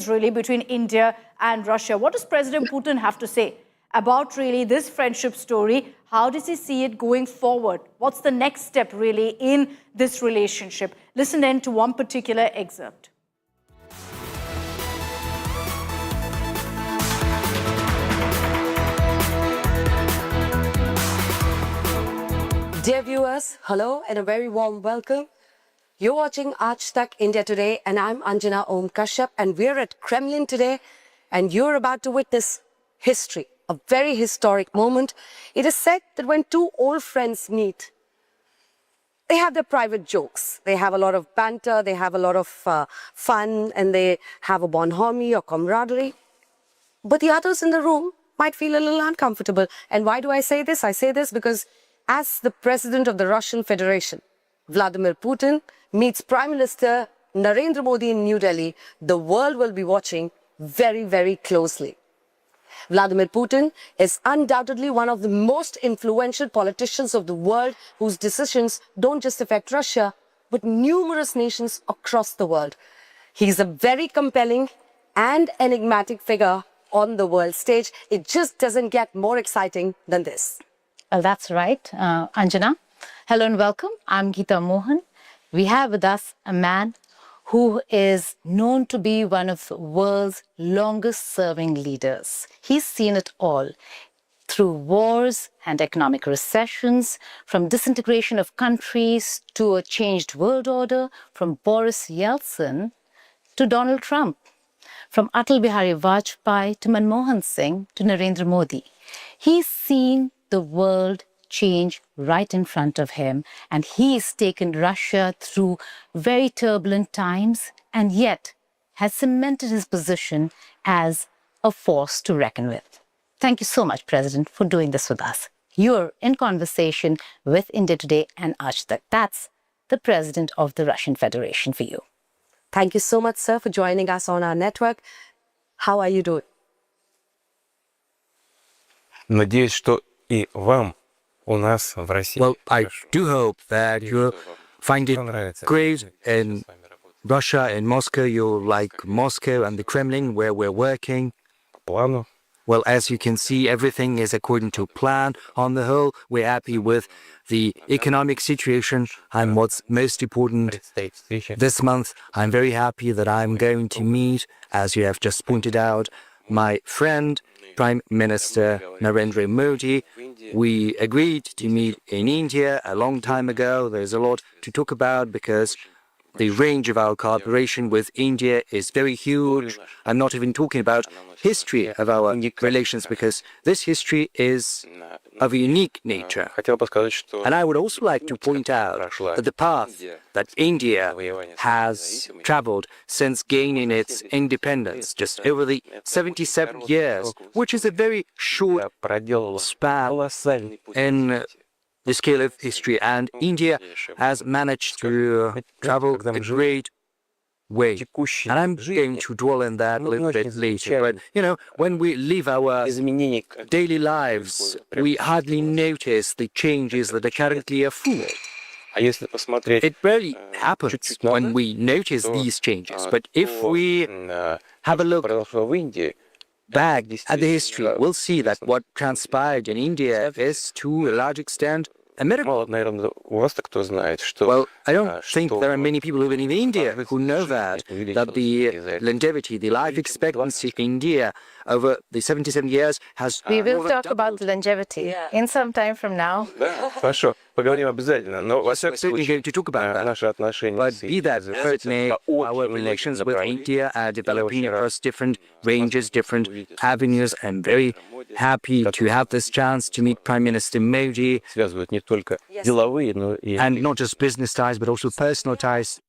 really between India and Russia. What does President Putin have to say about really this friendship story? How does he see it going forward? What's the next step really in this relationship? Listen in to one particular excerpt. Dear viewers, hello and a very warm welcome. You're watching Aaj Tak India Today and I'm Anjana Om Kashyap and we're at Kremlin today and you're about to witness history, a very historic moment. It is said that when two old friends meet, they have their private jokes. They have a lot of banter, they have a lot of fun and they have a bonhomie or camaraderie. But the others in the room might feel a little uncomfortable. And why do I say this? I say this because as the President of the Russian Federation, Vladimir Putin, meets Prime Minister Narendra Modi in New Delhi, the world will be watching very, very closely. Vladimir Putin is undoubtedly one of the most influential politicians of the world whose decisions don't just affect Russia, but numerous nations across the world. He's a very compelling and enigmatic figure on the world stage. It just doesn't get more exciting than this. Well, that's right, Anjana. Hello and welcome. I'm Geeta Mohan. We have with us a man who is known to be one of the world's longest-serving leaders. He's seen it all through wars and economic recessions, from disintegration of countries to a changed world order, from Boris Yeltsin to Donald Trump, from Atal Bihari Vajpayee to Manmohan Singh to Narendra Modi. He's seen the world change right in front of him, and he's taken Russia through very turbulent times and yet has cemented his position as a force to reckon with. Thank you so much, President, for doing this with us. You're in conversation with India Today and Aaj Tak. That's the President of the Russian Federation for you. Thank you so much, sir, for joining us on our network. How are you doing? Надеюсь, что и вам у нас в России. Well, I do hope that you find it great in Russia, in Moscow. You like Moscow and the Kremlin, where we're working. Плану. Well, as you can see, everything is according to plan. On the whole, we're happy with the economic situation. And what's most important, this month, I'm very happy that I'm going to meet, as you have just pointed out, my friend, Prime Minister Narendra Modi. We agreed to meet in India a long time ago. There's a lot to talk about because the range of our cooperation with India is very huge. I'm not even talking about history of our relations because this history is of a unique nature. And I would also like to point out that the path that India has traveled since gaining its independence, just over the 77 years, which is a very short span in the scale of history, and India has managed to travel a great way. And I'm going to dwell on that a little bit later. But, you know, when we live our daily lives, we hardly notice the changes that are currently afoot. It rarely happens when we notice these changes. But if we have a look back at the history, we'll see that what transpired in India is, to a large extent, a miracle. Well, I don't think there are many people living in India who know that the longevity, the life expectancy in India over the 77 years has... We will talk about longevity in some time from now. Хорошо, поговорим обязательно. Но We're certainly going to talk about that. наши отношения But be that as it may, our relations with India are developing across different ranges, different avenues. I'm very happy to have this chance to meet Prime Minister Modi. связывают не только деловые, но и... And not just business ties, but also personal ties.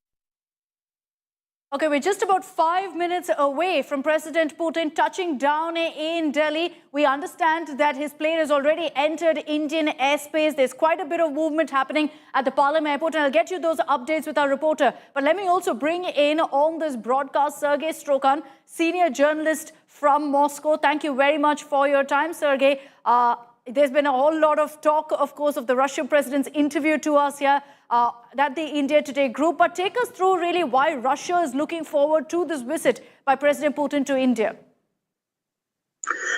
Okay, we're just about 5 minutes away from President Putin touching down in Delhi. We understand that his plane has already entered Indian airspace. There's quite a bit of movement happening at the Palam airport, and I'll get you those updates with our reporter. But let me also bring in on this broadcast Sergei Strokan, senior journalist from Moscow. Thank you very much for your time, Sergei. There's been a whole lot of talk, of course, of the Russian president's interview to us here. that the India Today group. But take us through really why Russia is looking forward to this visit by President Putin to India.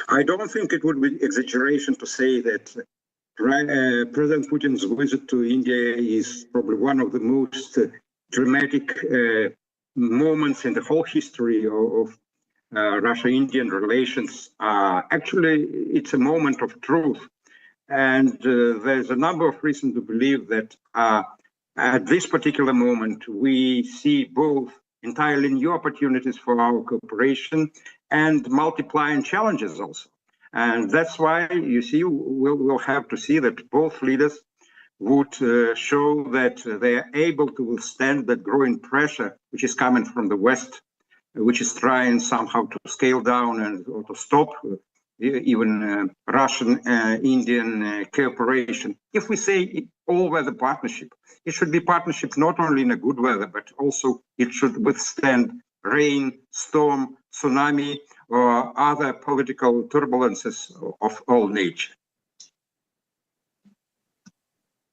I don't think it would be exaggeration to say that President Putin's visit to India is probably one of the most dramatic moments in the whole history of Russia-Indian relations. Actually, it's a moment of truth. And there's a number of reasons to believe that at this particular moment, we see both entirely new opportunities for our cooperation and multiplying challenges also. And that's why, you see, we'll have to see that both leaders would show that they are able to withstand that growing pressure which is coming from the West, which is trying somehow to scale down or to stop even Russian-Indian cooperation. If we say all-weather partnership, it should be partnership not only in a good weather, but also it should withstand rain, storm, tsunami, or other political turbulences of all nature.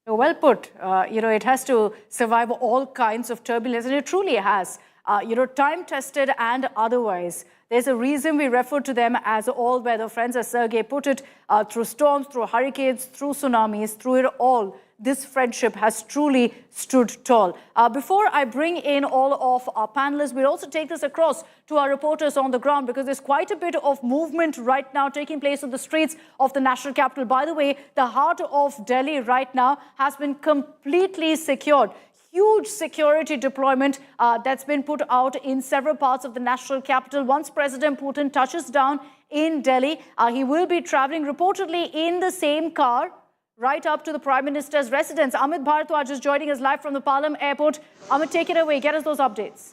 Well put. It has to survive all kinds of turbulence, and it truly has. Time-tested and otherwise. There's a reason we refer to them as all-weather friends, as Sergei put it, through storms, through hurricanes, through tsunamis, through it all. This friendship has truly stood tall. Before I bring in all of our panelists, we'll also take this across to our reporters on the ground, because there's quite a bit of movement right now taking place on the streets of the national capital. By the way, the heart of Delhi right now has been completely secured. Huge security deployment that's been put out in several parts of the national capital. Once President Putin touches down in Delhi, he will be traveling reportedly in the same car right up to the Prime Minister's residence. Amit Bharadwaj is joining us live from the Palam airport. Amit, take it away. Get us those updates.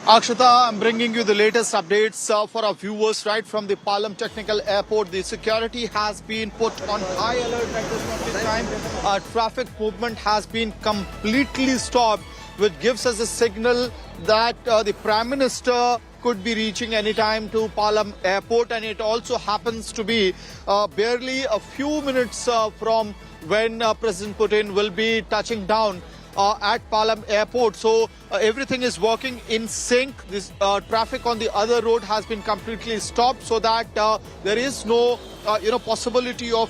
Akshata, I'm bringing you the latest updates for our viewers right from the Palam Technical Airport. The security has been put on high alert at this point in time. Traffic movement has been completely stopped, which gives us a signal that the Prime Minister could be reaching anytime to Palam Airport, and it also happens to be barely a few minutes from when President Putin will be touching down at Palam Airport. So everything is working in sync. This traffic on the other road has been completely stopped, so that there is no possibility of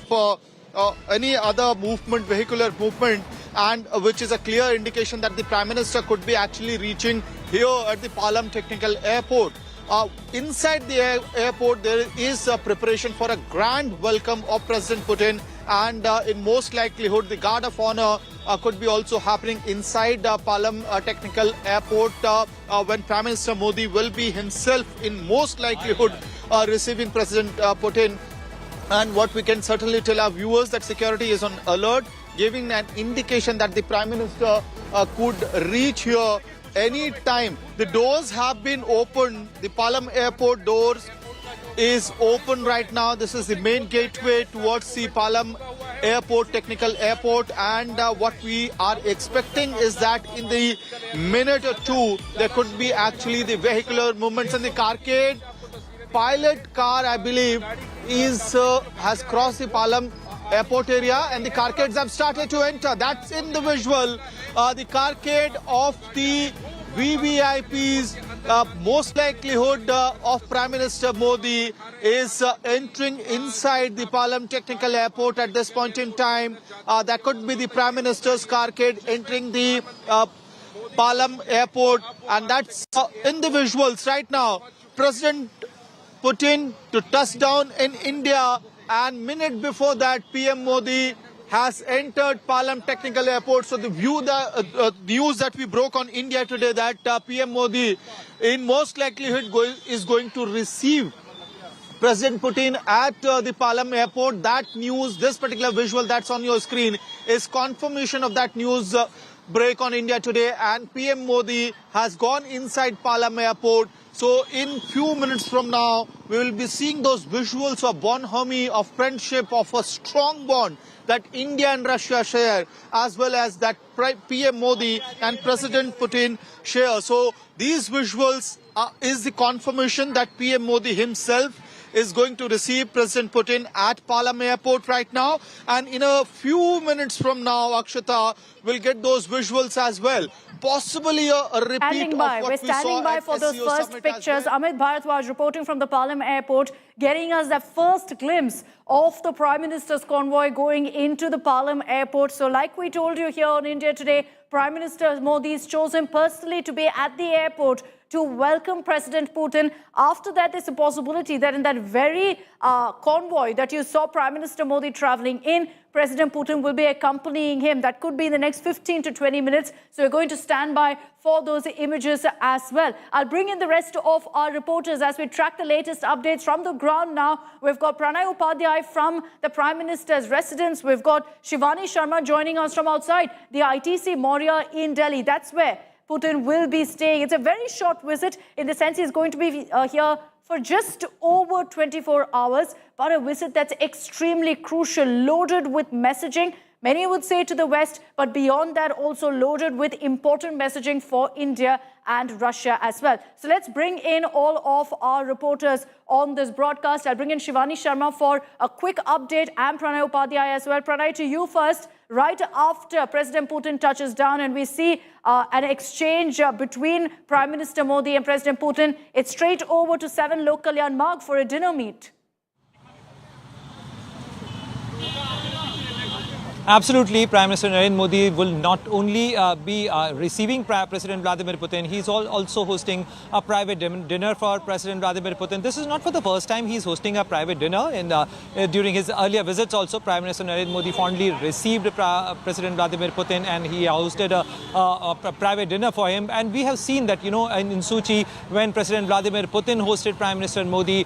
any other movement, vehicular movement, and which is a clear indication that the Prime Minister could be actually reaching here at the Palam Technical Airport. Inside the airport, there is a preparation for a grand welcome of President Putin, and in most likelihood, the Guard of Honor could be also happening inside Palam Technical Airport when Prime Minister Modi will be himself, in most likelihood, receiving President Putin. And what we can certainly tell our viewers, that security is on alert, giving an indication that the Prime Minister could reach here any time. The doors have been opened. The Palam Airport doors is open right now. This is the main gateway towards the Palam Airport, Technical Airport, and what we are expecting is that in the minute or two, there could be actually the vehicular movements, and the carcade pilot car, I believe, has crossed the Palam Airport area, and the carcades have started to enter. That's in the visual. The carcade of the VVIPs, most likelihood of Prime Minister Modi, is entering inside the Palam Technical Airport at this point in time. That could be the Prime Minister's carcade entering the Palam Airport, and that's in the visuals right now. President Putin to touch down in India, and minute before that, PM Modi has entered Palam Technical Airport. So the news that we broke on India Today, that PM Modi in most likelihood is going to receive President Putin at the Palam Airport. That news, this particular visual that's on your screen, is confirmation of that news break on India Today, and PM Modi has gone inside Palam Airport. So in few minutes from now, we will be seeing those visuals of bonhomie, of friendship, of a strong bond that India and Russia share, as well as that PM Modi and President Putin share. So these visuals is the confirmation that PM Modi himself is going to receive President Putin at Palam Airport right now. And in a few minutes from now, Akshata will get those visuals as well. Possibly a repeat Standing by. of what We're we saw standing by at for those SCO first Summit as pictures. well. Amit Bharadwaj reporting from the Palam Airport, getting us that first glimpse of the Prime Minister's convoy going into the Palam Airport. So like we told you here on India Today, Prime Minister Modi is chosen personally to be at the airport to welcome President Putin. After that, there's a possibility that in that very convoy that you saw Prime Minister Modi traveling in, President Putin will be accompanying him. That could be in the next 15 to 20 minutes. So we're going to stand by for those images as well. I'll bring in the rest of our reporters as we track the latest updates from the ground now. We've got Pranay Upadhyay from the Prime Minister's residence. We've got Shivani Sharma joining us from outside the ITC Moria in Delhi. That's where Putin will be staying. It's a very short visit in the sense he's going to be here for just over 24 hours, but a visit that's extremely crucial, loaded with messaging. Many would say to the West, but beyond that also loaded with important messaging for India and Russia as well. So let's bring in all of our reporters on this broadcast. I'll bring in Shivani Sharma for a quick update and Pranay Upadhyay as well. Pranay, to you first. Right after President Putin touches down and we see an exchange between Prime Minister Modi and President Putin, it's straight over to 7 Lok Kalyan Marg for a dinner meet. Absolutely, Prime Minister Narendra Modi will not only be receiving President Vladimir Putin, he's also hosting a private dinner for President Vladimir Putin. This is not for the first time he's hosting a private dinner. During his earlier visits also, Prime Minister Narendra Modi fondly received President Vladimir Putin and he hosted a private dinner for him. And we have seen that, you know, in Sochi, when President Vladimir Putin hosted Prime Minister Modi,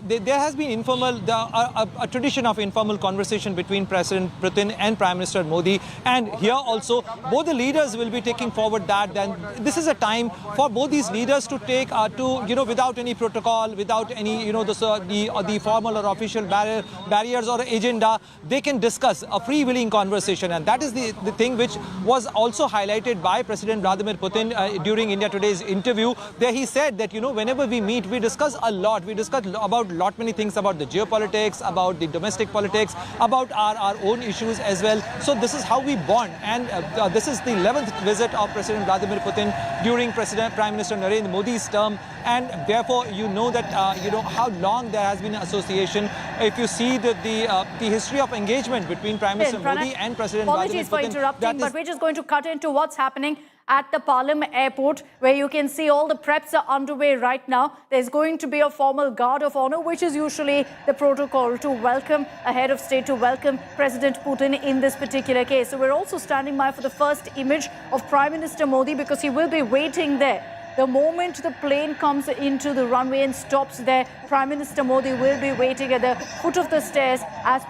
there has been a tradition of informal conversation between President Putin and Prime Minister Modi, and here also both the leaders will be taking forward that. Then this is a time for both these leaders to take without any protocol, without any the formal or official barriers or agenda, they can discuss a freewheeling conversation, and that is the thing which was also highlighted by President Vladimir Putin during India Today's interview. There he said that whenever we meet, we discuss a lot. We discuss about many things, about the geopolitics, about the domestic politics, about our own issues as well. So this is how we bond, and this is the 11th visit of President Vladimir Putin during Prime Minister Narendra Modi's term, and therefore that how long there has been an association. If you see the history of engagement between Prime Minister Modi and President Vladimir Putin. Apologies for interrupting, but we're just going to cut into what's happening at the Palam Airport, where you can see all the preps are underway right now. There's going to be a formal guard of honor, which is usually the protocol to welcome a head of state, to welcome President Putin in this particular case. So we're also standing by for the first image of Prime Minister Modi, because he will be waiting there. The moment the plane comes into the runway and stops there, Prime Minister Modi will be waiting at the foot of the stairs as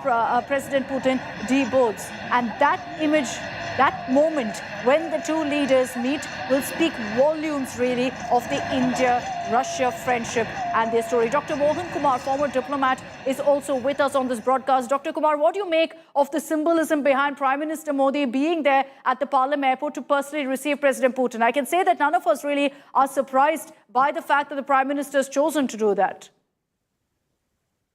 President Putin deboards. And that image, that moment when the two leaders meet, will speak volumes really of the India-Russia friendship and their story. Dr. Mohan Kumar, former diplomat, is also with us on this broadcast. Dr. Kumar, what do you make of the symbolism behind Prime Minister Modi being there at the Palam Airport to personally receive President Putin? I can say that none of us really are surprised by the fact that the Prime Minister has chosen to do that.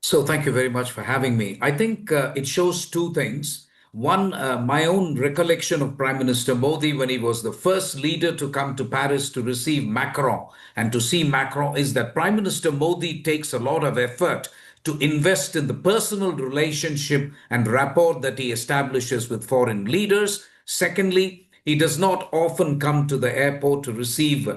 So thank you very much for having me. I think it shows two things. One, my own recollection of Prime Minister Modi when he was the first leader to come to Paris to receive Macron and to see Macron, is that Prime Minister Modi takes a lot of effort to invest in the personal relationship and rapport that he establishes with foreign leaders. Secondly, he does not often come to the airport to receive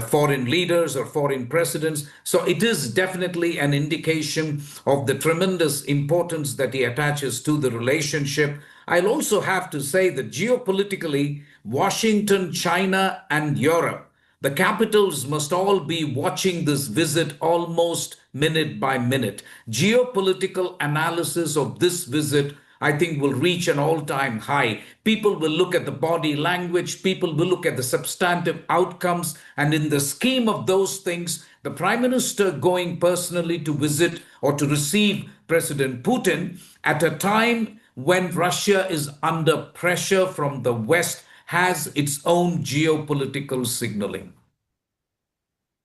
foreign leaders or foreign presidents. So it is definitely an indication of the tremendous importance that he attaches to the relationship. I'll also have to say that geopolitically, Washington, China, and Europe, the capitals must all be watching this visit almost minute by minute. Geopolitical analysis of this visit, I think, will reach an all-time high. People will look at the body language, people will look at the substantive outcomes, and in the scheme of those things, the Prime Minister going personally to visit or to receive President Putin at a time when Russia is under pressure from the West has its own geopolitical signaling.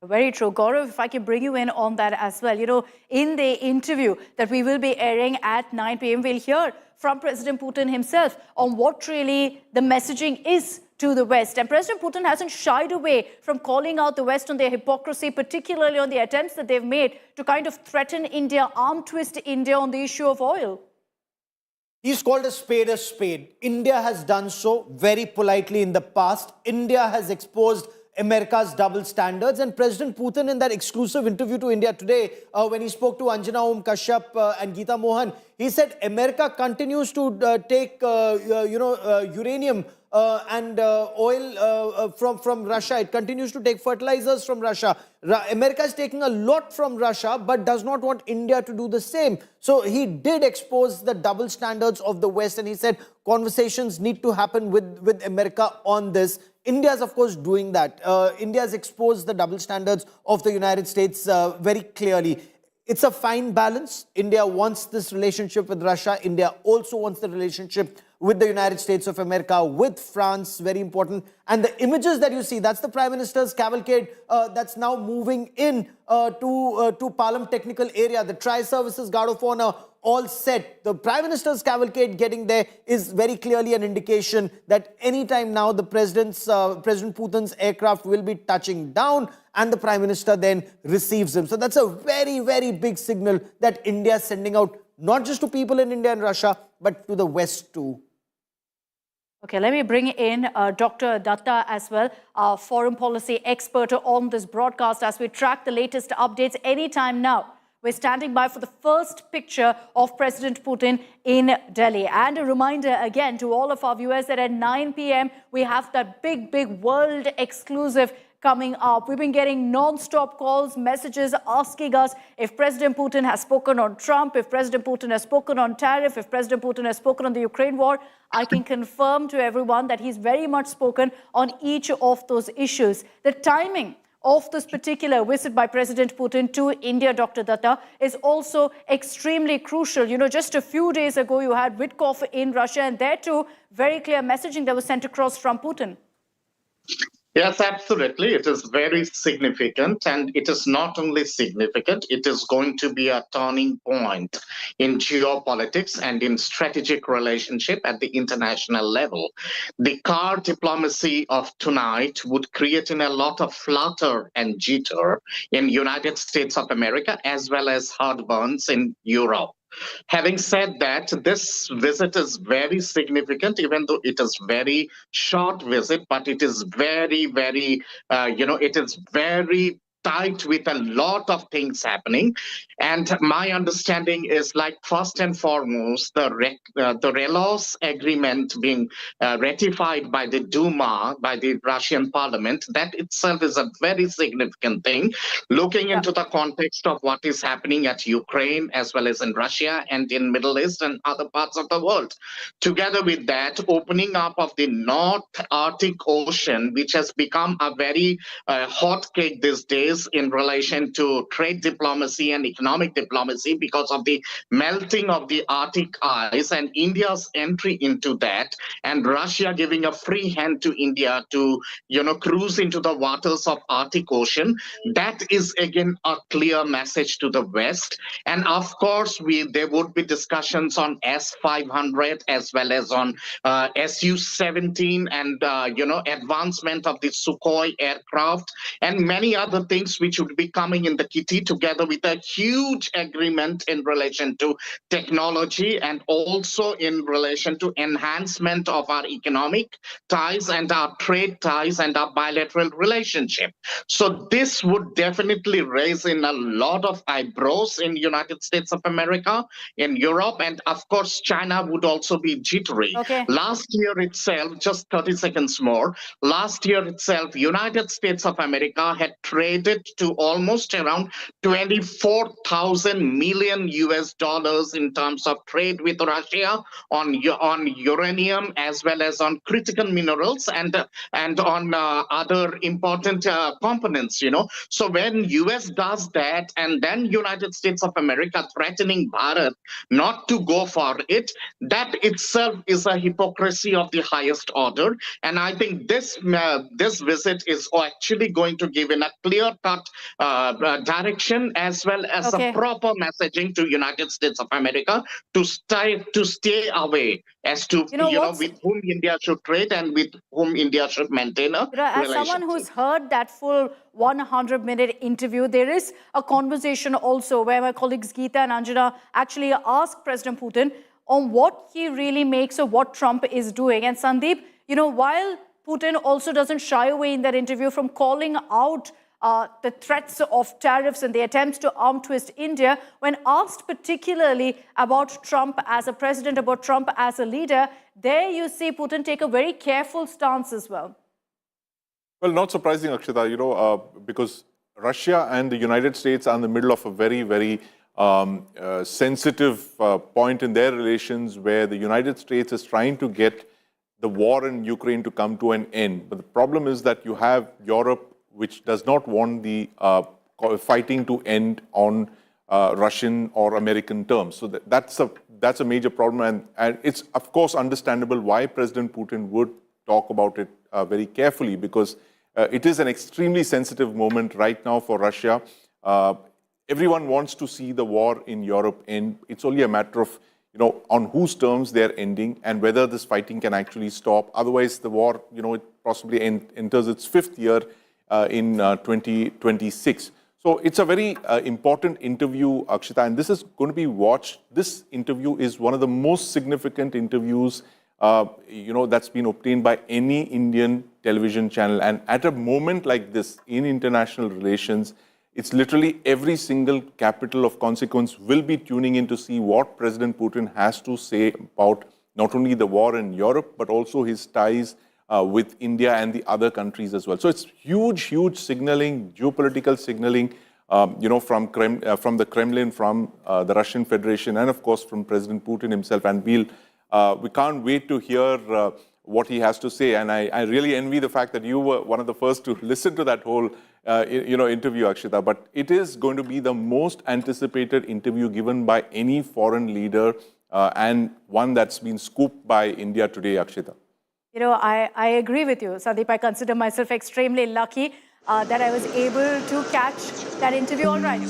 Very true. Gaurav, if I can bring you in on that as well. You know, in the interview that we will be airing at 9 p.m., we'll hear from President Putin himself on what really the messaging is to the West. And President Putin hasn't shied away from calling out the West on their hypocrisy, particularly on the attempts that they've made to kind of threaten India, arm twist India on the issue of oil. He's called a spade a spade. India has done so very politely in the past. India has exposed America's double standards, and President Putin, in that exclusive interview to India today, when he spoke to Anjana Om Kashyap and Geeta Mohan, he said America continues to take uranium and oil from Russia. It continues to take fertilizers from Russia. America is taking a lot from Russia, but does not want India to do the same. So he did expose the double standards of the West, and he said conversations need to happen with America on this. India is, of course, doing that. India has exposed the double standards of the United States very clearly. It's a fine balance. India wants this relationship with Russia. India also wants the relationship with the United States of America, with France, very important. And the images that you see, that's the Prime Minister's cavalcade that's now moving in to Palam Technical Area. The Tri-Services Guard of Honor all set. The Prime Minister's cavalcade getting there is very clearly an indication that anytime now the President Putin's aircraft will be touching down and the Prime Minister then receives him. So that's a very, very big signal that India is sending out, not just to people in India and Russia, but to the West too. Okay, let me bring in Dr. Datta as well, our foreign policy expert on this broadcast as we track the latest updates anytime now. We're standing by for the first picture of President Putin in Delhi. And a reminder again to all of our viewers that at 9 p.m. we have that big world exclusive coming up. We've been getting non-stop calls, messages asking us if President Putin has spoken on Trump, if President Putin has spoken on tariff, if President Putin has spoken on the Ukraine war. I can confirm to everyone that he's very much spoken on each of those issues. The timing of this particular visit by President Putin to India, Dr. Datta, is also extremely crucial. You know, just a few days ago, you had Witkoff in Russia, and there too, very clear messaging that was sent across from Putin. Yes, absolutely. It is very significant, and it is not only significant, it is going to be a turning point in geopolitics and in strategic relationship at the international level. The car diplomacy of tonight would create in a lot of flutter and jitter in United States of America, as well as heartburns in Europe. Having said that, this visit is very significant, even though it is very short visit, but it is very, it is very tight with a lot of things happening. And my understanding is, like, first and foremost, the Relos agreement being ratified by the Duma, by the Russian parliament, that itself is a very significant thing, looking into the context of what is happening at Ukraine, as well as in Russia and in Middle East and other parts of the world. Together with that, opening up of the North Arctic Ocean, which has become a very hot cake these days in relation to trade diplomacy and economic diplomacy because of the melting of the Arctic ice and India's entry into that, and Russia giving a free hand to India to, cruise into the waters of Arctic Ocean. That is again a clear message to the West. And of course, there would be discussions on S-500 as well as on Su-17 and, advancement of the Sukhoi aircraft and many other things which would be coming in the kitty, together with a huge agreement in relation to technology and also in relation to enhancement of our economic ties and our trade ties and our bilateral relationship. So this would definitely raise in a lot of eyebrows in United States of America, in Europe, and of course China would also be jittery. Okay. Last year itself, just 30 seconds more, last year itself, United States of America had traded to almost around 24,000 million US dollars in terms of trade with Russia on uranium as well as on critical minerals and on other important components, So when US does that, and then United States of America threatening Bharat not to go for it, that itself is a hypocrisy of the highest order. And I think this visit is actually going to give in a clear clear-cut direction as well as a Okay. proper messaging to United States of America to stay away as to with whom India should trade and with whom India should maintain a As someone relationship. who's heard that full 100-minute interview, there is a conversation also where my colleagues Geeta and Anjana actually asked President Putin on what he really makes of what Trump is doing. And Sandeep, while Putin also doesn't shy away in that interview from calling out the threats of tariffs and the attempts to arm twist India, when asked particularly about Trump as a president, about Trump as a leader, there you see Putin take a very careful stance as well. Well, not surprising, Akshita, because Russia and the United States are in the middle of a very, very sensitive point in their relations where the United States is trying to get the war in Ukraine to come to an end. But the problem is that you have Europe, which does not want the fighting to end on Russian or American terms. So that's a major problem. And it's, of course, understandable why President Putin would talk about it very carefully, because it is an extremely sensitive moment right now for Russia. Everyone wants to see the war in Europe end. It's only a matter of, on whose terms they're ending and whether this fighting can actually stop. Otherwise, the war, it possibly enters its fifth year in 2026. So it's a very important interview, Akshita, and this is going to be watched. This interview is one of the most significant interviews, that's been obtained by any Indian television channel. And at a moment like this in international relations, it's literally every single capital of consequence will be tuning in to see what President Putin has to say about not only the war in Europe, but also his ties with India and the other countries as well. So it's huge signaling, geopolitical signaling, from the Kremlin, from the Russian Federation, and of course from President Putin himself. And we can't wait to hear what he has to say. And I really envy the fact that you were one of the first to listen to that whole interview, Akshita. But it is going to be the most anticipated interview given by any foreign leader, and one that's been scooped by India today, Akshita. I agree with you, Sandeep. I consider myself extremely lucky that I was able to catch that interview. All right.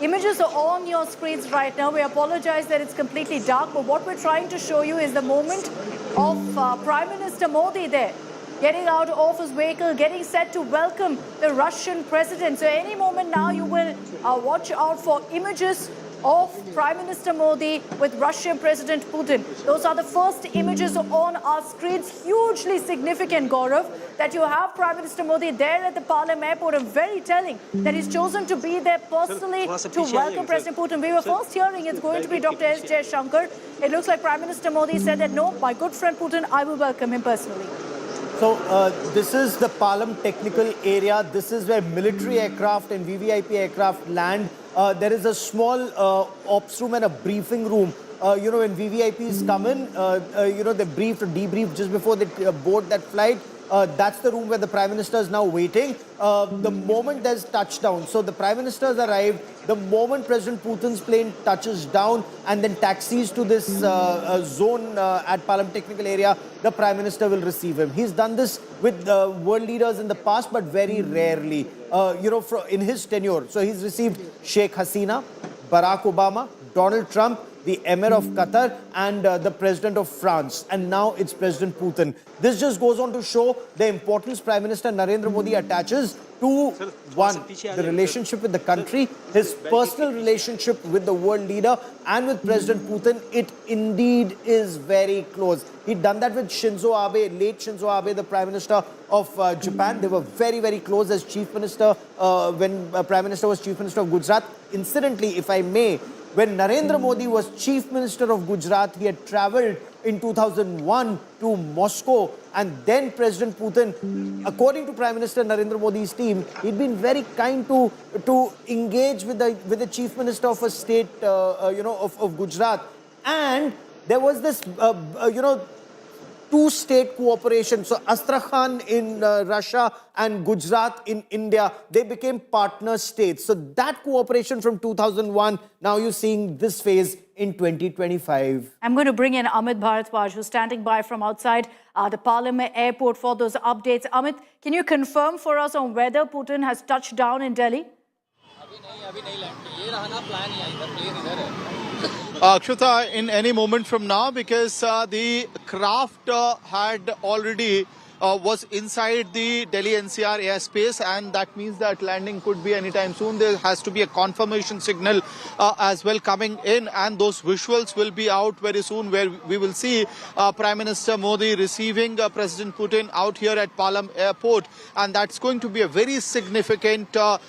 Images are on your screens right now. We apologize that it's completely dark, but what we're trying to show you is the moment of Prime Minister Modi there, getting out of his vehicle, getting set to welcome the Russian president. So any moment now you will watch out for images of Prime Minister Modi with Russian President Putin. Those are the first images on our screens. Hugely significant, Gaurav, that you have Prime Minister Modi there at the Palam airport, and very telling that he's chosen to be there personally to welcome President Putin. We were first hearing it's going to be Dr. S. Jaishankar. It looks like Prime Minister Modi said that, no, my good friend Putin, I will welcome him personally. So this is the Palam technical area. This is where military aircraft and VVIP aircraft land. There is a small ops room and a briefing room. When VVIPs come in, they brief or debrief just before they board that flight. That's the room where the Prime Minister is now waiting. The moment there's touchdown, so the Prime Minister has arrived, the moment President Putin's plane touches down and then taxis to this zone at Palam Technical Area, the Prime Minister will receive him. He's done this with world leaders in the past, but very rarely, in his tenure. So he's received Sheikh Hasina, Barack Obama, Donald Trump, the Emir of Qatar, and the President of France. And now it's President Putin. This just goes on to show the importance Prime Minister Narendra Modi attaches to, one, the relationship with the country, his personal relationship with the world leader, and with President Putin. It indeed is very close. He'd done that with Shinzo Abe, late Shinzo Abe, the Prime Minister of Japan. They were very, very close as Chief Minister when Prime Minister was Chief Minister of Gujarat. Incidentally, if I may, when Narendra Modi was Chief Minister of Gujarat, he had travelled in 2001 to Moscow, and then President Putin, according to Prime Minister Narendra Modi's team, he'd been very kind to engage with the Chief Minister of a state, of Gujarat, and there was this, two-state cooperation. So Astrakhan in Russia and Gujarat in India, they became partner states. So that cooperation from 2001, now you're seeing this phase in 2025. I'm going to bring in Amit Bharadwaj, who's standing by from outside the Parliament airport for those updates. Amit, can you confirm for us on whether Putin has touched down in Delhi? Akshata, in any moment from now, because the craft had already was inside the Delhi NCR airspace, and that means that landing could be anytime soon. There has to be a confirmation signal as well coming in, and those visuals will be out very soon, where we will see Prime Minister Modi receiving President Putin out here at Palam Airport, and that's going to be a very significant a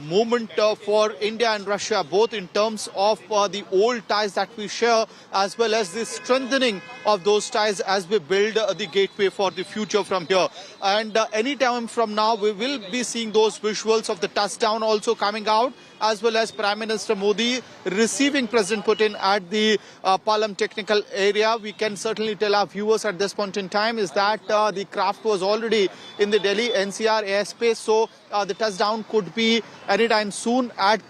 moment for India and Russia, both in terms of the old ties that we share, as well as the strengthening of those ties as we build the gateway for the future from here. And any time from now, we will be seeing those visuals of the touchdown also coming out, as well as Prime Minister Modi receiving President Putin at the Palam technical area. We can certainly tell our viewers at this point in time is that the craft was already in the Delhi NCR airspace, so the touchdown could be anytime soon at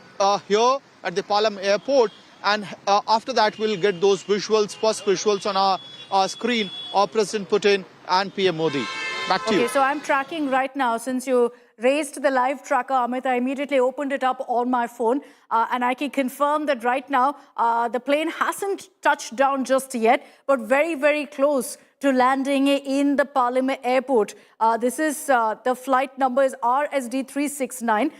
here at the Palam airport. And after that, we'll get those visuals, first visuals on our screen of President Putin and PM Modi. Back to you. Okay, so I'm tracking right now. Since you raised the live tracker, Amit, I immediately opened it up on my phone. And I can confirm that right now, the plane hasn't touched down just yet, but very, very close to landing in the Parliament airport. This is the flight number is RSD 369.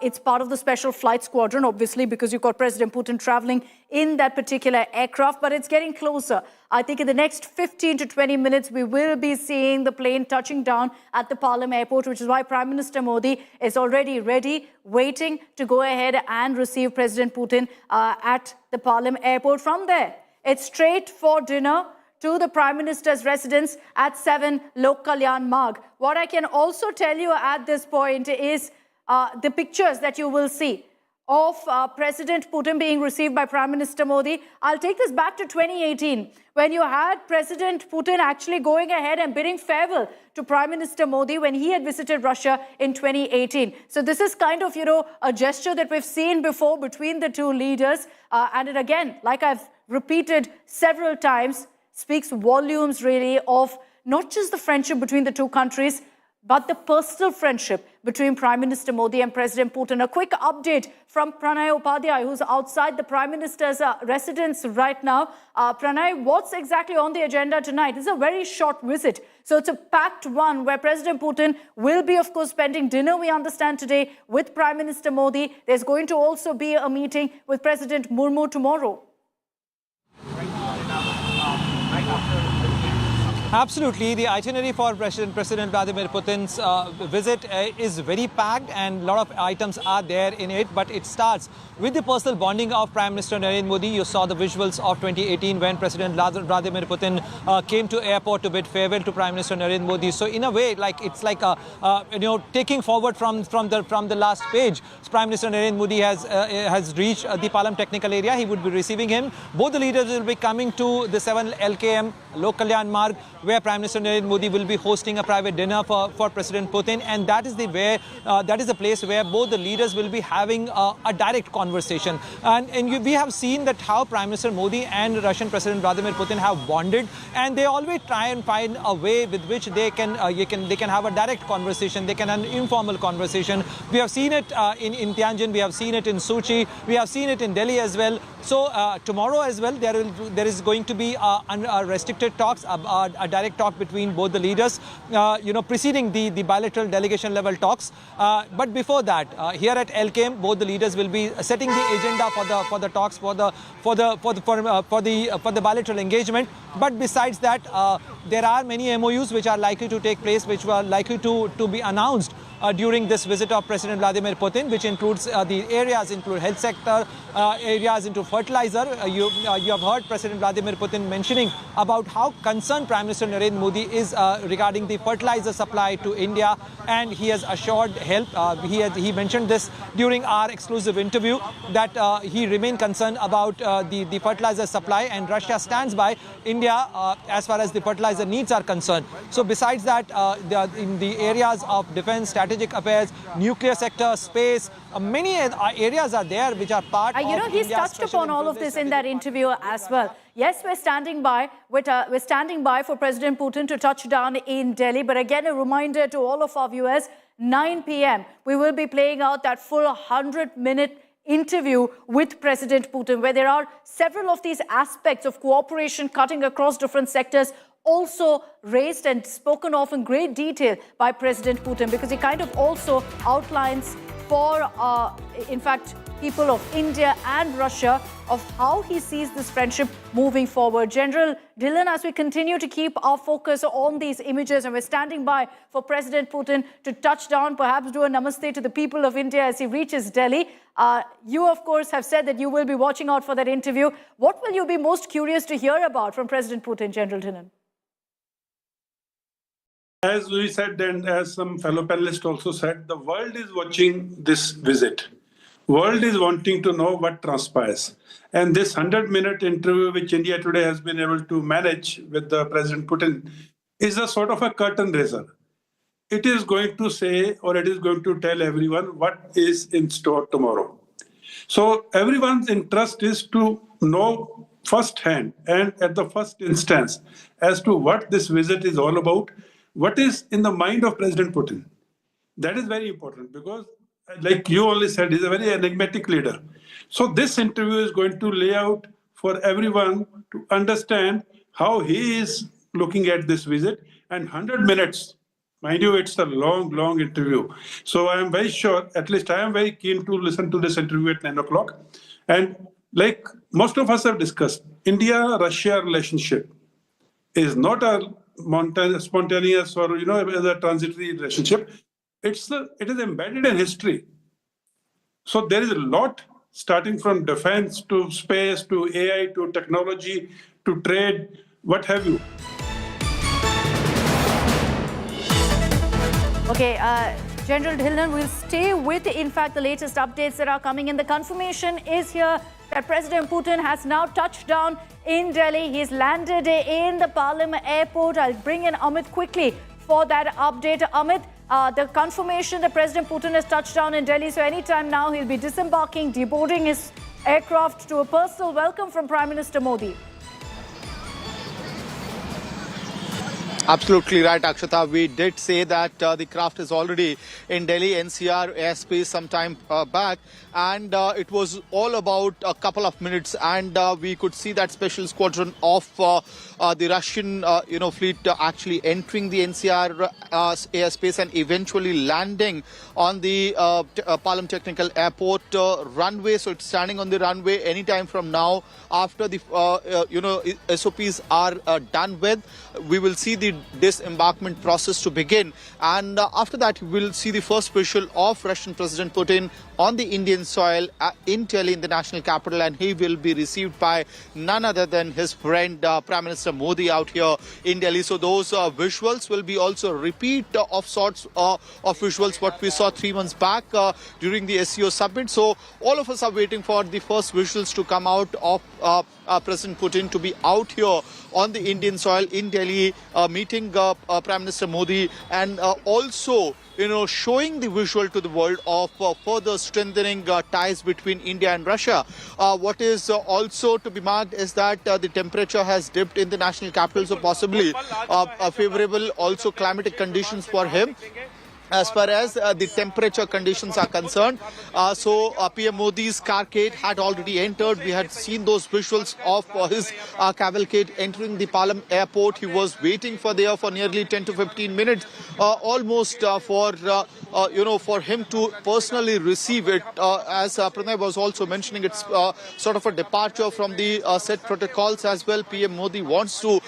It's part of the special flight squadron, obviously, because you've got President Putin traveling in that particular aircraft, but it's getting closer. I think in the next 15 to 20 minutes, we will be seeing the plane touching down at the Parliament airport, which is why Prime Minister Modi is already ready, waiting to go ahead and receive President Putin at the Parliament airport. From there, it's straight for dinner to the Prime Minister's residence at 7 Lok Kalyan Marg. What I can also tell you at this point is the pictures that you will see of President Putin being received by Prime Minister Modi. I'll take this back to 2018, when you had President Putin actually going ahead and bidding farewell to Prime Minister Modi when he had visited Russia in 2018. So this is kind of, a gesture that we've seen before between the two leaders. And it again, like I've repeated several times, speaks volumes really of not just the friendship between the two countries, but the personal friendship between Prime Minister Modi and President Putin. A quick update from Pranay Upadhyay, who's outside the Prime Minister's residence right now. Pranay, what's exactly on the agenda tonight? This is a very short visit. So it's a packed one where President Putin will be, of course, spending dinner, we understand, today with Prime Minister Modi. There's going to also be a meeting with President Murmu tomorrow. Absolutely. The itinerary for President Vladimir Putin's visit is very packed, and a lot of items are there in it. But it starts with the personal bonding of Prime Minister Narendra Modi. You saw the visuals of 2018 when President Vladimir Putin came to airport to bid farewell to Prime Minister Narendra Modi. So in a way, it's like taking forward from the last page. Prime Minister Narendra Modi has reached the Palam technical area. He would be receiving him. Both the leaders will be coming to the 7 LKM Lok Kalyan Marg, where Prime Minister Narendra Modi will be hosting a private dinner for President Putin, and that is the place where both the leaders will be having a direct conversation. And we have seen that how Prime Minister Modi and Russian President Vladimir Putin have bonded, and they always try and find a way with which they can have a direct conversation. They can have an informal conversation. We have seen it in Tianjin. We have seen it in Sochi. We have seen it in Delhi as well. So tomorrow as well, there is going to be restricted talks, a direct talk between both the leaders, preceding the bilateral delegation level talks. But before that, here at LKM, both the leaders will be setting the agenda for the talks for the bilateral engagement. But besides that, there are many MOUs which are likely to take place, which were likely to be announced during this visit of President Vladimir Putin, which includes the areas include health sector, areas into fertilizer. You have heard President Vladimir Putin mentioning about how concerned Prime Minister Narendra Modi is regarding the fertilizer supply to India, and he has assured help. He mentioned this during our exclusive interview that he remained concerned about the fertilizer supply, and Russia stands by India as far as the fertilizer needs are concerned. So besides that, in the areas of defense, strategic affairs, nuclear sector, space, many areas are there which are part of he's India's touched special upon all of this in that interview as well. Yes, we're standing by. We're standing by for President Putin to touch down in Delhi. But again, a reminder to all of our viewers, 9 p.m. we will be playing out that full 100-minute interview with President Putin, where there are several of these aspects of cooperation cutting across different sectors also raised and spoken of in great detail by President Putin, because he kind of also outlines for, in fact, people of India and Russia of how he sees this friendship moving forward. General Dhillon, as we continue to keep our focus on these images, and we're standing by for President Putin to touch down, perhaps do a namaste to the people of India as he reaches Delhi. You, of course, have said that you will be watching out for that interview. What will you be most curious to hear about from President Putin, General Dhillon? As we said, and as some fellow panelists also said, the world is watching this visit. World is wanting to know what transpires. And this 100-minute interview, which India today has been able to manage with the President Putin, is a sort of a curtain raiser. It is going to say, or it is going to tell everyone what is in store tomorrow. So everyone's interest is to know firsthand and at the first instance as to what this visit is all about, what is in the mind of President Putin. That is very important because, like you only said, he's a very enigmatic leader. So this interview is going to lay out for everyone to understand how he is looking at this visit. And 100 minutes, mind you, it's a long, long interview. So I am very sure, at least I am very keen to listen to this interview at 9 o'clock. And like most of us have discussed, India-Russia relationship is not a spontaneous or, a transitory relationship. It is embedded in history. So there is a lot starting from defense to space to AI to technology to trade, what have you. Okay, General Dhillon, we'll stay with, in fact, the latest updates that are coming in. The confirmation is here that President Putin has now touched down in Delhi. He's landed in the Parliament airport. I'll bring in Amit quickly for that update. Amit, the confirmation that President Putin has touched down in Delhi. So anytime now he'll be disembarking, deboarding his aircraft, to a personal welcome from Prime Minister Modi. Absolutely right, Akshata. We did say that the craft is already in Delhi NCR airspace some time back, and it was all about a couple of minutes, and we could see that special squadron of the Russian fleet actually entering the NCR airspace and eventually landing on the Palam Technical Airport runway. So it's standing on the runway anytime from now. After the SOPs are done with, we will see the disembarkment process to begin, and after that we will see the first visual of Russian President Putin on the Indian soil in Delhi, in the national capital, and he will be received by none other than his friend Prime Minister Modi out here in Delhi. So those visuals will be also a repeat of sorts of visuals what we saw 3 months back during the SCO Summit. So all of us are waiting for the first visuals to come out of President Putin to be out here on the Indian soil in Delhi, meeting Prime Minister Modi, and also showing the visual to the world of further strengthening ties between India and Russia. What is also to be marked is that the temperature has dipped in the national capital, so possibly favorable also climatic conditions for him as far as the temperature conditions are concerned. So PM Modi's carcade had already entered. We had seen those visuals of his cavalcade entering the Palam airport. He was waiting for nearly 10 to 15 minutes, almost for him to personally receive it. As Pranay was also mentioning, it's sort of a departure from the set protocols as well. PM Modi wants to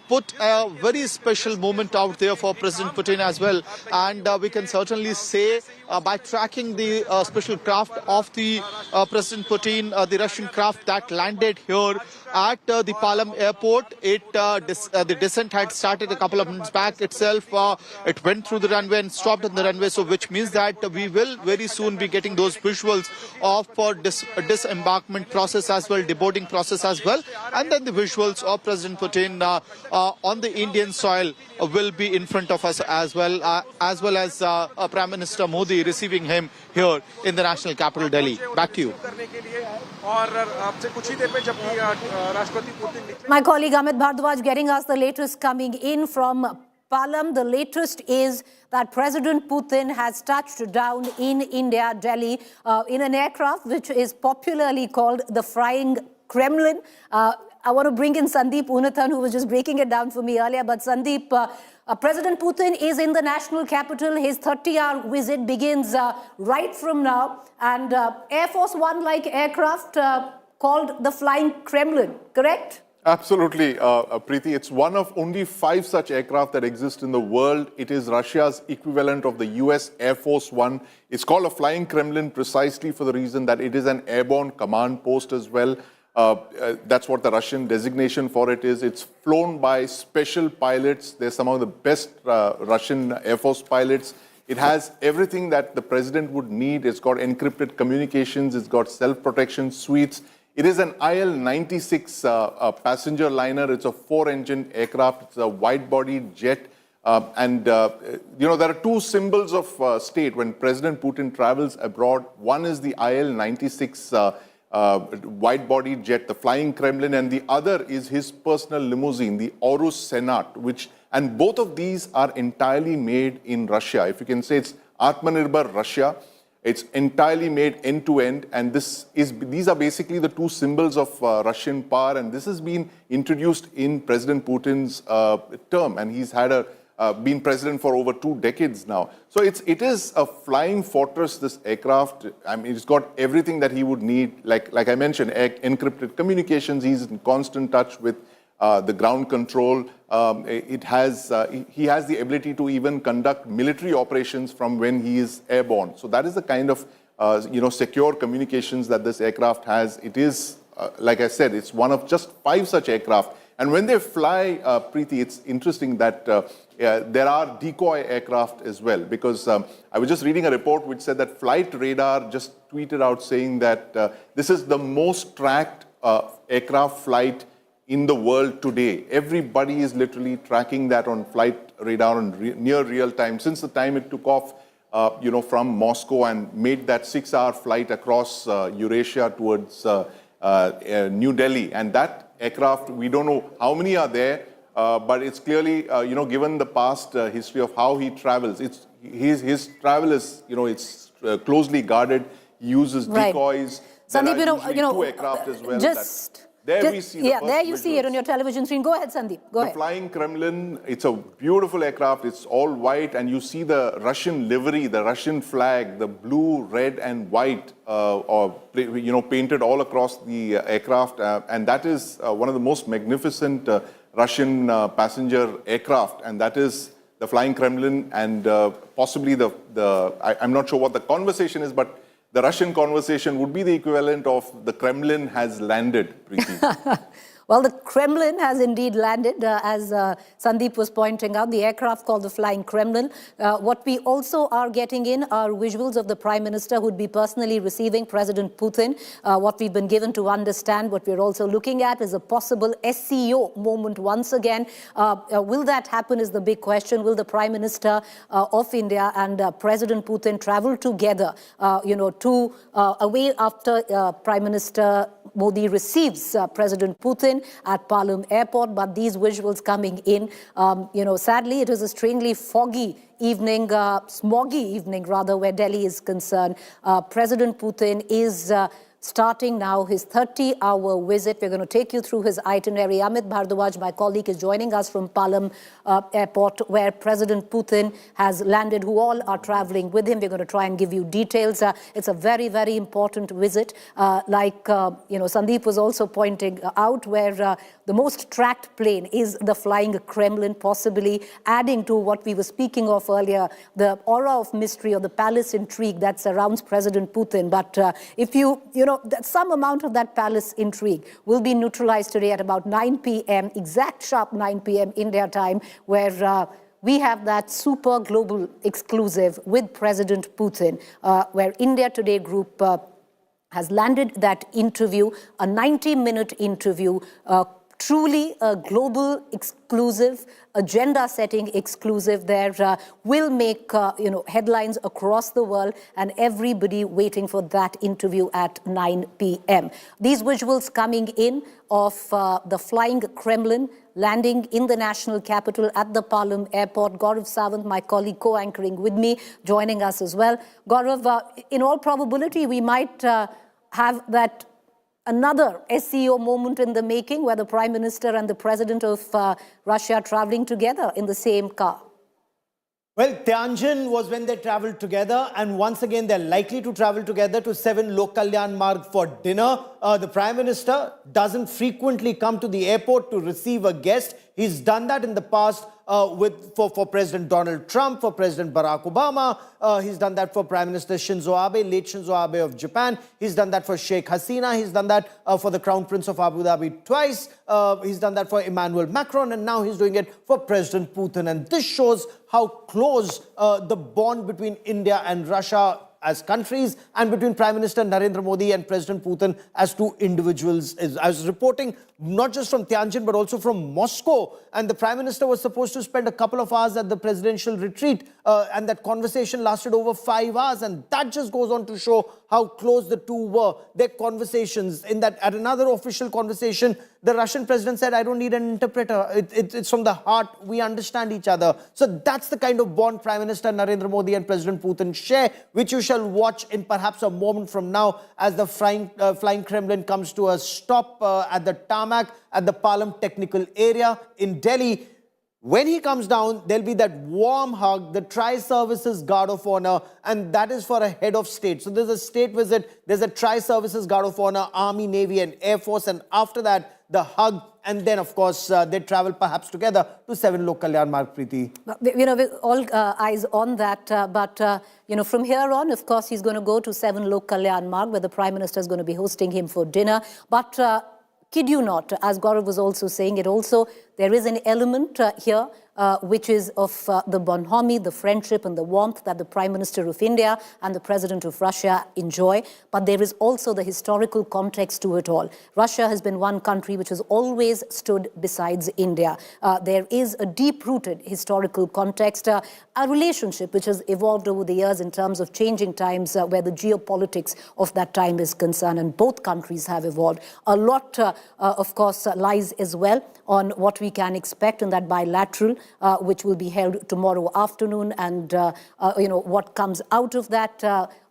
put a very special moment out there for President Putin as well. And we can certainly say by tracking the special craft of the President Putin, the Russian craft that landed here at the Palam airport, the descent had started a couple of minutes back itself. It went through the runway and stopped on the runway, so which means that we will very soon be getting those visuals of disembarkment process as well, deboarding process as well, and then the visuals of President Putin on the Indian soil will be in front of us as well as Prime Minister Modi receiving him here in the national capital, Delhi. Back to you. My colleague Amit Bhardwaj getting us the latest coming in from Palam. The latest is that President Putin has touched down in India, Delhi, in an aircraft which is popularly called the Flying Kremlin. I want to bring in Sandeep Unathan, who was just breaking it down for me earlier. But Sandeep, President Putin is in the national capital. His 30-hour visit begins right from now. And Air Force One-like aircraft called the Flying Kremlin, correct? Absolutely, Preeti. It's one of only 5 such aircraft that exist in the world. It is Russia's equivalent of the US Air Force One. It's called a Flying Kremlin precisely for the reason that it is an airborne command post as well. That's what the Russian designation for it is. It's flown by special pilots. They're some of the best Russian Air Force pilots. It has everything that the president would need. It's got encrypted communications. It's got self-protection suites. It is an IL-96 passenger liner. It's a 4-engine aircraft. It's a wide-body jet. There are 2 symbols of state when President Putin travels abroad. One is the IL-96 wide-body jet, the Flying Kremlin, and the other is his personal limousine, the Aurus Senat, and both of these are entirely made in Russia. If you can say it's Atmanirbhar Russia, it's entirely made end-to-end, and these are basically the 2 symbols of Russian power, and this has been introduced in President Putin's term, and he's had been president for over 2 decades now. So it is a flying fortress, this aircraft. I mean, it's got everything that he would need. Like I mentioned, encrypted communications. He's in constant touch with the ground control. He has the ability to even conduct military operations from when he is airborne. So that is the kind of secure communications that this aircraft has. It is, like I said, it's one of just 5 such aircraft. And when they fly, Preeti, it's interesting that there are decoy aircraft as well, because I was just reading a report which said that Flight Radar just tweeted out saying that this is the most tracked aircraft flight in the world today. Everybody is literally tracking that on Flight Radar in near real time since the time it took off from Moscow and made that 6-hour flight across Eurasia towards New Delhi. And that aircraft, we don't know how many are there, but it's clearly, given the past history of how he travels, his travel is, it's closely guarded. He uses decoys. Sandeep, 2 aircraft as well. We see there you see it on your television screen. Go ahead, Sandeep. Go ahead. The Flying Kremlin, it's a beautiful aircraft. It's all white, and you see the Russian livery, the Russian flag, the blue, red, and white, painted all across the aircraft. And that is one of the most magnificent Russian passenger aircraft, and that is the Flying Kremlin. And possibly I'm not sure what the conversation is, but the Russian conversation would be the equivalent of the Kremlin has landed, Preeti. Well, the Kremlin has indeed landed, as Sandeep was pointing out, the aircraft called the Flying Kremlin. What we also are getting in are visuals of the Prime Minister who would be personally receiving President Putin. What we've been given to understand, what we're also looking at is a possible SCO moment once again. Will that happen is the big question. Will the Prime Minister of India and President Putin travel together, away after Prime Minister Modi receives President Putin at Palam Airport? But these visuals coming in, sadly, it is a strangely foggy evening, smoggy evening rather, where Delhi is concerned. President Putin is starting now his 30-hour visit. We're going to take you through his itinerary. Amit Bhardwaj, my colleague, is joining us from Palam Airport, where President Putin has landed, who all are traveling with him. We're going to try and give you details. It's a very, very important visit. Sandeep was also pointing out, where the most tracked plane is the flying Kremlin, possibly adding to what we were speaking of earlier, the aura of mystery or the palace intrigue that surrounds President Putin. But some amount of that palace intrigue will be neutralized today at about 9 p.m., exact sharp 9 p.m. India time, where we have that super global exclusive with President Putin, where India Today Group has landed that interview, a 90-minute interview, truly a global exclusive, agenda-setting exclusive there, will make headlines across the world, and everybody waiting for that interview at 9 p.m. These visuals coming in of the flying Kremlin landing in the national capital at the Palam Airport. Gaurav Sawant, my colleague, co-anchoring with me, joining us as well. Gaurav, in all probability, we might have that another SCO moment in the making, where the Prime Minister and the President of Russia are traveling together in the same car. Well, Tianjin was when they traveled together, and once again they're likely to travel together to 7 Lok Kalyan Marg for dinner. The Prime Minister doesn't frequently come to the airport to receive a guest. He's done that in the past for President Donald Trump, for President Barack Obama. He's done that for Prime Minister Shinzo Abe, late Shinzo Abe of Japan. He's done that for Sheikh Hasina. He's done that for the Crown Prince of Abu Dhabi twice. He's done that for Emmanuel Macron, and now he's doing it for President Putin. And this shows how close the bond between India and Russia as countries, and between Prime Minister Narendra Modi and President Putin as two individuals is. I was reporting not just from Tianjin, but also from Moscow. And the Prime Minister was supposed to spend a couple of hours at the presidential retreat. And that conversation lasted over 5 hours. And that just goes on to show how close the two were. Their conversations, in that at another official conversation, the Russian president said, I don't need an interpreter. It's from the heart. We understand each other. So that's the kind of bond Prime Minister Narendra Modi and President Putin share, which you shall watch in perhaps a moment from now as the flying Kremlin comes to a stop at the tarmac at the Palam technical area in Delhi. When he comes down, there'll be that warm hug, the Tri-Services Guard of Honor, and that is for a head of state. So there's a state visit, there's a Tri-Services Guard of Honor, Army, Navy and Air Force, and after that, the hug, and then, of course, they travel perhaps together to 7 Lok Kalyan Marg, Preeti. With all eyes on that, but from here on, of course, he's going to go to 7 Lok Kalyan Marg, where the Prime Minister is going to be hosting him for dinner. But kid you not, as Gaurav was also saying, there is an element here which is of the bonhomie, the friendship and the warmth that the Prime Minister of India and the President of Russia enjoy. But there is also the historical context to it all. Russia has been one country which has always stood besides India. There is a deep-rooted historical context, a relationship which has evolved over the years in terms of changing times where the geopolitics of that time is concerned, and both countries have evolved. A lot, of course, lies as well on what we can expect in that bilateral, which will be held tomorrow afternoon, and what comes out of that.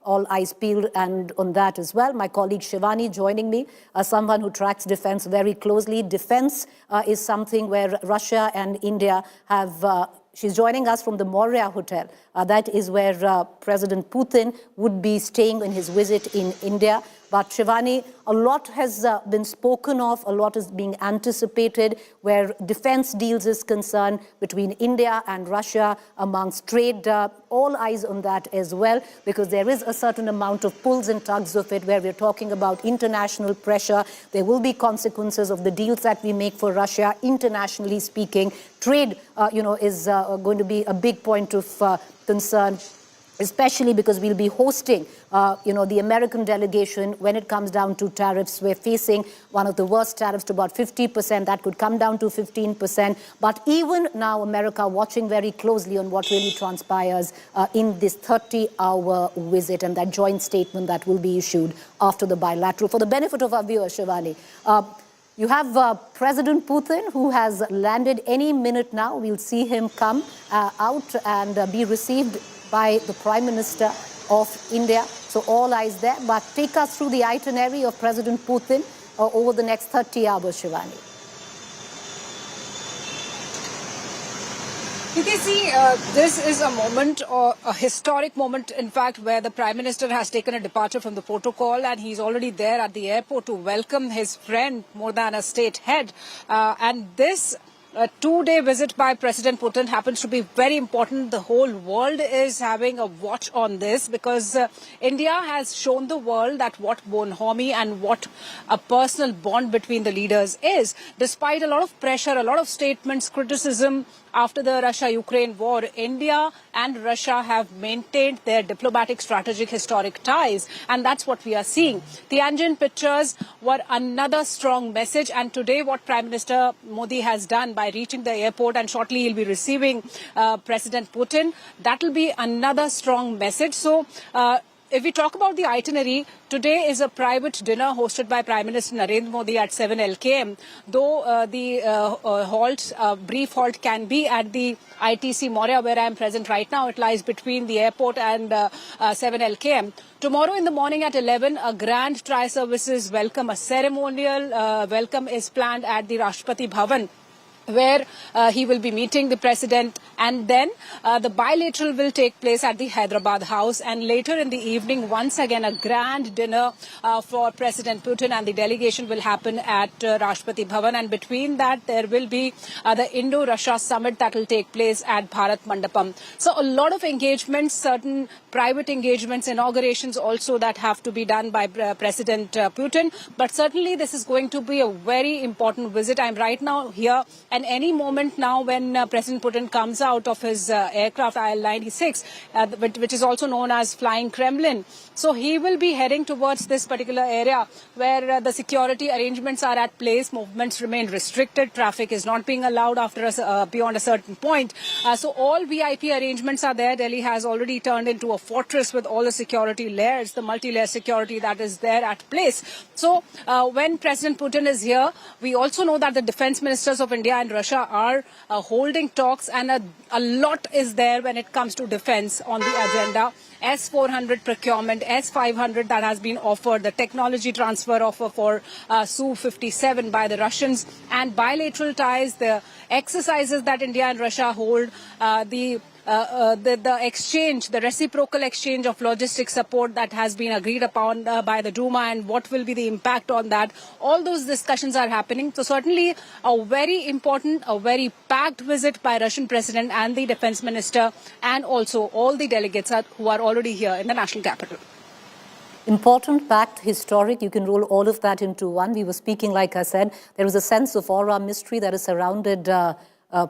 All eyes peeled and on that as well. My colleague Shivani joining me, someone who tracks defense very closely. Defense is something where Russia and India have. She's joining us from the Moria Hotel. That is where President Putin would be staying in his visit in India. But Shivani, a lot has been spoken of, a lot is being anticipated where defense deals is concerned between India and Russia, amongst trade. All eyes on that as well, because there is a certain amount of pulls and tugs of it where we're talking about international pressure. There will be consequences of the deals that we make for Russia, internationally speaking. Trade, is going to be a big point of concern, especially because we'll be hosting, the American delegation when it comes down to tariffs. We're facing one of the worst tariffs to about 50%. That could come down to 15%. But even now, America watching very closely on what really transpires in this 30-hour visit and that joint statement that will be issued after the bilateral. For the benefit of our viewers, Shivani, you have President Putin, who has landed any minute now. We'll see him come out and be received by the Prime Minister of India. So all eyes there. But take us through the itinerary of President Putin over the next 30 hours, Shivani. This is a moment, or a historic moment, in fact, where the Prime Minister has taken a departure from the protocol, and he's already there at the airport to welcome his friend, more than a state head. And this two-day visit by President Putin happens to be very important. The whole world is having a watch on this because India has shown the world that what bonhomie and what a personal bond between the leaders is. Despite a lot of pressure, a lot of statements, criticism, after the Russia-Ukraine war, India and Russia have maintained their diplomatic, strategic, historic ties. And that's what we are seeing. Tianjin pictures were another strong message. And today what Prime Minister Modi has done by reaching the airport, and shortly he'll be receiving President Putin, that will be another strong message. So if we talk about the itinerary, today is a private dinner hosted by Prime Minister Narendra Modi at 7 LKM, though the brief halt can be at the ITC Moria, where I am present right now. It lies between the airport and 7 LKM. Tomorrow in the morning at 11, a grand tri-services welcome, a ceremonial welcome is planned at the Rashtrapati Bhavan, where he will be meeting the president, and then the bilateral will take place at the Hyderabad house, and later in the evening once again a grand dinner for President Putin and the delegation will happen at Rashtrapati Bhavan, and between that there will be the Indo-Russia Summit that will take place at Bharat Mandapam. So a lot of engagements, certain private engagements, inaugurations also that have to be done by President Putin, but certainly this is going to be a very important visit. I'm right now here, and any moment now when President Putin comes out of his aircraft IL-96, which is also known as Flying Kremlin, so he will be heading towards this particular area where the security arrangements are at place, movements remain restricted, traffic is not being allowed after beyond a certain point. So all VIP arrangements are there. Delhi has already turned into a fortress with all the security layers, the multi-layer security that is there at place. So when President Putin is here, we also know that the defense ministers of India and Russia are holding talks, and a lot is there when it comes to defense on the agenda. S-400 procurement, S-500 that has been offered, the technology transfer offer for Su-57 by the Russians, and bilateral ties, the exercises that India and Russia hold, the exchange, the reciprocal exchange of logistic support that has been agreed upon by the Duma, and what will be the impact on that. All those discussions are happening. So certainly a very important, a very packed visit by Russian President and the Defense Minister, and also all the delegates who are already here in the national capital. Important, packed, historic. You can roll all of that into one. We were speaking, like I said, there is a sense of aura, mystery that is surrounded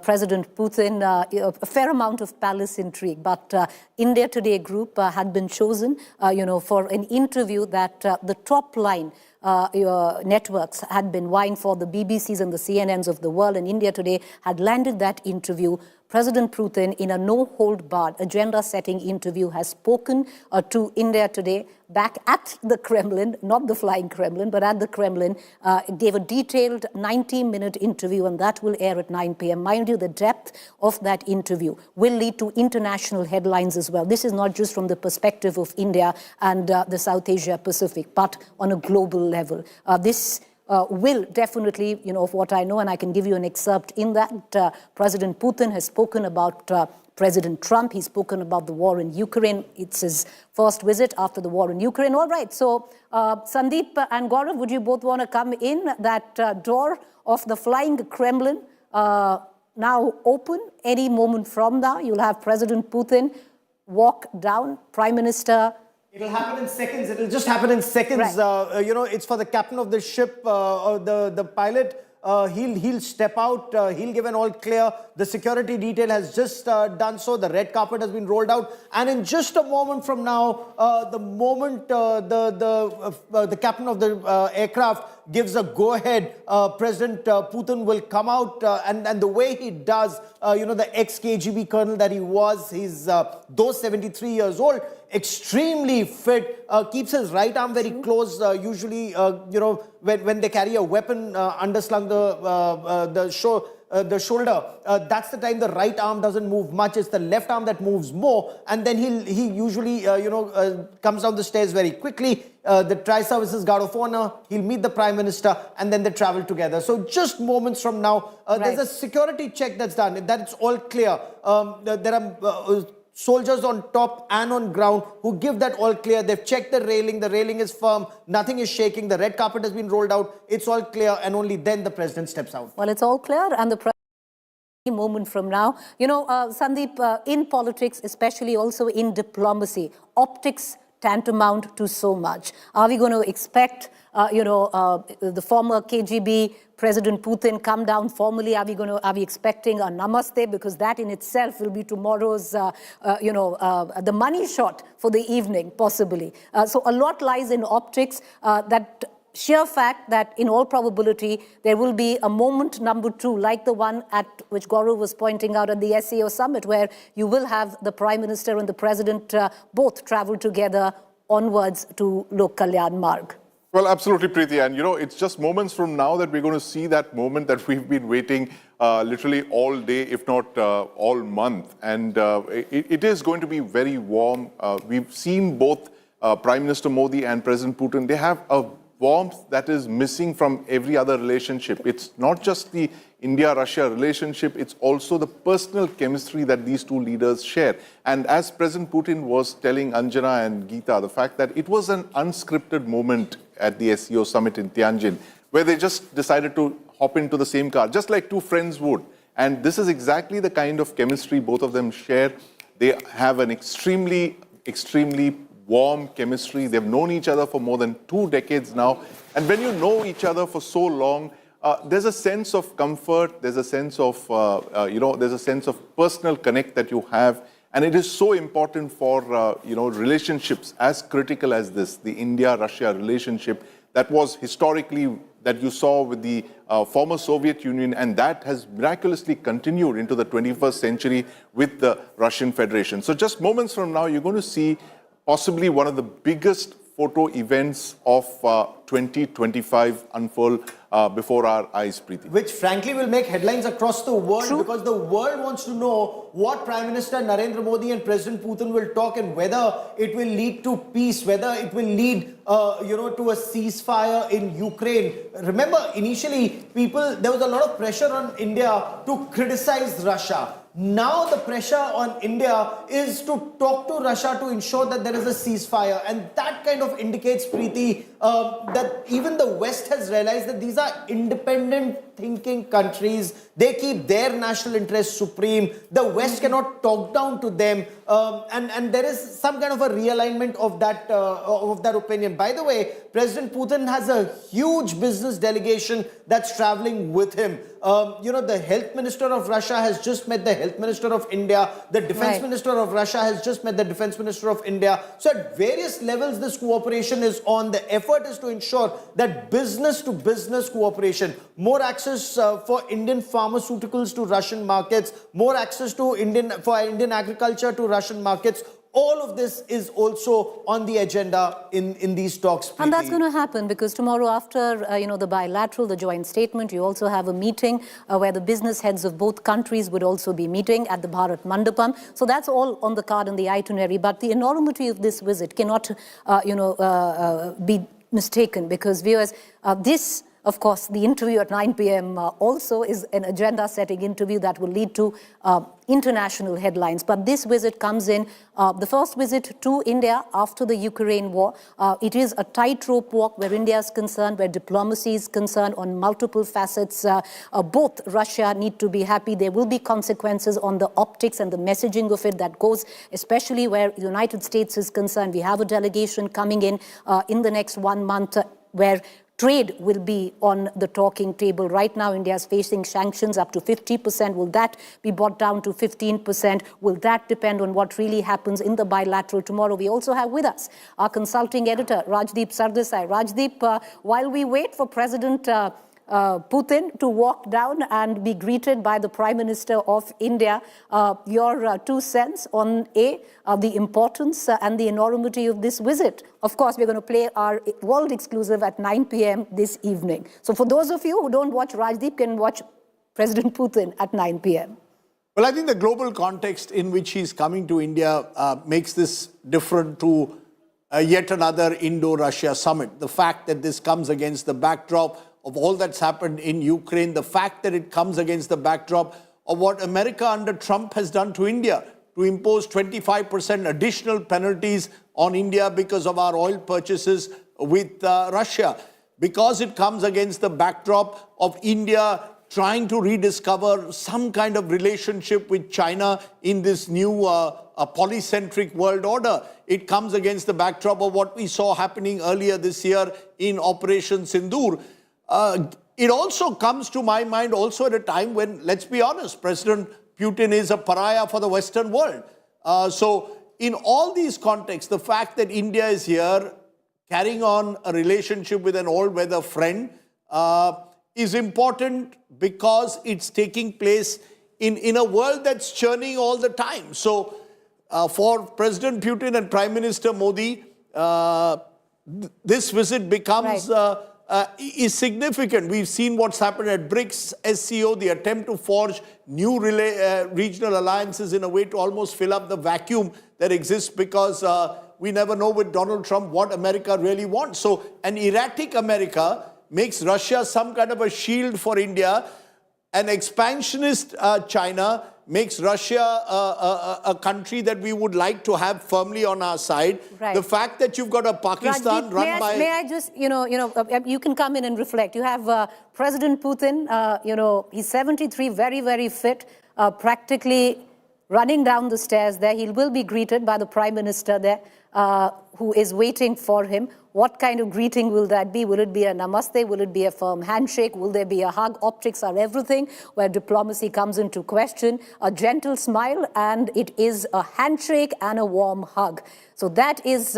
President Putin, a fair amount of palace intrigue. But India Today group had been chosen, for an interview that the top line networks had been vying for, the BBCs and the CNNs of the world, and India Today had landed that interview. President Putin, in a no-hold-barred, agenda-setting interview, has spoken to India Today back at the Kremlin, not the Flying Kremlin, but at the Kremlin, gave a detailed 90-minute interview, and that will air at 9 p.m. Mind you, the depth of that interview will lead to international headlines as well. This is not just from the perspective of India and the South Asia Pacific, but on a global level. This will definitely, of what I know, and I can give you an excerpt in that. President Putin has spoken about President Trump. He's spoken about the war in Ukraine. It's his first visit after the war in Ukraine. All right, so Sandeep and Gaurav, would you both want to come in? That door of the Flying Kremlin now open. Any moment from now, you'll have President Putin walk down, Prime Minister. It'll happen in seconds. It'll just happen in seconds. Right. It's for the captain of the ship, the pilot. He'll step out. He'll give an all clear. The security detail has just done so. The red carpet has been rolled out. And in just a moment from now, the moment the captain of the aircraft gives a go-ahead, President Putin will come out, and the way he does, the ex-KGB colonel that he was, he's though 73 years old, extremely fit, keeps his right arm very close. Usually, when they carry a weapon underslung the the shoulder, that's the time the right arm doesn't move much. It's the left arm that moves more. And then he usually, comes down the stairs very quickly. The tri-services guard of honor, he'll meet the Prime Minister, and then they travel together. So just moments from now, there's a security check that's done, that it's all clear. There are soldiers on top and on ground who give that all clear. They've checked the railing is firm, nothing is shaking, the red carpet has been rolled out, it's all clear, and only then the president steps out. Well, it's all clear, and the moment from now. Sandeep, in politics, especially also in diplomacy, optics tantamount to so much. Are we going to expect, the former KGB President Putin come down formally? Are we expecting a namaste? Because that in itself will be tomorrow's, the money shot for the evening, possibly. So a lot lies in optics. That sheer fact that in all probability there will be a moment number 2, like the one at which Gaurav was pointing out at the SCO Summit, where you will have the Prime Minister and the President both travel together onwards to Lok Kalyan Marg. Well, absolutely, Preeti. And, it's just moments from now that we're going to see that moment that we've been waiting literally all day, if not all month. And it is going to be very warm. We've seen both Prime Minister Modi and President Putin. They have a warmth that is missing from every other relationship. It's not just the India-Russia relationship, it's also the personal chemistry that these two leaders share. And as President Putin was telling Anjana and Geeta, the fact that it was an unscripted moment at the SCO Summit in Tianjin, where they just decided to hop into the same car, just like two friends would. And this is exactly the kind of chemistry both of them share. They have an extremely warm chemistry. They've known each other for more than 2 decades now. And when you know each other for so long, there's a sense of comfort, there's a sense of, there's a sense of personal connect that you have. And it is so important for, relationships as critical as this, the India-Russia relationship that was historically, that you saw with the former Soviet Union, and that has miraculously continued into the 21st century with the Russian Federation. So just moments from now, you're going to see possibly one of the biggest photo events of 2025 unfold before our eyes, Preeti. Which frankly will make headlines across the world. True. Because the world wants to know what Prime Minister Narendra Modi and President Putin will talk, and whether it will lead to peace, whether it will lead to a ceasefire in Ukraine. Remember, initially, there was a lot of pressure on India to criticize Russia. Now the pressure on India is to talk to Russia to ensure that there is a ceasefire. And that kind of indicates, Preeti, that even the West has realized that these are independent thinking countries. They keep their national interests supreme. The West cannot talk down to them. And there is some kind of a realignment of that opinion. By the way, President Putin has a huge business delegation that's traveling with him. The health minister of Russia has just met the health minister of India. The defense minister of Russia has just met the defense minister of India. So at various levels, this cooperation is on. The effort is to ensure that business to business cooperation, more access for Indian pharmaceuticals to Russian markets, more access to Indian agriculture to Russian markets. All of this is also on the agenda in these talks. And that's going to happen because tomorrow after, the bilateral, the joint statement, you also have a meeting where the business heads of both countries would also be meeting at the Bharat Mandapam. So that's all on the card and the itinerary. But the enormity of this visit cannot, be mistaken because viewers, this, of course, the interview at 9 p.m. Also is an agenda-setting interview that will lead to international headlines. But this visit comes in, the first visit to India after the Ukraine war. It is a tightrope walk where India is concerned, where diplomacy is concerned on multiple facets. Both Russia need to be happy. There will be consequences on the optics and the messaging of it that goes, especially where the United States is concerned. We have a delegation coming in the next 1 month where trade will be on the talking table. Right now, India is facing sanctions up to 50%. Will that be brought down to 15%? Will that depend on what really happens in the bilateral tomorrow? We also have with us our consulting editor, Rajdeep Sardesai. Rajdeep, while we wait for President Putin to walk down and be greeted by the Prime Minister of India, your 2 cents on the importance and the enormity of this visit. Of course, we're going to play our world exclusive at 9 p.m. this evening. So for those of you who don't watch Rajdeep, can watch President Putin at 9 p.m.? Well, I think the global context in which he's coming to India makes this different to yet another Indo-Russia summit. The fact that this comes against the backdrop of all that's happened in Ukraine, the fact that it comes against the backdrop of what America under Trump has done to India, to impose 25% additional penalties on India because of our oil purchases with Russia, because it comes against the backdrop of India trying to rediscover some kind of relationship with China in this new polycentric world order. It comes against the backdrop of what we saw happening earlier this year in Operation Sindoor. It also comes to my mind also at a time when, let's be honest, President Putin is a pariah for the Western world. So in all these contexts, the fact that India is here carrying on a relationship with an all-weather friend is important because it's taking place in a world that's churning all the time. So for President Putin and Prime Minister Modi, this visit becomes is significant. We've seen what's happened at BRICS, SCO, the attempt to forge new regional alliances in a way to almost fill up the vacuum that exists because we never know with Donald Trump what America really wants. So an erratic America makes Russia some kind of a shield for India. An expansionist China makes Russia a country that we would like to have firmly on our side. Right. The fact that you've got a Pakistan Rajdeep, run by... May I just, you can come in and reflect. You have President Putin, he's 73, very, very fit, practically running down the stairs there. He will be greeted by the Prime Minister there, who is waiting for him. What kind of greeting will that be? Will it be a namaste? Will it be a firm handshake? Will there be a hug? Optics are everything, where diplomacy comes into question. A gentle smile, and it is a handshake and a warm hug. So that is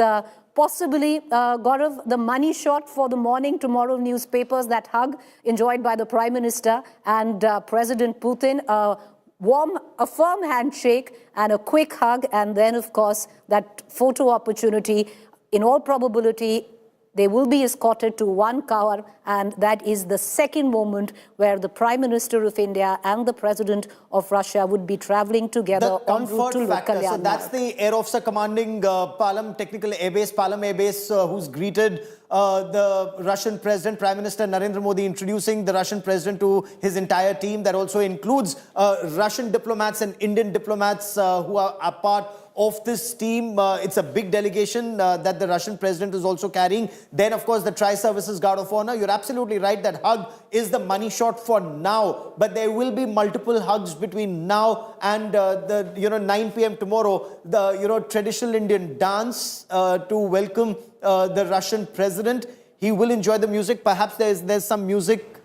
possibly, Gaurav, the money shot for the morning tomorrow newspapers, that hug enjoyed by the Prime Minister and President Putin. A firm handshake and a quick hug, and then, of course, that photo opportunity. In all probability, they will be escorted to one car, and that is the second moment where the Prime Minister of India and the President of Russia would be traveling together en route to Kalyan. So that's the Air Officer commanding Palam Technical Air Base, Palam Air Base, who's greeted the Russian President, Prime Minister Narendra Modi, introducing the Russian President to his entire team. That also includes Russian diplomats and Indian diplomats who are a part of this team. It's a big delegation that the Russian President is also carrying. Then, of course, the Tri-Services Guard of Honor. You're absolutely right that hug is the money shot for now, but there will be multiple hugs between now and 9 p.m. tomorrow. The traditional Indian dance to welcome the Russian President. He will enjoy the music. Perhaps there's some music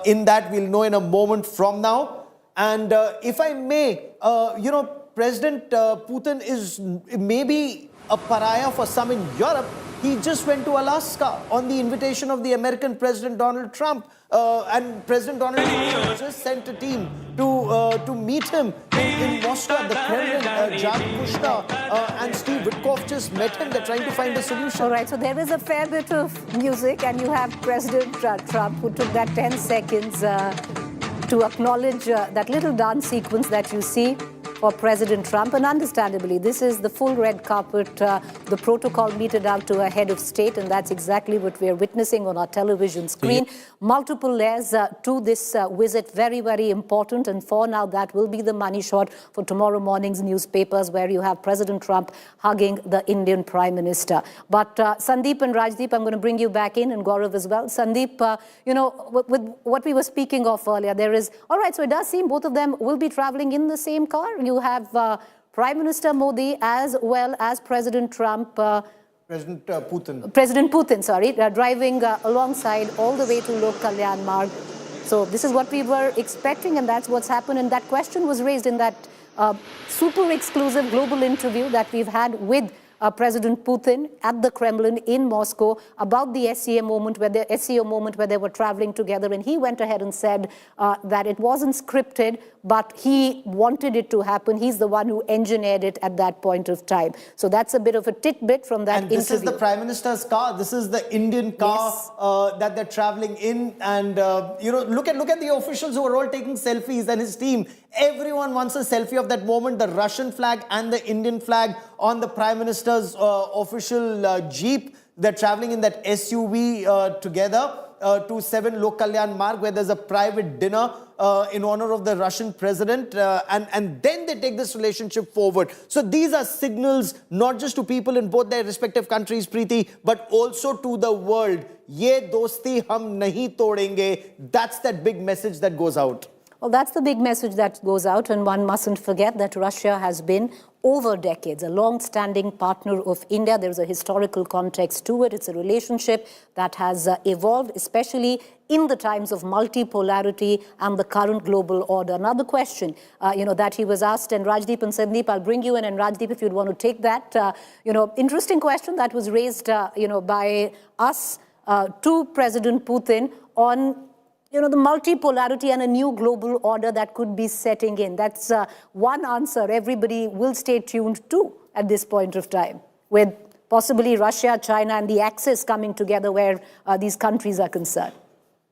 in that. We'll know in a moment from now. And if I may, President Putin is maybe a pariah for some in Europe. He just went to Alaska on the invitation of the American President Donald Trump. And President Donald Trump just sent a team to meet him in Moscow at the Kremlin. Jared Kushner and Steve Witkoff just met him. They're trying to find a solution. All right, so there is a fair bit of music, and you have President Trump who took that 10 seconds to acknowledge that little dance sequence that you see for President Trump. And understandably, this is the full red carpet, the protocol meted out to a head of state, and that's exactly what we're witnessing on our television screen. Multiple layers to this visit, very, very important. And for now, that will be the money shot for tomorrow morning's newspapers, where you have President Trump hugging the Indian Prime Minister. But Sandeep and Rajdeep, I'm going to bring you back in, and Gaurav as well. Sandeep, with what we were speaking of earlier, there is, all right, so it does seem both of them will be traveling in the same car. You have Prime Minister Modi as well as President Trump. President Putin. President Putin, sorry, driving alongside all the way to Lok Kalyan Marg. So this is what we were expecting, and that's what's happened. And that question was raised in that super exclusive global interview that we've had with President Putin at the Kremlin in Moscow about the SCO moment where they were traveling together, and he went ahead and said that it wasn't scripted, but he wanted it to happen. He's the one who engineered it at that point of time. So that's a bit of a tidbit from that interview. And this is the Prime Minister's car. This is the Indian car that they're traveling in. And, you know, look at the officials who are all taking selfies, and his team. Everyone wants a selfie of that moment. The Russian flag and the Indian flag on the Prime Minister's official Jeep. They're traveling in that SUV together to 7 Lok Kalyan Marg, where there's a private dinner in honor of the Russian president. And then they take this relationship forward. So these are signals not just to people in both their respective countries, Preeti, but also to the world. Ye dosti hum nahi todenge. That's that big message that goes out. Well, that's the big message that goes out, and one mustn't forget that Russia has been, over decades, a long-standing partner of India. There's a historical context to it. It's a relationship that has evolved, especially in the times of multipolarity and the current global order. Another question, that he was asked, and Rajdeep and Sandeep, I'll bring you in, and Rajdeep, if you'd want to take that, interesting question that was raised, by us to President Putin on the multipolarity and a new global order that could be setting in. That's one answer everybody will stay tuned to at this point of time, with possibly Russia, China, and the Axis coming together where these countries are concerned.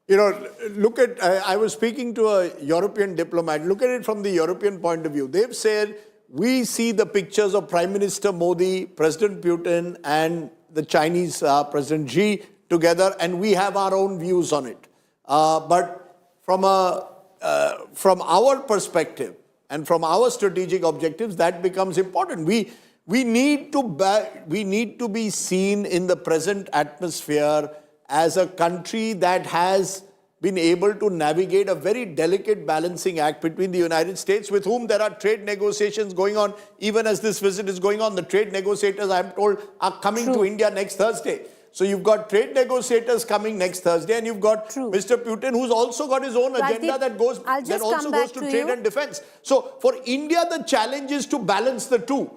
Look at, I was speaking to a European diplomat. Look at it from the European point of view. They've said, we see the pictures of Prime Minister Modi, President Putin, and the Chinese President Xi together, and we have our own views on it. But from our perspective and from our strategic objectives, that becomes important. We need to be seen in the present atmosphere as a country that has been able to navigate a very delicate balancing act between the United States, with whom there are trade negotiations going on, even as this visit is going on. The trade negotiators, I'm told, are coming to India next Thursday. So you've got trade negotiators coming next Thursday, and you've got Mr. Putin, who's also got his own agenda that also goes to trade and defense. So for India, the challenge is to balance the two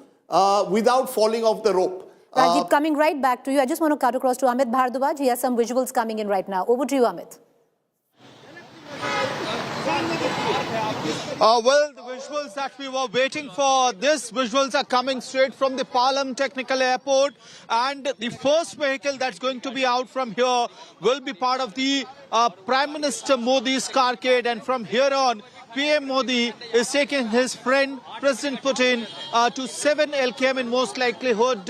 without falling off the rope. Rajdeep, coming right back to you. I just want to cut across to Amit Bhardwaj. He has some visuals coming in right now. Over to you, Amit. Well, the visuals that we were waiting for, these visuals are coming straight from the Palam Technical Airport, and the first vehicle that's going to be out from here will be part of the Prime Minister Modi's carcade, and from here on, PM Modi is taking his friend President Putin to 7 LKM in most likelihood,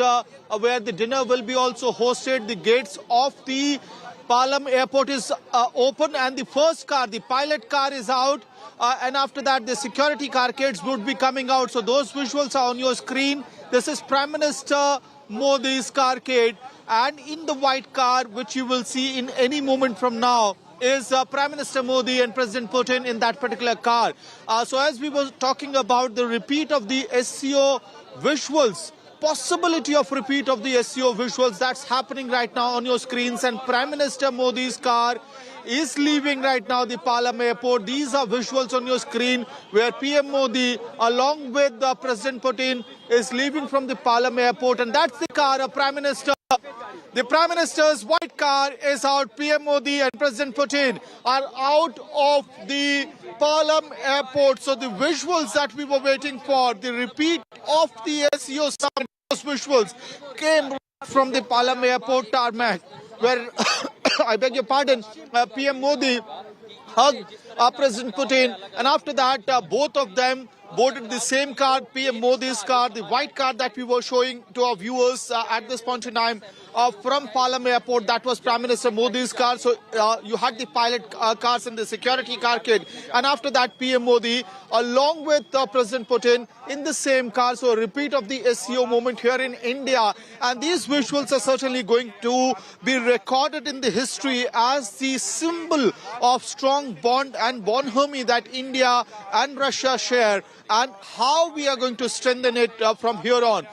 where the dinner will be also hosted. The gates of the Palam Airport is open, and the first car, the pilot car, is out. And after that, the security carcades would be coming out. So those visuals are on your screen. This is Prime Minister Modi's carcade. And in the white car, which you will see in any moment from now, is Prime Minister Modi and President Putin in that particular car. So as we were talking about the repeat of the SCO visuals, possibility of repeat of the SCO visuals, that's happening right now on your screens. And Prime Minister Modi's car is leaving right now the Palam Airport. These are visuals on your screen where PM Modi, along with President Putin, is leaving from the Palam Airport. And that's the car of Prime Minister. The Prime Minister's white car is out. PM Modi and President Putin are out of the Palam Airport. So the visuals that we were waiting for, the repeat of the SCO Summit, those visuals came from the Palam Airport tarmac, where, I beg your pardon, PM Modi hugged President Putin, and after that, both of them boarded the same car, PM Modi's car, the white car that we were showing to our viewers at this point in time from Palam Airport. That was Prime Minister Modi's car. So you had the pilot cars and the security carcade. And after that, PM Modi, along with President Putin, in the same car. So a repeat of the SCO moment here in India. And these visuals are certainly going to be recorded in the history as the symbol of strong bond and bonhomie that India and Russia share, and how we are going to strengthen it from here on.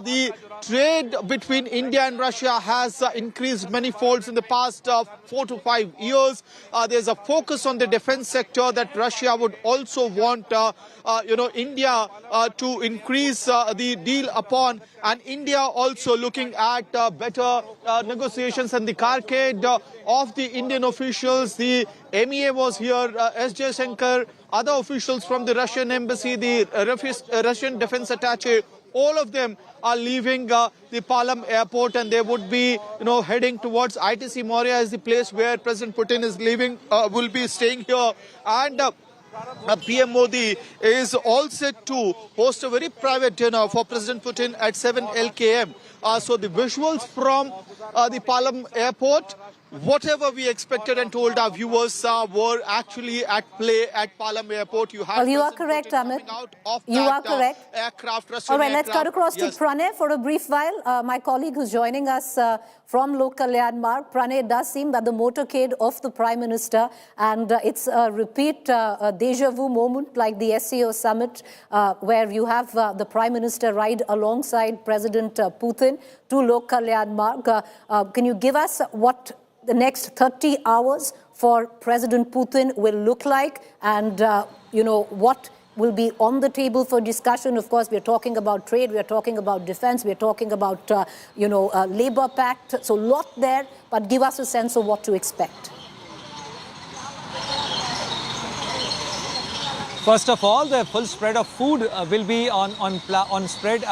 The trade between India and Russia has increased many folds in the past 4 to 5 years. There's a focus on the defense sector that Russia would also want, India to increase the deal upon, and India also looking at better negotiations and the carcade of the Indian officials. The MEA was here, S. Jaishankar, other officials from the Russian embassy, the Russian defense attaché, all of them are leaving the Palam airport, and they would be, heading towards ITC Moria as the place where President Putin is leaving, will be staying here. And PM Modi is all set to host a very private dinner for President Putin at 7 LKM. So the visuals from the Palam airport, whatever we expected and told our viewers, were actually at play at Palam airport. You are correct, Amit. You are correct. Aircraft, Russian all right, let's cut across yes. to Pranay for a brief while. My colleague who's joining us from Lok Kalyan Marg. Pranay, it does seem that the motorcade of the Prime Minister, and it's a repeat deja vu moment like the SCO Summit, where you have the Prime Minister ride alongside President Putin to Lok Kalyan Marg. Can you give us what the next 30 hours for President Putin will look like, and what will be on the table for discussion? Of course, we're talking about trade, we're talking about defense, we're talking about, labor pact. So a lot there, but give us a sense of what to expect. First of all, the full spread of food will be on spread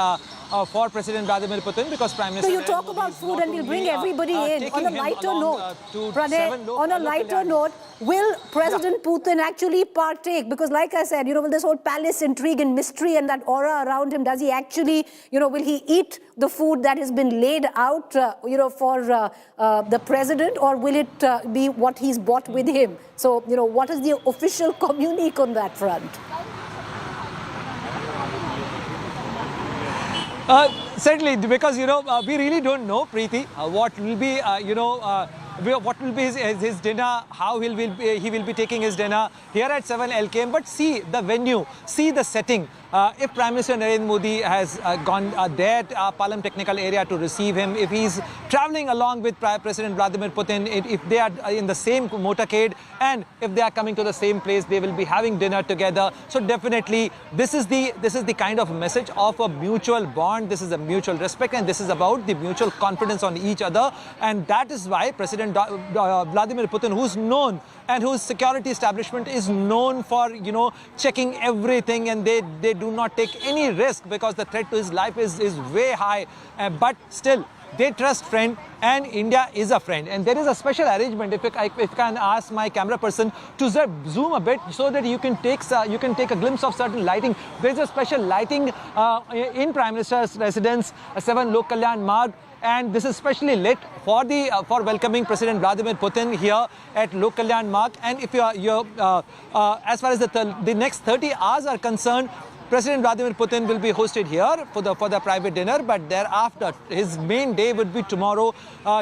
for President Vladimir Putin, because Prime Minister. So you talk about food and we'll bring everybody in. On a lighter note, Pranay, on a lighter note, will President Putin actually partake? Because like I said, with this whole palace intrigue and mystery and that aura around him, does he actually, will he eat the food that has been laid out, for the president, or will it be what he's brought with him? So, what is the official communique on that front? Certainly, because we really don't know, Preeti, what will be what will be his dinner, how he will be taking his dinner here at 7 LKM. But see the venue, see the setting. If Prime Minister Narendra Modi has gone there at Palam technical area to receive him, if he's traveling along with President Vladimir Putin, if they are in the same motorcade, and if they are coming to the same place, they will be having dinner together. So definitely, this is the kind of message of a mutual bond. This is a mutual respect, and this is about the mutual confidence on each other. And that is why President Vladimir Putin, who's known and whose security establishment is known for, checking everything, and they do not take any risk because the threat to his life is way high. But still, they trust friend, and India is a friend. And there is a special arrangement, if I can ask my camera person to zoom a bit so that you can take a glimpse of certain lighting. There is a special lighting in Prime Minister's residence, 7 Lok Kalyan Marg. And this is specially lit for welcoming President Vladimir Putin here at Lok Kalyan Marg. And if as far as the next 30 hours are concerned, President Vladimir Putin will be hosted here for the private dinner, but thereafter, his main day would be tomorrow.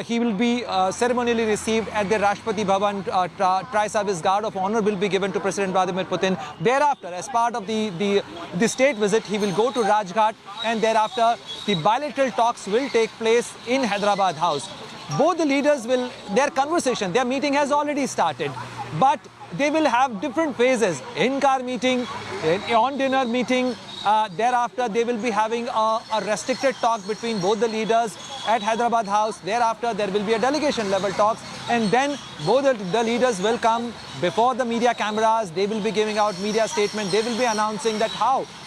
He will be ceremonially received at the Rashtrapati Bhavan. Tri-Service Guard of Honor will be given to President Vladimir Putin. Thereafter, as part of the state visit, he will go to Rajghat, and thereafter, the bilateral talks will take place in Hyderabad House. Both the leaders their meeting has already started, but they will have different phases: in-car meeting, on-dinner meeting. Thereafter, they will be having a restricted talk between both the leaders at Hyderabad House. Thereafter, there will be a delegation level talks, and then both the leaders will come before the media cameras. They will be giving out media statement. They will be announcing that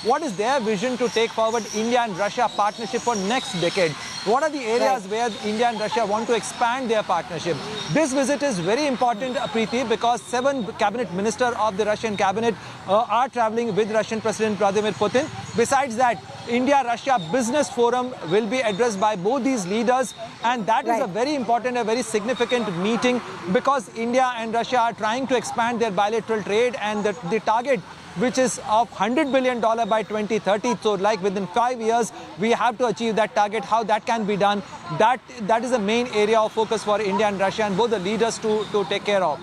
what is their vision to take forward India and Russia partnership for next decade. What are the areas where India and Russia want to expand their partnership? This visit is very important, Preeti, because 7 cabinet ministers of the Russian cabinet are traveling with Russian President Vladimir Putin. Besides that, India-Russia Business Forum will be addressed by both these leaders, and that is a very important, a very significant meeting, because India and Russia are trying to expand their bilateral trade, and the target, which is of $100 billion by 2030. So like within 5 years, we have to achieve that target. How that can be done, that is the main area of focus for India and Russia and both the leaders to take care of.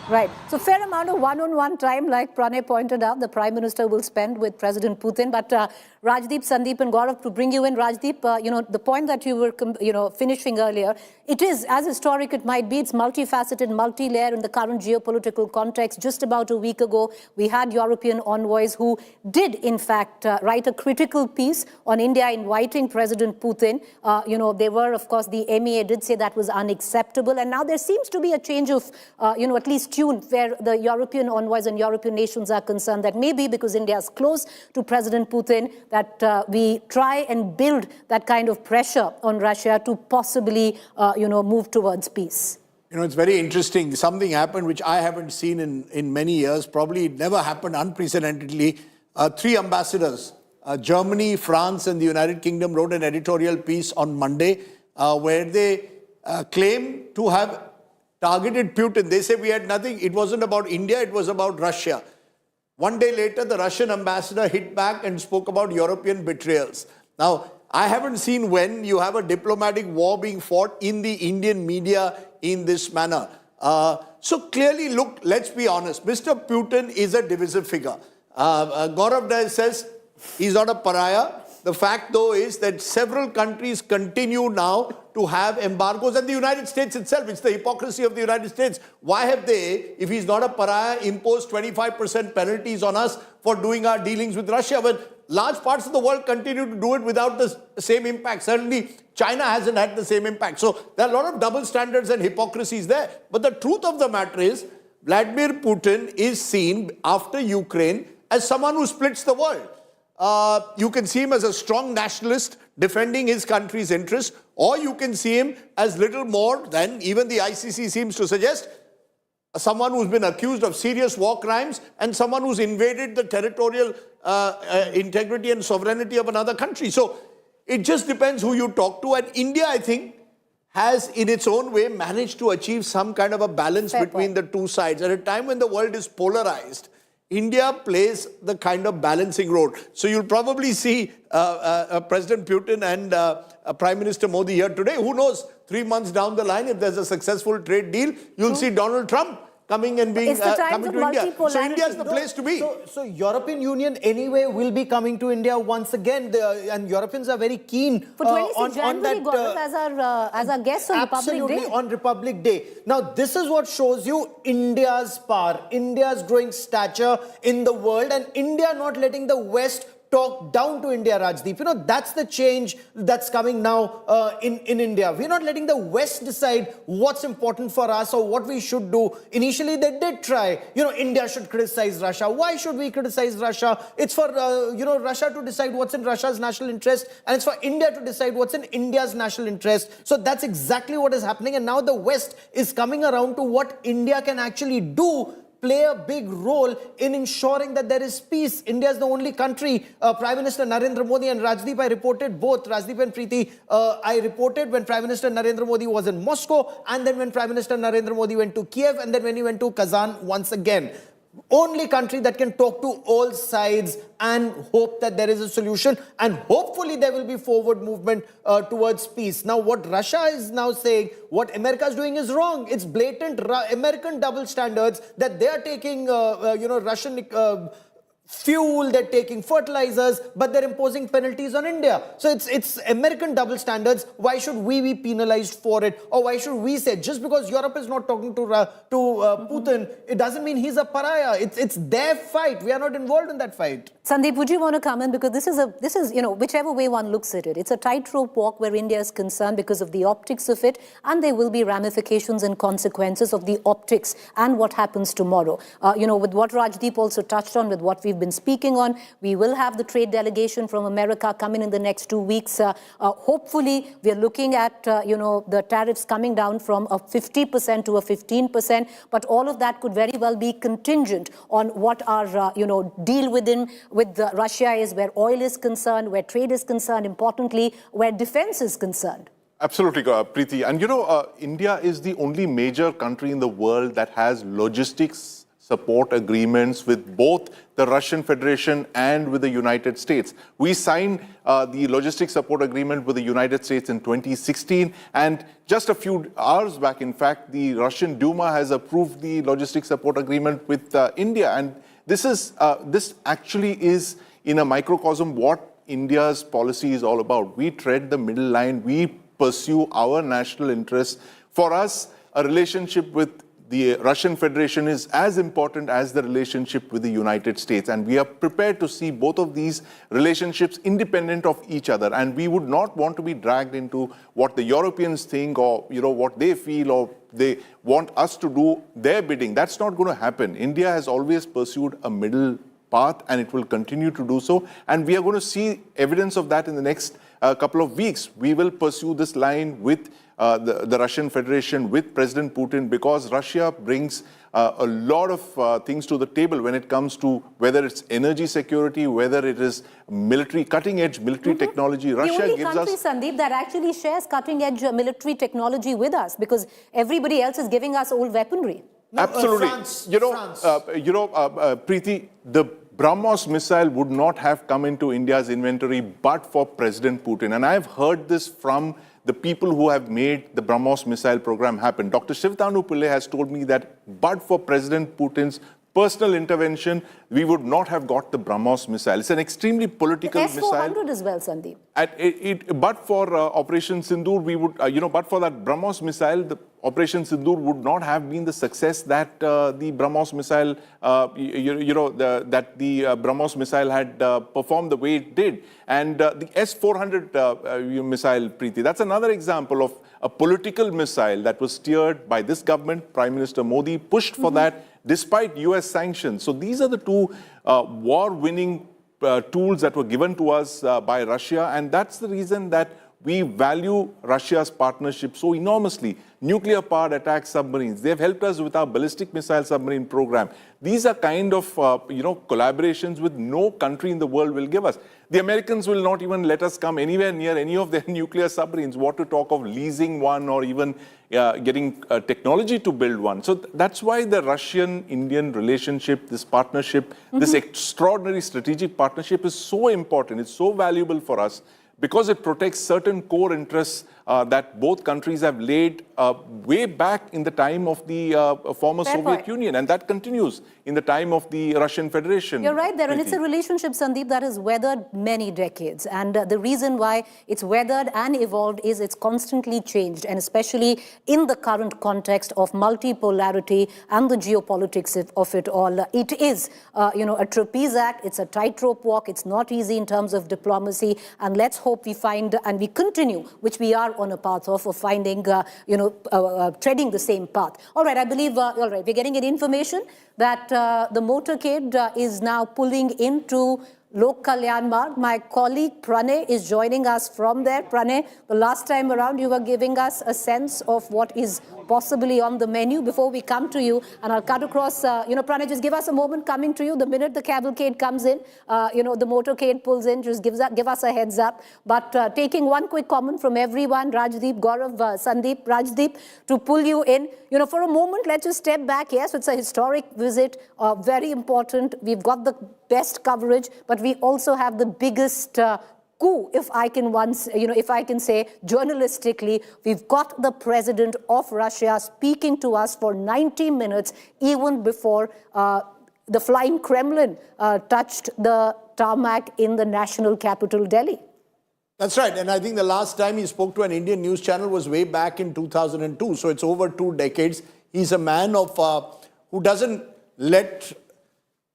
Right. So fair amount of one-on-one time, like Pranay pointed out, the Prime Minister will spend with President Putin. But Rajdeep, Sandeep and Gaurav, to bring you in. Rajdeep, the point that you were finishing earlier, it is, as historic it might be, it's multifaceted, multi-layer in the current geopolitical context. Just about a week ago, we had European envoys who did, in fact, write a critical piece on India inviting President Putin. They were, of course, the MEA did say that was unacceptable. And now there seems to be a change of, at least tune where the European envoys and European nations are concerned that maybe because India is close to President Putin, that we try and build that kind of pressure on Russia to possibly, move towards peace. It's very interesting. Something happened which I haven't seen in many years. Probably it never happened unprecedentedly. 3 ambassadors, Germany, France and the United Kingdom, wrote an editorial piece on Monday where they claim to have targeted Putin. They say we had nothing. It wasn't about India, it was about Russia. One day later, the Russian ambassador hit back and spoke about European betrayals. Now, I haven't seen when you have a diplomatic war being fought in the Indian media in this manner. So clearly, look, let's be honest. Mr. Putin is a divisive figure. Gaurav says he's not a pariah. The fact, though, is that several countries continue now to have embargoes, and the United States itself, it's the hypocrisy of the United States. Why have they, if he's not a pariah, imposed 25% penalties on us for doing our dealings with Russia? But large parts of the world continue to do it without the same impact. Certainly, China hasn't had the same impact. So there are a lot of double standards and hypocrisies there. But the truth of the matter is, Vladimir Putin is seen after Ukraine as someone who splits the world. You can see him as a strong nationalist defending his country's interests, or you can see him as little more than, even the ICC seems to suggest, someone who's been accused of serious war crimes and someone who's invaded the territorial integrity and sovereignty of another country. So it just depends who you talk to. And India, I think, has in its own way managed to achieve some kind of a balance between the two sides. At a time when the world is polarized, India plays the kind of balancing role. So you'll probably see President Putin and Prime Minister Modi here today. Who knows, 3 months down the line, if there's a successful trade deal, you'll see Donald Trump coming and being coming to India. So India is the place to be. So European Union anyway will be coming to India once again, and Europeans are very keen for 26 January, Gaurav, as our guest on Republic Day. On Republic Day. Now, this is what shows you India's power, India's growing stature in the world, and India not letting the West talk down to India, Rajdeep. That's the change that's coming now in India. We're not letting the West decide what's important for us or what we should do. Initially, they did try. India should criticize Russia. Why should we criticize Russia? It's for, Russia to decide what's in Russia's national interest, and it's for India to decide what's in India's national interest. So that's exactly what is happening. And now the West is coming around to what India can actually do, play a big role in ensuring that there is peace. India is the only country, Prime Minister Narendra Modi and Rajdeep, I reported both, Rajdeep and Preeti, I reported when Prime Minister Narendra Modi was in Moscow, and then when Prime Minister Narendra Modi went to Kiev, and then when he went to Kazan once again. Only country that can talk to all sides and hope that there is a solution, and hopefully there will be forward movement towards peace. Now, what Russia is now saying, what America is doing is wrong. It's blatant American double standards that they are taking, Russian fuel, they're taking fertilizers, but they're imposing penalties on India. So it's American double standards. Why should we be penalized for it? Or why should we say, just because Europe is not talking to Putin, it doesn't mean he's a pariah. It's their fight. We are not involved in that fight. Sandeep, would you want to come in? Because this is whichever way one looks at it, it's a tightrope walk where India is concerned because of the optics of it, and there will be ramifications and consequences of the optics and what happens tomorrow. With what Rajdeep also touched on, with what we've been speaking on, we will have the trade delegation from America come in the next 2 weeks. Hopefully, we are looking at the tariffs coming down from a 50% to a 15%, but all of that could very well be contingent on what our deal with Russia is, where oil is concerned, where trade is concerned, importantly, where defense is concerned. Absolutely, Preeti. And India is the only major country in the world that has logistics support agreements with both the Russian Federation and with the United States. We signed the logistics support agreement with the United States in 2016, and just a few hours back, in fact, the Russian Duma has approved the logistics support agreement with India. And this actually is in a microcosm what India's policy is all about. We tread the middle line. We pursue our national interests. For us, a relationship with the Russian Federation is as important as the relationship with the United States. And we are prepared to see both of these relationships independent of each other. And we would not want to be dragged into what the Europeans think or, what they feel or they want us to do their bidding. That's not going to happen. India has always pursued a middle path and it will continue to do so. And we are going to see evidence of that in the next couple of weeks. We will pursue this line with the Russian Federation, with President Putin, because Russia brings a lot of things to the table when it comes to whether it's energy security, whether it is military, cutting-edge military technology. Russia the only gives country, us... Sandeep, that actually shares cutting-edge military technology with us, because everybody else is giving us old weaponry. No, absolutely. France. Preeti, the BrahMos missile would not have come into India's inventory but for President Putin. And I've heard this from the people who have made the BrahMos missile program happen. Dr. Shivtanu Pillai has told me that but for President Putin's personal intervention, we would not have got the BrahMos missile. It's an extremely political missile. S-400 as well, Sandeep. But for Operation Sindoor, we would, but for that BrahMos missile, the Operation Sindoor would not have been the success that the BrahMos missile, that the BrahMos missile had performed the way it did. And the S-400 missile, Preeti, that's another example of a political missile that was steered by this government. Prime Minister Modi pushed for that despite US sanctions. So these are the two war-winning tools that were given to us by Russia. And that's the reason that we value Russia's partnership so enormously. Nuclear powered attack submarines, they've helped us with our ballistic missile submarine program. These are kind of, collaborations with no country in the world will give us. The Americans will not even let us come anywhere near any of their nuclear submarines. What to talk of leasing one or even getting technology to build one. So that's why the Russian-Indian relationship, this partnership, this extraordinary strategic partnership is so important. It's so valuable for us, because it protects certain core interests that both countries have laid way back in the time of the former Soviet Union. And that continues in the time of the Russian Federation. You're right there. And it's a relationship, Sandeep, that has weathered many decades. And the reason why it's weathered and evolved is it's constantly changed. And especially in the current context of multipolarity and the geopolitics of it all. It is, a trapeze act. It's a tightrope walk. It's not easy in terms of diplomacy. And let's hope we find and we continue, which we are on a path of finding, treading the same path. All right, I believe, we're getting an information that the motorcade is now pulling into Lok Kalyan Marg. My colleague Pranay is joining us from there. Pranay, the last time around you were giving us a sense of what is possibly on the menu. Before we come to you, and I'll cut across, Pranay, just give us a moment coming to you. The minute the cavalcade comes in, the motorcade pulls in, just give us a heads up. But taking one quick comment from everyone, Rajdeep, Gaurav, Sandeep, Rajdeep, to pull you in. For a moment, let's just step back. Yes, it's a historic visit, very important. We've got the best coverage, but we also have the biggest coup, if I can say journalistically. We've got the president of Russia speaking to us for 90 minutes, even before the flying Kremlin touched the tarmac in the national capital, Delhi. That's right. And I think the last time he spoke to an Indian news channel was way back in 2002. So it's over 2 decades. He's a man of who doesn't let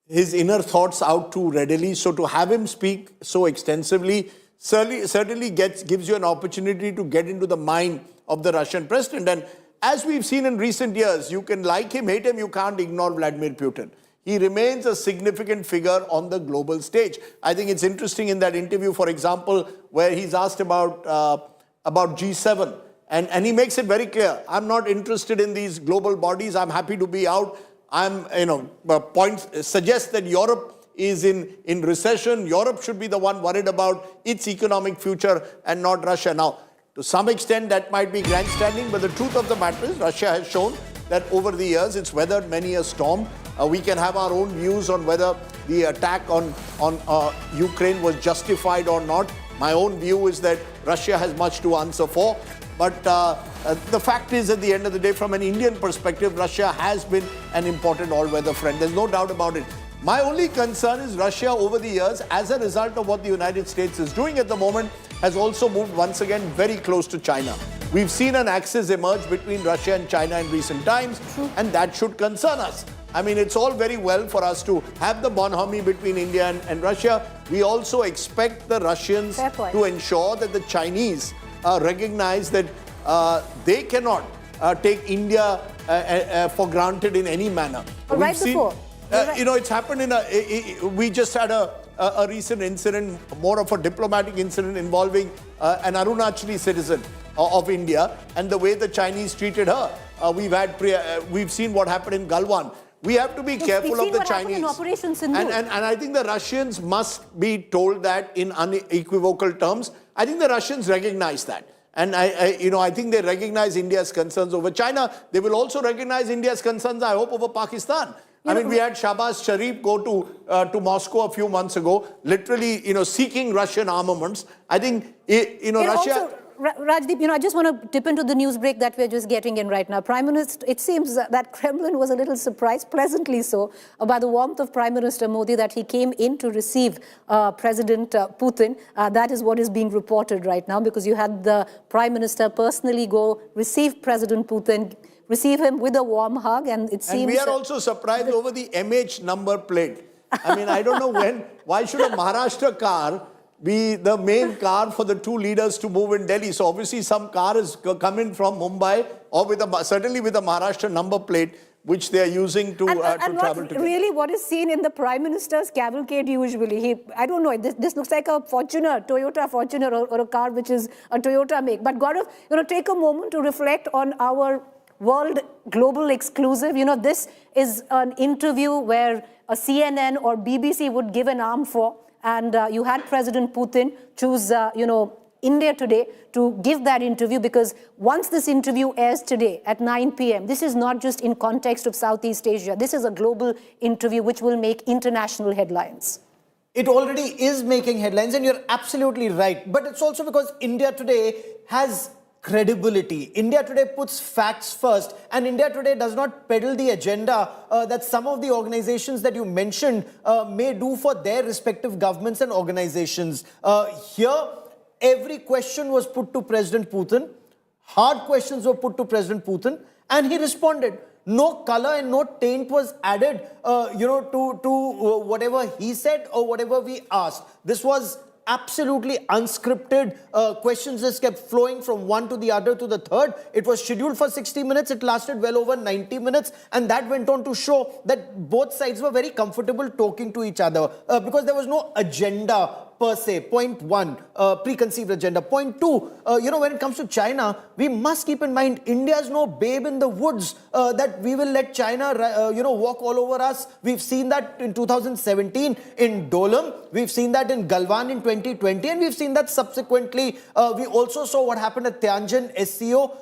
his inner thoughts out too readily. So to have him speak so extensively certainly gives you an opportunity to get into the mind of the Russian president. And as we've seen in recent years, you can like him, hate him, you can't ignore Vladimir Putin. He remains a significant figure on the global stage. I think it's interesting in that interview, for example, where he's asked about G7. And he makes it very clear, I'm not interested in these global bodies. I'm happy to be out. Points suggest that Europe is in recession. Europe should be the one worried about its economic future and not Russia. Now, to some extent, that might be grandstanding, but the truth of the matter is Russia has shown that over the years, it's weathered many a storm. We can have our own views on whether the attack on Ukraine was justified or not. My own view is that Russia has much to answer for. But the fact is, at the end of the day, from an Indian perspective, Russia has been an important all-weather friend. There's no doubt about it. My only concern is Russia over the years, as a result of what the United States is doing at the moment, has also moved once again very close to China. We've seen an axis emerge between Russia and China in recent times, and that should concern us. I mean, it's all very well for us to have the bonhomie between India and Russia. We also expect the Russians to ensure that the Chinese recognize that they cannot take India for granted in any manner. Right before. You know, it's happened we just had a recent incident, more of a diplomatic incident involving an Arunachali citizen of India, and the way the Chinese treated her. We've seen what happened in Galwan. We have to be careful of the Chinese. And I think the Russians must be told that in unequivocal terms. I think the Russians recognize that. And I think they recognize India's concerns over China. They will also recognize India's concerns, I hope, over Pakistan. I mean, we had Shahbaz Sharif go to Moscow a few months ago, literally, seeking Russian armaments. I think, Russia... Rajdeep, I just want to dip into the news break that we're just getting in right now. Prime Minister, it seems that Kremlin was a little surprised, pleasantly so, by the warmth of Prime Minister Modi, that he came in to receive President Putin. That is what is being reported right now, because you had the Prime Minister personally go receive President Putin, receive him with a warm hug, and it seems... And we are also surprised over the MH number plate. I mean, I don't know why should a Maharashtra car be the main car for the two leaders to move in Delhi? So obviously some car is coming from Mumbai, or certainly with a Maharashtra number plate, which they are using to travel together. Really what is seen in the Prime Minister's cavalcade usually, I don't know, this looks like a Fortuner, Toyota Fortuner, or a car which is a Toyota make. But Gaurav, take a moment to reflect on our world global exclusive. This is an interview where a CNN or BBC would give an arm for. And you had President Putin choose, India Today to give that interview, because once this interview airs today at 9 p.m., this is not just in context of Southeast Asia. This is a global interview which will make international headlines. It already is making headlines, and you're absolutely right. But it's also because India Today has credibility. India Today puts facts first, and India Today does not peddle the agenda that some of the organizations that you mentioned may do for their respective governments and organizations. Here, every question was put to President Putin. Hard questions were put to President Putin, and he responded. No color and no taint was added, to whatever he said or whatever we asked. This was absolutely unscripted. Questions just kept flowing from one to the other to the third. It was scheduled for 60 minutes. It lasted well over 90 minutes. And that went on to show that both sides were very comfortable talking to each other because there was no agenda per se. Point one, preconceived agenda. Point two, when it comes to China, we must keep in mind India is no babe in the woods that we will let China, walk all over us. We've seen that in 2017 in Dolam. We've seen that in Galwan in 2020. And we've seen that subsequently. We also saw what happened at Tianjin, SCO.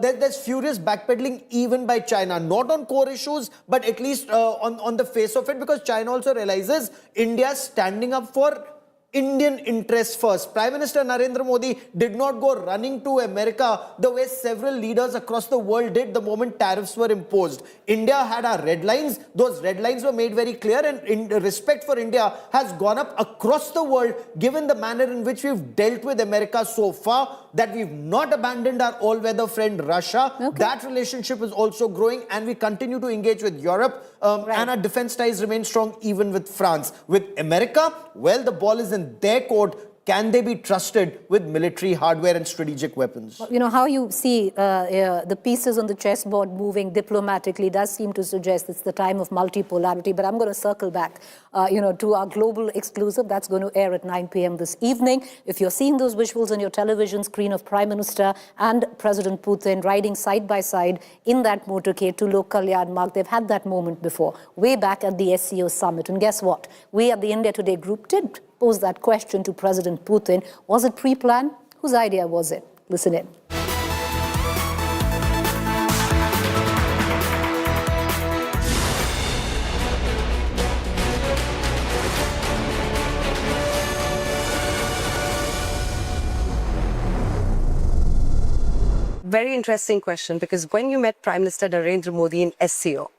There's furious backpedaling even by China. Not on core issues, but at least on the face of it, because China also realizes India's standing up for Indian interests first. Prime Minister Narendra Modi did not go running to America the way several leaders across the world did the moment tariffs were imposed. India had our red lines. Those red lines were made very clear, and respect for India has gone up across the world given the manner in which we've dealt with America so far, that we've not abandoned our all-weather friend Russia. Okay. That relationship is also growing, and we continue to engage with Europe, and our defense ties remain strong even with France. With America, well, the ball is in their court. Can they be trusted with military hardware and strategic weapons? How you see the pieces on the chessboard moving diplomatically does seem to suggest it's the time of multipolarity. But I'm going to circle back, to our global exclusive that's going to air at 9 p.m. this evening. If you're seeing those visuals on your television screen of Prime Minister and President Putin riding side by side in that motorcade to Lok Kalyan Marg, they've had that moment before, way back at the SCO Summit. And guess what? We at the India Today group did pose that question to President Putin. Was it pre-planned? Whose idea was it? Listen in. Very interesting question, because when you met Prime Minister Narendra Modi in SCO,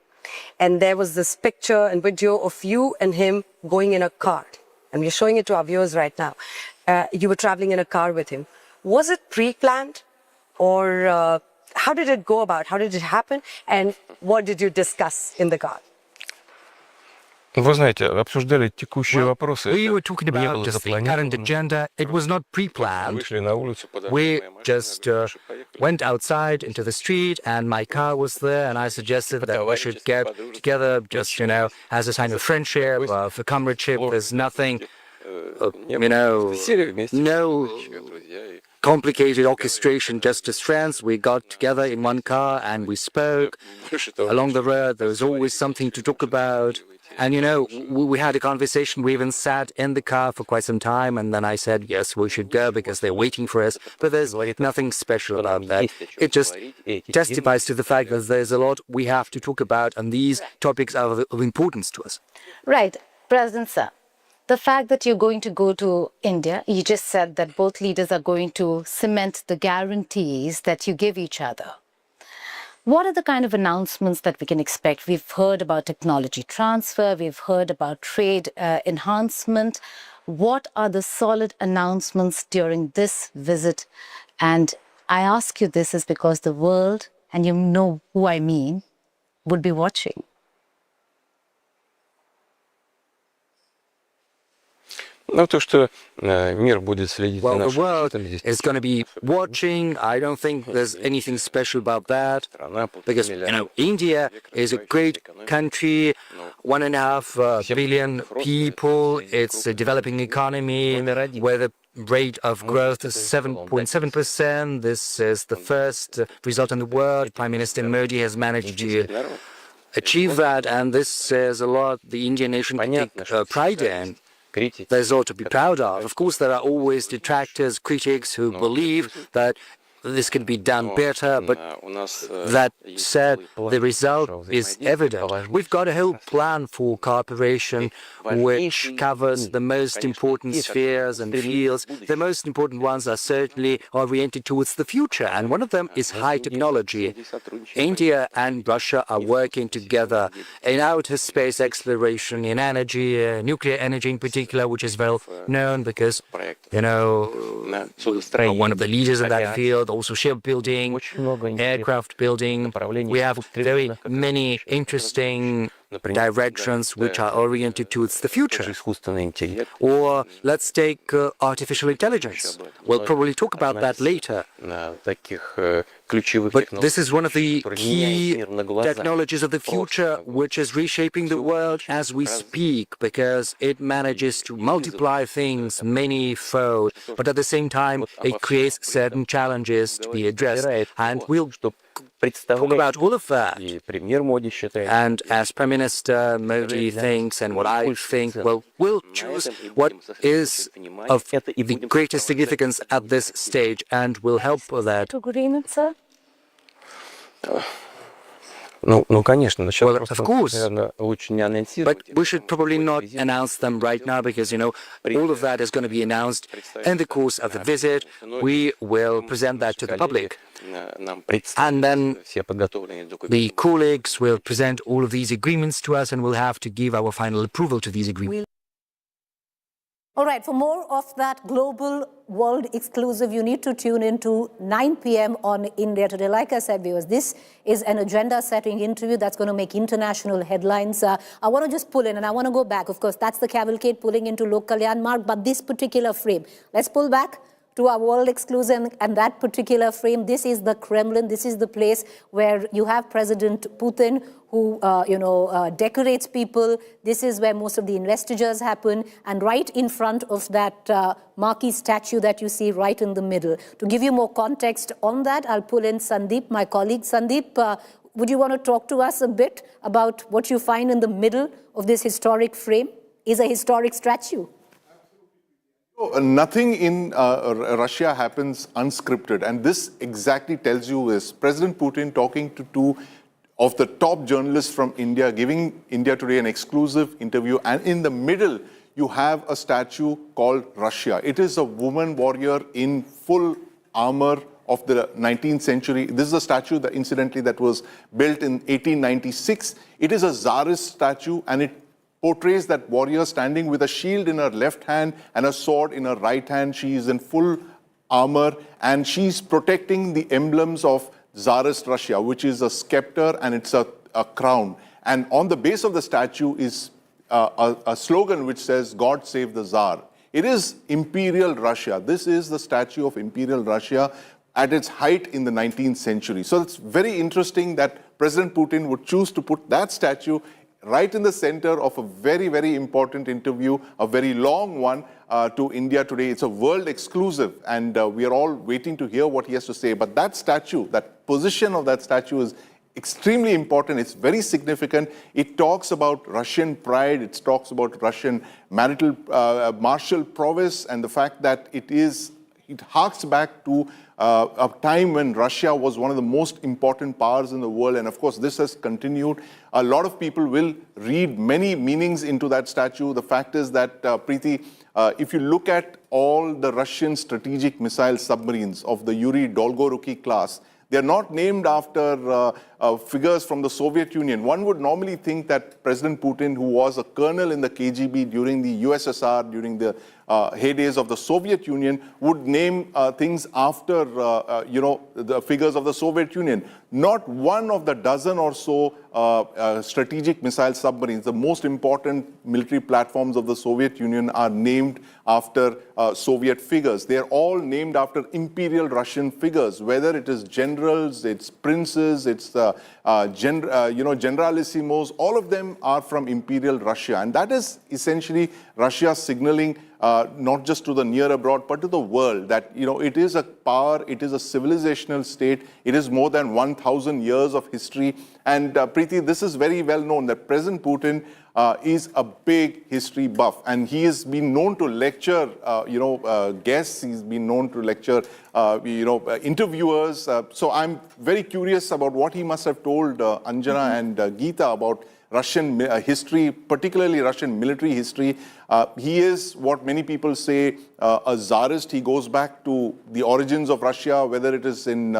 And there was this picture and video of you and him going in a car. And we're showing it to our viewers right now. You were traveling in a car with him. Was it pre-planned? Or how did it go about? How did it happen? And what did you discuss in the car? Вы знаете, обсуждали текущие вопросы. We were talking about just the current agenda. It was not pre-planned. We just went outside into the street and my car was there and I suggested that we should get together just, as a sign of friendship, of comradeship. There's nothing, no complicated orchestration, just as friends. We got together in one car and we spoke. Along the road, there was always something to talk about. And, we had a conversation. We even sat in the car for quite some time. And then I said, yes, we should go because they're waiting for us. But there's nothing special about that. It just testifies to the fact that there's a lot we have to talk about. And these topics are of importance to us. Right. President Sir, the fact that you're going to go to India, you just said that both leaders are going to cement the guarantees that you give each other. What are the kind of announcements that we can expect? We've heard about technology transfer. We've heard about trade enhancement. What are the solid announcements during this visit? And I ask you this is because the world, and you know who I mean, would be watching. Ну, то, что мир будет следить за Well, the нашим world здесь. is going to be watching. I don't think there's anything special about that. Because, India is a great country, 1.5 billion people. It's a developing economy where the rate of growth is 7.7%. This is the first result in the world. Prime Minister Modi has managed to achieve that, and this says a lot. The Indian nation can take pride in. There's a lot to be proud of. Of course, there are always detractors, critics who believe that this can be done better, but that said, the result is evident. We've got a whole plan for cooperation which covers the most important spheres and fields. The most important ones are certainly oriented towards the future, and one of them is high technology. India and Russia are working together in outer space exploration, in energy, nuclear energy in particular, which is well known because, one of the leaders in that field, also shipbuilding, aircraft building. We have very many interesting directions which are oriented towards the future. Or let's take artificial intelligence. We'll probably talk about that later. But this is one of the key technologies of the future which is reshaping the world as we speak, because it manages to multiply things many-fold, but at the same time it creates certain challenges to be addressed. And we'll talk about all of that. And as Prime Minister Modi thinks and what I think, well, we'll choose what is of the greatest significance at this stage, and we'll help with that. Agreement, sir? Ну, конечно, Well, of course, but we should probably not announce them right now because, all of that is going to be announced in the course of the visit. We will present that to the public. And then the colleagues will present all of these agreements to us and we'll have to give our final approval to these agreements. All right, for more of that global world exclusive, you need to tune in to 9 p.m. on India Today. Like I said, viewers, this is an agenda-setting interview that's going to make international headlines. I want to just pull in, and I want to go back. Of course, that's the cavalcade pulling into Lok Kalyan Marg, but this particular frame, let's pull back to our world exclusive and that particular frame. This is the Kremlin. This is the place where you have President Putin who, decorates people. This is where most of the investitures happen. And right in front of that marquee statue that you see right in the middle. To give you more context on that, I'll pull in Sandeep, my colleague. Sandeep, would you want to talk to us a bit about what you find in the middle of this historic frame? Is a historic statue. Nothing in Russia happens unscripted, and this exactly tells you is President Putin talking to two of the top journalists from India, giving India Today an exclusive interview, and in the middle you have a statue called Russia. It is a woman warrior in full armor of the 19th century. This is a statue that, incidentally, that was built in 1896. It is a Tsarist statue, and it portrays that warrior standing with a shield in her left hand and a sword in her right hand. She is in full armor, and she's protecting the emblems of Tsarist Russia, which is a scepter and it's a crown. And on the base of the statue is a slogan which says, "God save the Tsar." It is Imperial Russia. This is the statue of Imperial Russia at its height in the 19th century. So it's very interesting that President Putin would choose to put that statue right in the center of a very, very important interview, a very long one to India today. It's a world exclusive, and we are all waiting to hear what he has to say. But that statue, that position of that statue is extremely important. It's very significant. It talks about Russian pride. It talks about Russian martial prowess, and the fact that it harks back to a time when Russia was one of the most important powers in the world. And of course, this has continued. A lot of people will read many meanings into that statue. The fact is that, Preeti, if you look at all the Russian strategic missile submarines of the Yuri Dolgoruki class, they are not named after figures from the Soviet Union. One would normally think that President Putin, who was a colonel in the KGB during the USSR, during the heydays of the Soviet Union, would name things after, the figures of the Soviet Union. Not one of the dozen or so strategic missile submarines, the most important military platforms of the Soviet Union, are named after Soviet figures. They are all named after Imperial Russian figures, whether it is generals, it's princes, it's generalissimos. All of them are from Imperial Russia, and that is essentially Russia signaling not just to the near abroad, but to the world, that it is a power, it is a civilizational state, it is more than 1,000 years of history. And Preeti, this is very well known that President Putin is a big history buff, and he has been known to lecture, guests. He's been known to lecture, interviewers. So I'm very curious about what he must have told Anjana and Geeta about Russian history, particularly Russian military history. He is what many people say a Tsarist. He goes back to the origins of Russia, whether it is in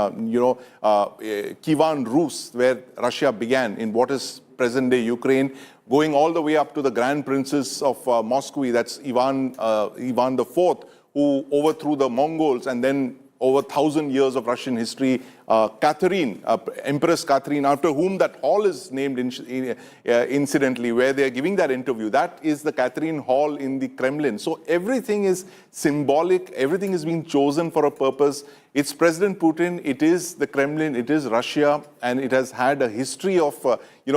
Kievan Rus, where Russia began, in what is present-day Ukraine, going all the way up to the Grand Princes of Moscow. That's Ivan IV, who overthrew the Mongols, and then over 1,000 years of Russian history, Catherine, Empress Catherine, after whom that hall is named incidentally, where they are giving that interview. That is the Catherine Hall in the Kremlin. So everything is symbolic, everything is being chosen for a purpose. It's President Putin, it is the Kremlin, it is Russia, and it has had a history of,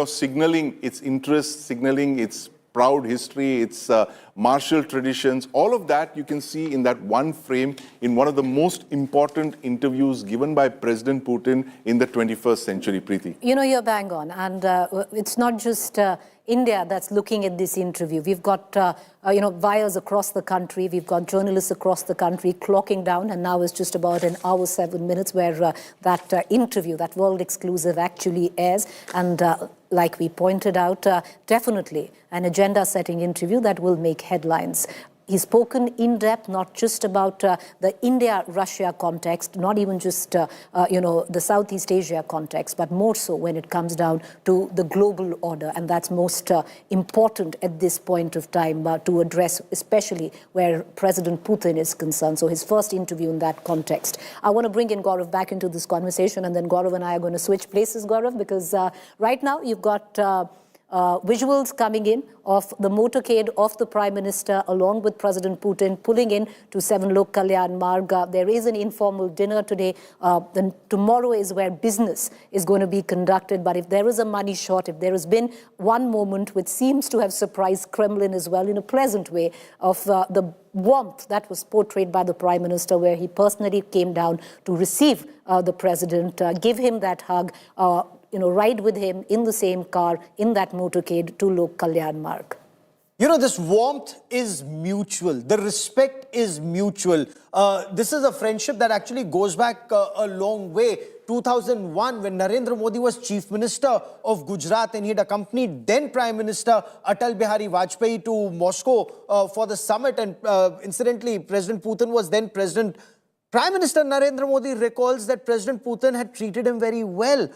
signaling its interests, signaling its proud history, its martial traditions. All of that you can see in that one frame in one of the most important interviews given by President Putin in the 21st century, Preeti. You're bang on. And it's not just India that's looking at this interview. We've got, buyers across the country. We've got journalists across the country clocking down. And now it's just about an hour, 7 minutes where that interview, that world exclusive, actually airs. And like we pointed out, definitely an agenda-setting interview that will make headlines. He's spoken in depth, not just about the India-Russia context, not even just, the Southeast Asia context, but more so when it comes down to the global order. And that's most important at this point of time to address, especially where President Putin is concerned. So his first interview in that context. I want to bring in Gaurav back into this conversation, and then Gaurav and I are going to switch places, Gaurav, because right now you've got visuals coming in of the motorcade of the Prime Minister along with President Putin pulling in to 7 Lok Kalyan Marg. There is an informal dinner today. Then tomorrow is where business is going to be conducted. But if there is a money shot, if there has been one moment which seems to have surprised Kremlin as well in a pleasant way, of the warmth that was portrayed by the Prime Minister, where he personally came down to receive the President, give him that hug, ride with him in the same car, in that motorcade to Lok Kalyan Marg. This warmth is mutual. The respect is mutual. This is a friendship that actually goes back a long way. 2001, when Narendra Modi was Chief Minister of Gujarat, and he'd accompanied then Prime Minister Atal Bihari Vajpayee to Moscow for the summit. And incidentally, President Putin was then Prime Prime Minister Narendra Modi recalls that President Putin had treated him very well.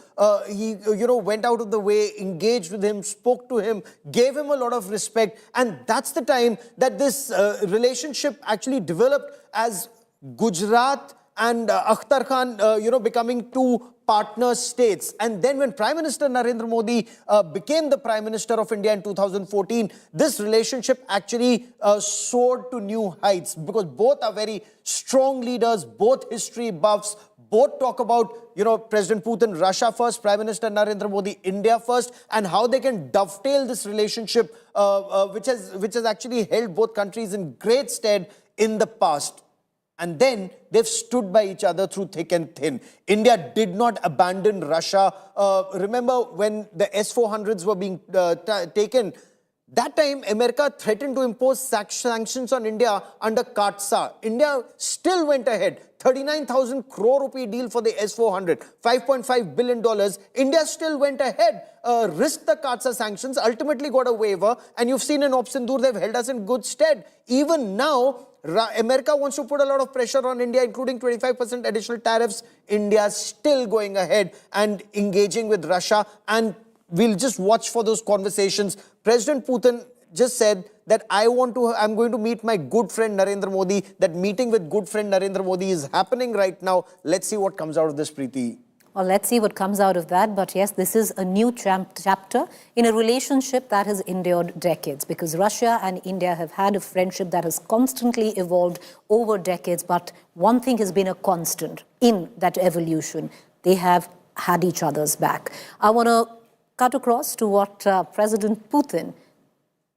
He, went out of the way, engaged with him, spoke to him, gave him a lot of respect. And that's the time that this relationship actually developed as Gujarat and Akhtar Khan, becoming two partner states. And then when Prime Minister Narendra Modi became the Prime Minister of India in 2014, this relationship actually soared to new heights because both are very strong leaders, both history buffs, both talk about, President Putin, Russia first, Prime Minister Narendra Modi, India first, and how they can dovetail this relationship, which has actually held both countries in great stead in the past. And then they've stood by each other through thick and thin. India did not abandon Russia. Remember when the S-400s were being taken, that time America threatened to impose sanctions on India under CAATSA. India still went ahead. 39,000 crore rupee deal for the S-400, $5.5 billion. India still went ahead, risked the CAATSA sanctions, ultimately got a waiver. And you've seen in Op Sindoor, they've held us in good stead. Even now, America wants to put a lot of pressure on India, including 25% additional tariffs. India's still going ahead and engaging with Russia. And we'll just watch for those conversations. President Putin just said that I'm going to meet my good friend Narendra Modi. That meeting with good friend Narendra Modi is happening right now. Let's see what comes out of this, Preeti. Well, let's see what comes out of that. But yes, this is a new chapter in a relationship that has endured decades, because Russia and India have had a friendship that has constantly evolved over decades. But one thing has been a constant in that evolution. They have had each other's back. I want to cut across to what President Putin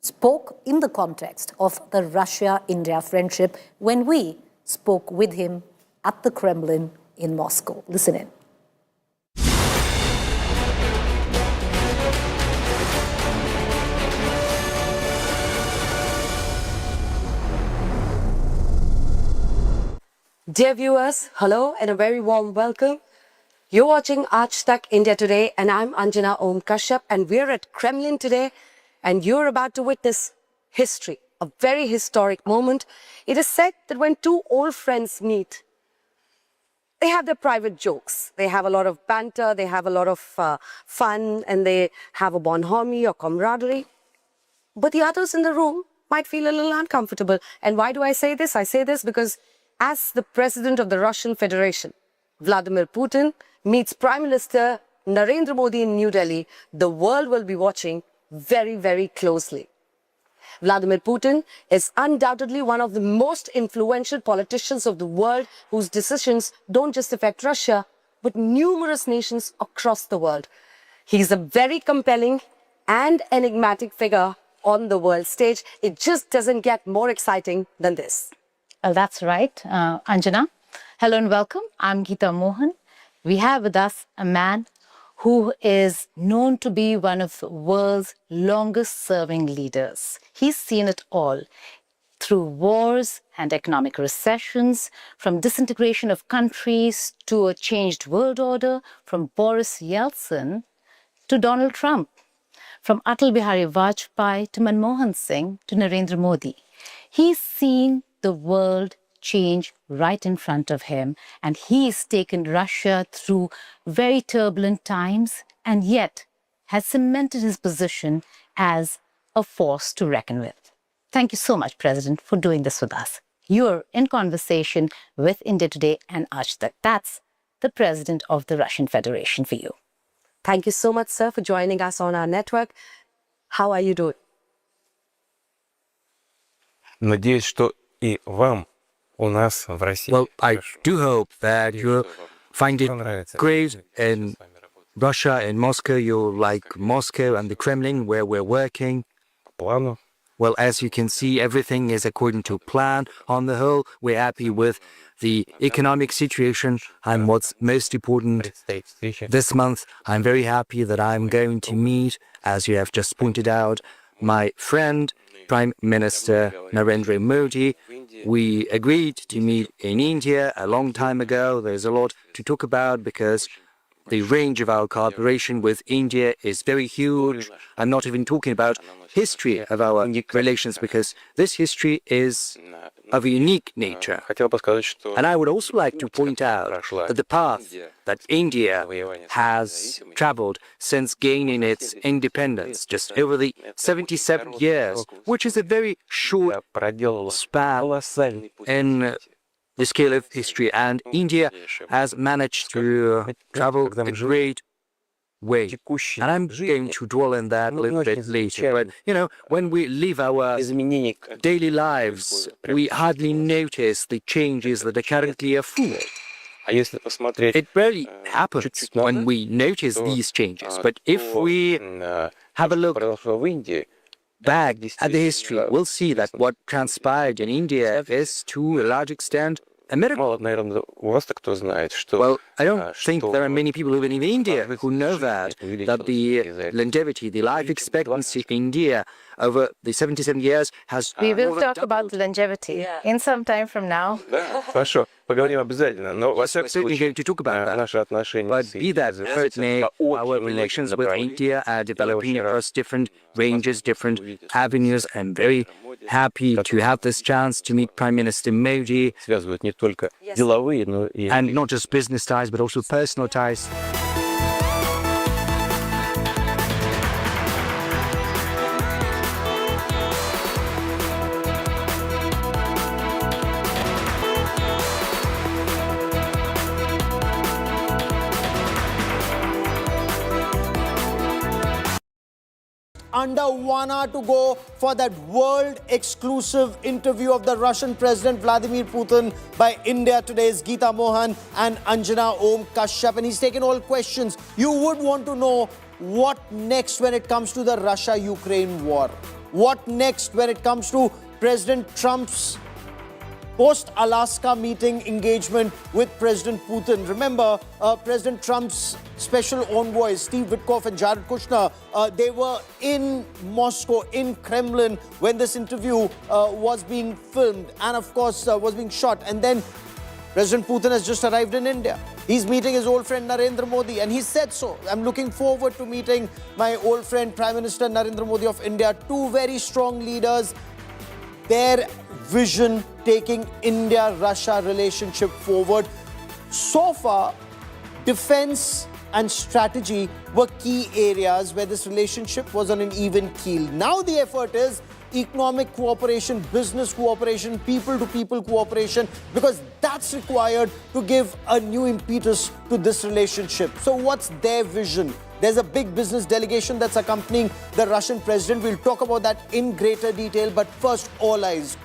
spoke in the context of the Russia-India friendship when we spoke with him at the Kremlin in Moscow. Listen in. Dear viewers, hello and a very warm welcome. You're watching Aaj Tak India Today and I'm Anjana Om Kashyap and we're at Kremlin today and you're about to witness history, a very historic moment. It is said that when two old friends meet, they have their private jokes. They have a lot of banter, they have a lot of fun and they have a bonhomie or camaraderie. But the others in the room might feel a little uncomfortable. And why do I say this? I say this because as the President of the Russian Federation, Vladimir Putin, meets Prime Minister Narendra Modi in New Delhi, the world will be watching very, very closely. Vladimir Putin is undoubtedly one of the most influential politicians of the world whose decisions don't just affect Russia, but numerous nations across the world. He's a very compelling and enigmatic figure on the world stage. It just doesn't get more exciting than this. Well, that's right, Anjana. Hello and welcome. I'm Geeta Mohan. We have with us a man who is known to be one of the world's longest-serving leaders. He's seen it all, through wars and economic recessions, from disintegration of countries to a changed world order, from Boris Yeltsin to Donald Trump, from Atal Bihari Vajpayee to Manmohan Singh to Narendra Modi. He's seen the world change right in front of him, and he's taken Russia through very turbulent times and yet has cemented his position as a force to reckon with. Thank you so much, President, for doing this with us. You're in conversation with India Today and Aaj Tak. That's the President of the Russian Federation for you. Thank you so much, sir, for joining us on our network. How are you doing? Надеюсь, что и вам у нас в России. Well, I do hope that you find it great in Russia, in Moscow. You like Moscow and the Kremlin, where we're working. Плану. Well, as you can see, everything is according to plan. On the whole, we're happy with the economic situation. And what's most important, this month, I'm very happy that I'm going to meet, as you have just pointed out, my friend, Prime Minister Narendra Modi. We agreed to meet in India a long time ago. There's a lot to talk about because the range of our cooperation with India is very huge. I'm not even talking about history of our relations, because this history is of a unique nature. And I would also like to point out that the path that India has traveled since gaining its independence, just over the 77 years, which is a very short span in the scale of history, and India has managed to travel a great way. And I'm going to dwell on that a little bit later. But, you know, when we live our daily lives, we hardly notice the changes that are currently afoot. It rarely happens when we notice these changes. But if we have a look back at the history, we'll see that what transpired in India is, to a large extent, a miracle. Well, I don't think there are many people even in India who know that the longevity, the life expectancy of India over the 77 years has We will talk about the longevity in some time from now. We're certainly going to talk about that. But be that as it may, our relations with India are developing across different ranges, different avenues. I'm very happy to have this chance to meet Prime Minister Modi. And not just business ties, but also personal ties. Under 1 hour to go for that world exclusive interview of the Russian President Vladimir Putin by India Today's Geeta Mohan and Anjana Om Kashyap. And he's taken all questions. You would want to know what next when it comes to the Russia-Ukraine war. What next when it comes to President Trump's post-Alaska meeting engagement with President Putin. Remember, President Trump's special envoys, Steve Witkoff and Jared Kushner, they were in Moscow, in Kremlin, when this interview was being filmed and, of course, was being shot. And then President Putin has just arrived in India. He's meeting his old friend Narendra Modi, and he said so. I'm looking forward to meeting my old friend Prime Minister Narendra Modi of India. Two very strong leaders. Their vision taking India-Russia relationship forward. So far, defense and strategy were key areas where this relationship was on an even keel. Now the effort is economic cooperation, business cooperation, people-to-people cooperation, because that's required to give a new impetus to this relationship. So what's their vision? There's a big business delegation that's accompanying the Russian president. We'll talk about that in greater detail. But first, all eyes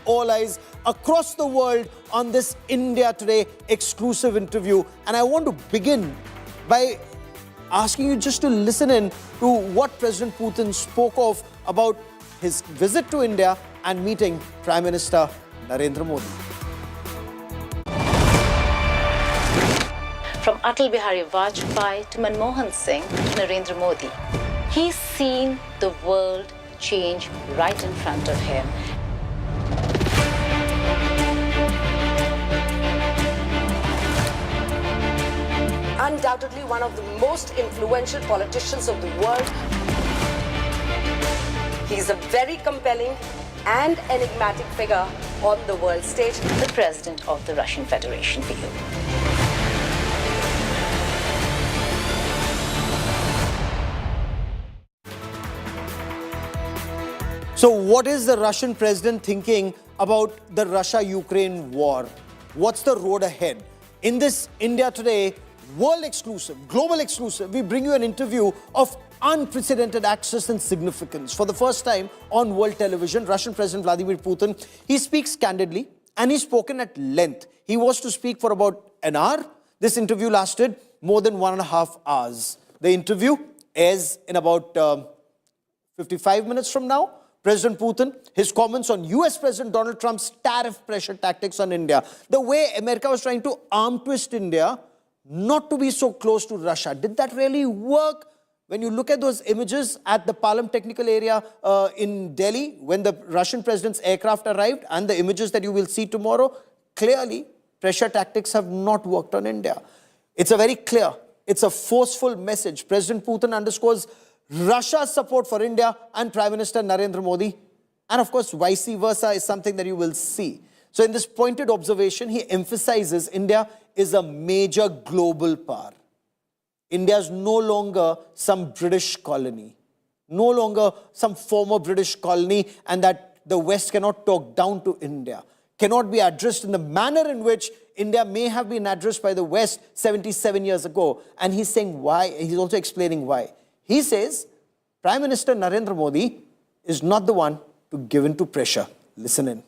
across the world on this India Today exclusive interview. And I want to begin by asking you just to listen in to what President Putin spoke of about his visit to India and meeting Prime Minister Narendra Modi. From Atal Bihari Vajpayee to Manmohan Singh to Narendra Modi, he's seen the world change right in front of him. Undoubtedly one of the most influential politicians of the world. He's a very compelling and enigmatic figure on the world stage. The President of the Russian Federation for you. So what is the Russian president thinking about the Russia-Ukraine war? What's the road ahead? In this India Today world exclusive, global exclusive, we bring you an interview of unprecedented access and significance. For the first time on world television, Russian President Vladimir Putin, he speaks candidly and he's spoken at length. He was to speak for about an hour. This interview lasted more than 1.5 hours. The interview airs in about 55 minutes from now. President Putin, his comments on US President Donald Trump's tariff pressure tactics on India. The way America was trying to arm twist India not to be so close to Russia. Did that really work? When you look at those images at the Palam Technical Area in Delhi, when the Russian president's aircraft arrived, and the images that you will see tomorrow, clearly pressure tactics have not worked on India. It's a very clear It's a forceful message. President Putin underscores Russia's support for India and Prime Minister Narendra Modi. And of course, vice versa is something that you will see. So in this pointed observation, he emphasizes India is a major global power. India is no longer some British colony, no longer some former British colony, and that the West cannot talk down to India, cannot be addressed in the manner in which India may have been addressed by the West 77 years ago. And he's saying why, he's also explaining why. He says, Prime Minister Narendra Modi is not the one to give in to pressure. Listen in.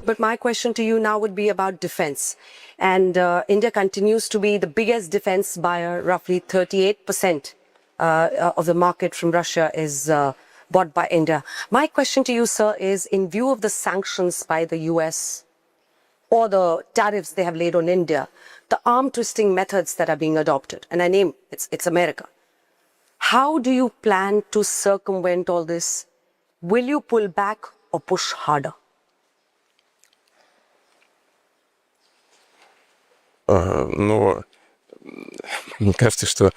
But my question to you now would be about defense. And India continues to be the biggest defense buyer. Roughly 38% of the market from Russia is bought by India. My question to you, sir, is in view of the sanctions by the US or the tariffs they have laid on India, the arm twisting methods that are being adopted, and I name it's America. How do you plan to circumvent all this? Will you pull back or push harder? Но мне кажется, что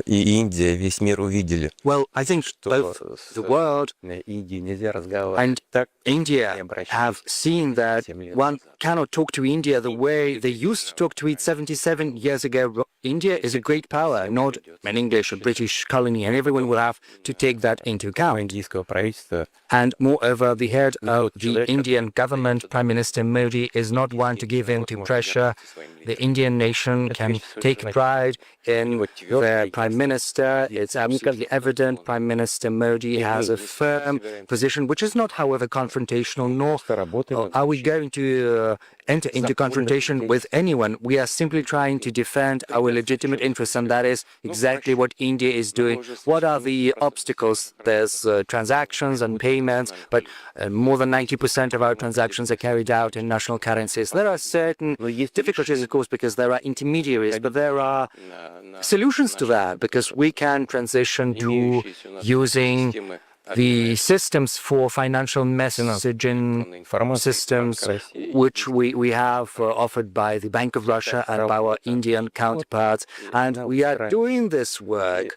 и Индия, весь мир увидели. Well, I think both the world Индии нельзя разговаривать. and India have seen that one cannot talk to India the way they used to talk to it 77 years ago. India is a great power, not an English or British colony, and everyone will have to take that into account. And moreover, the head of the Indian government, Prime Minister Modi, is not one to give in to pressure. The Indian nation can take pride in their Prime Minister. It's absolutely evident Prime Minister Modi has a firm position, which is not, however, confrontational, nor are we going to enter into confrontation with anyone. We are simply trying to defend our legitimate interests, and that is exactly what India is doing. What are the obstacles? There's transactions and payments, but more than 90% of our transactions are carried out in national currencies. There are certain difficulties, of course, because there are intermediaries, but there are solutions to that, because we can transition to using the systems for financial messaging systems, which we have offered by the Bank of Russia and our Indian counterparts, and we are doing this work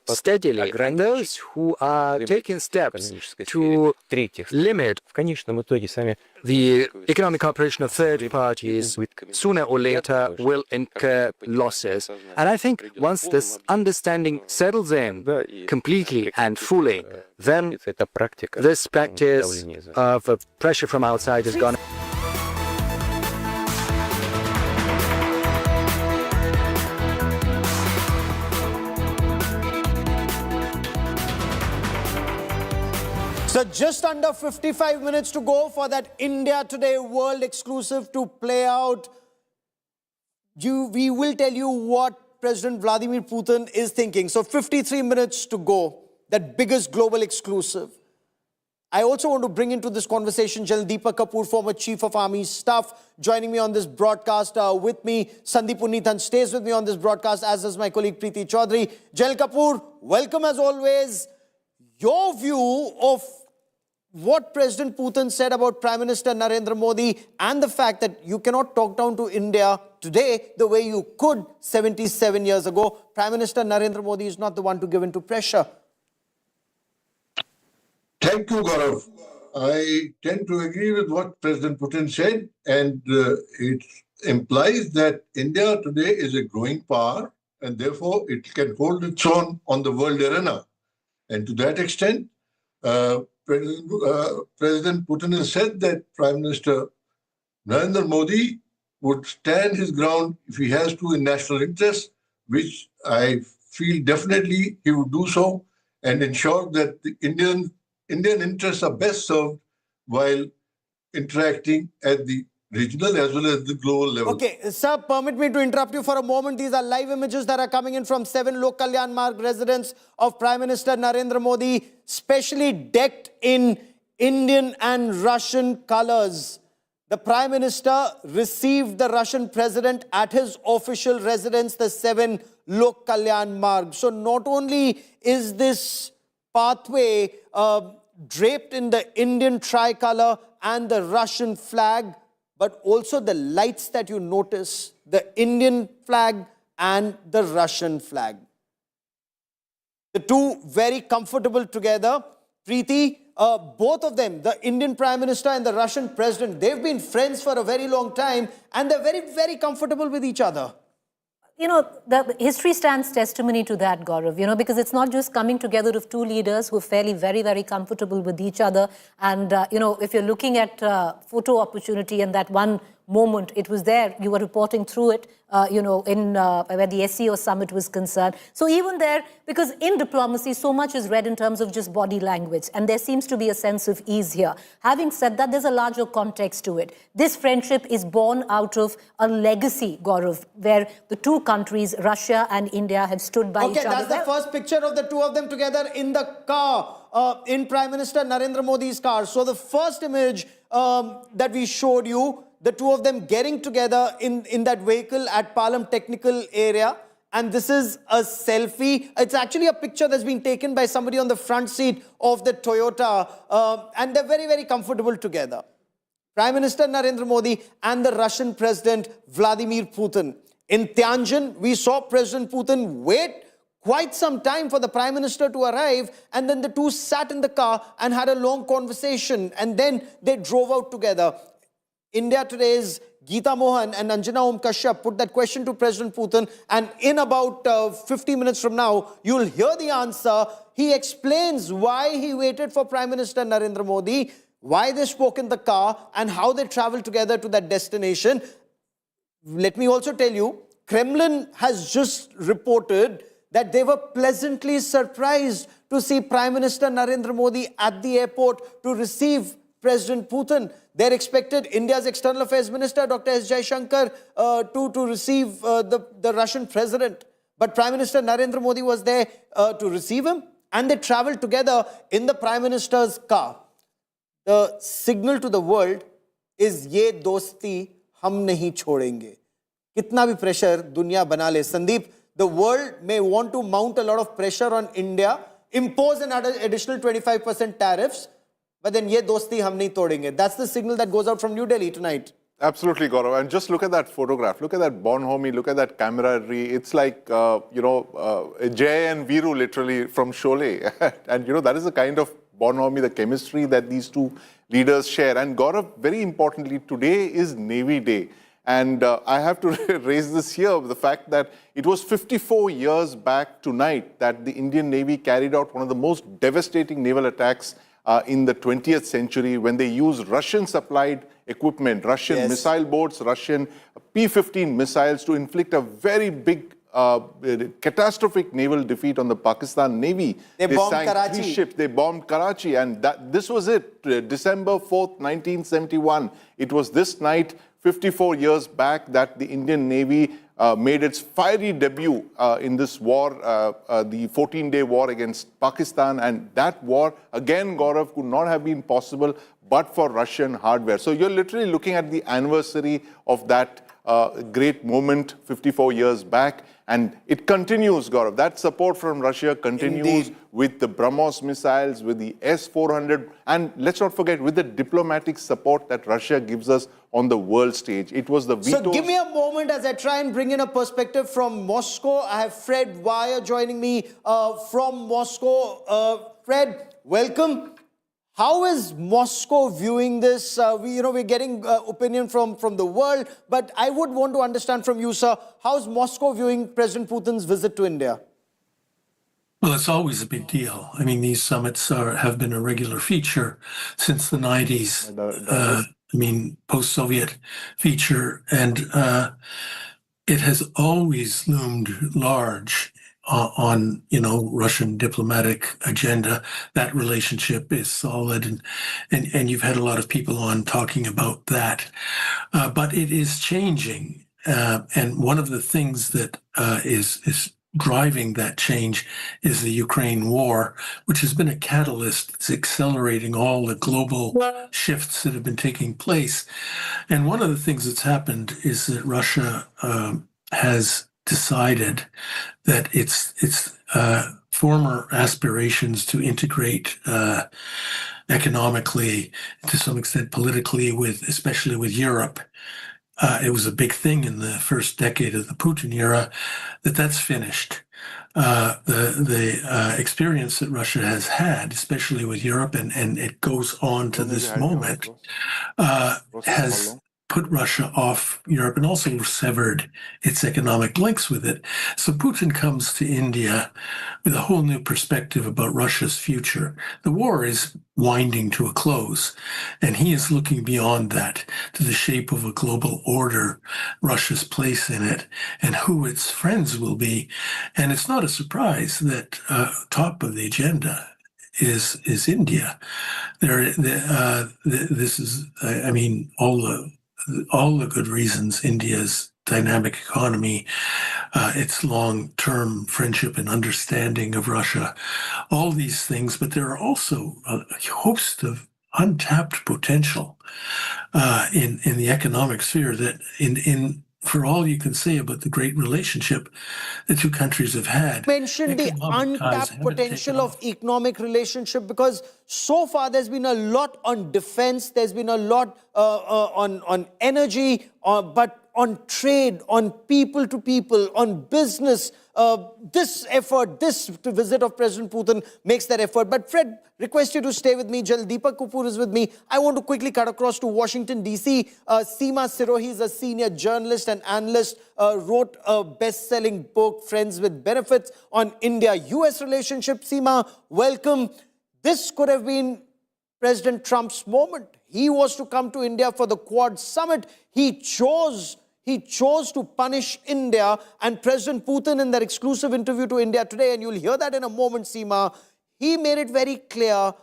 steadily. And those who are taking steps to limit the economic cooperation of third parties sooner or later will incur losses. And I think once this understanding settles in completely and fully, then this practice of pressure from outside is gone. So just under 55 minutes to go for that India Today World exclusive to play out. We will tell you what President Vladimir Putin is thinking. So 53 minutes to go, that biggest global exclusive. I also want to bring into this conversation General Deepak Kapoor, former Chief of Army Staff, joining me on this broadcast. With me, Sandeep Puneethan stays with me on this broadcast, as does my colleague Preeti Chaudhary. General Kapoor, welcome as always. Your view of what President Putin said about Prime Minister Narendra Modi and the fact that you cannot talk down to India today the way you could 77 years ago. Prime Minister Narendra Modi is not the one to give in to pressure. Thank you, Gaurav. I tend to agree with what President Putin said, and it implies that India today is a growing power, and therefore it can hold its own on the world arena. And to that extent, President Putin has said that Prime Minister Narendra Modi would stand his ground if he has to in national interest, which I feel definitely he would do so, and ensure that the Indian interests are best served while interacting at the regional as well as the global level. Okay, sir, permit me to interrupt you for a moment. These are live images that are coming in from 7 Lok Kalyan Marg residents of Prime Minister Narendra Modi, specially decked in Indian and Russian colors. The Prime Minister received the Russian President at his official residence, the 7 Lok Kalyan Marg. So not only is this pathway draped in the Indian tricolor and the Russian flag, but also the lights that you notice, the Indian flag and the Russian flag. The two very comfortable together. Preeti, both of them, the Indian Prime Minister and the Russian President, they've been friends for a very long time and they're very, very comfortable with each other. You know, the history stands testimony to that, Gaurav, you know, because it's not just coming together of two leaders who are fairly very, very comfortable with each other. And, you know, if you're looking at photo opportunity and that one moment, it was there, you were reporting through it, you know, in where the SCO Summit was concerned. So even there, because in diplomacy, so much is read in terms of just body language, and there seems to be a sense of ease here. Having said that, there's a larger context to it. This friendship is born out of a legacy, Gaurav, where the two countries, Russia and India, have stood by each other. Okay, that's the first picture of the two of them together in the car, in Prime Minister Narendra Modi's car. So the first image that we showed you, the two of them getting together in that vehicle at Palam Technical Area. And this is a selfie. It's actually a picture that's been taken by somebody on the front seat of the Toyota. And they're very, very comfortable together. Prime Minister Narendra Modi and the Russian President Vladimir Putin. In Tianjin, we saw President Putin wait quite some time for the Prime Minister to arrive, and then the two sat in the car and had a long conversation, and then they drove out together. India Today's Geeta Mohan and Anjana Om Kashyap put that question to President Putin, and in about 50 minutes from now, you'll hear the answer. He explains why he waited for Prime Minister Narendra Modi, why they spoke in the car, and how they traveled together to that destination. Let me also tell you, Kremlin has just reported that they were pleasantly surprised to see Prime Minister Narendra Modi at the airport to receive President Putin. They're expected India's External Affairs Minister, Dr. S. Jaishankar, to receive the Russian president. But Prime Minister Narendra Modi was there to receive him, and they traveled together in the Prime Minister's car. The signal to the world is, ye dosti hum nahi chhodenge. Kitna bhi pressure dunya bana le. Sandeep, the world may want to mount a lot of pressure on India, impose an additional 25% tariffs, but then ye dosti hum nahi todenge. That's the signal that goes out from New Delhi tonight. Absolutely, Gaurav. And just look at that photograph. Look at that bonhomie. Look at that camaraderie. It's like, Jay and Viru literally from Sholay. And, that is the kind of bonhomie, the chemistry that these two leaders share. And Gaurav, very importantly, today is Navy Day. And I have to raise this here, the fact that it was 54 years back tonight that the Indian Navy carried out one of the most devastating naval attacks in the 20th century, when they used Russian-supplied equipment, Russian missile boats, Russian P-15 missiles to inflict a very big, catastrophic naval defeat on the Pakistan Navy. They bombed sank Karachi. 3 ships. They bombed Karachi, and this was it. December 4th, 1971. It was this night, 54 years back, that the Indian Navy made its fiery debut in this war, the 14-day war against Pakistan. And that war, again, Gaurav, could not have been possible but for Russian hardware. So you're literally looking at the anniversary of that great moment 54 years back. And it continues, Gaurav. That support from Russia continues with the BrahMos missiles, with the S-400, and let's not forget, with the diplomatic support that Russia gives us on the world stage. It was the vetoes. So give me a moment as I try and bring in a perspective from Moscow. I have Fred Wire joining me from Moscow. Fred, welcome. How is Moscow viewing this? We're getting opinion from the world, but I would want to understand from you, sir, how's Moscow viewing President Putin's visit to India? Well, it's always a big deal. I mean, these summits have been a regular feature since the 90s. Post-Soviet feature, and it has always loomed large on Russian diplomatic agenda. That relationship is solid, and you've had a lot of people on talking about that. But it is changing, and one of the things that is driving that change is the Ukraine war, which has been a catalyst that's accelerating all the global shifts that have been taking place. And one of the things that's happened is that Russia has decided that its former aspirations to integrate economically, to some extent politically, especially with Europe. It was a big thing in the first decade of the Putin era. That's finished. The experience that Russia has had, especially with Europe, and it goes on to this moment, has put Russia off Europe and also severed its economic links with it. So Putin comes to India with a whole new perspective about Russia's future. The war is winding to a close, and he is looking beyond that to the shape of a global order, Russia's place in it, and who its friends will be. And it's not a surprise that top of the agenda is India. This is, I mean, all the good reasons. India's dynamic economy, its long-term friendship and understanding of Russia, all these things. But there are also a host of untapped potential in the economic sphere that for all you can say about the great relationship the two countries have had. Mention the untapped potential of economic relationship, because so far there's been a lot on defense, there's been a lot on energy, but on trade, on people to people, on business, this visit of President Putin makes that effort. But Fred, request you to stay with me. Deepak Kapoor is with me. I want to quickly cut across to Washington, D.C. Seema Sirohi is a senior journalist and analyst, wrote a best-selling book, Friends with Benefits, on India-US relationship. Seema, welcome. This could have been President Trump's moment. He was to come to India for the Quad Summit. He chose to punish India, and President Putin, in that exclusive interview to India today, and you'll hear that in a moment, Seema, he made it very clear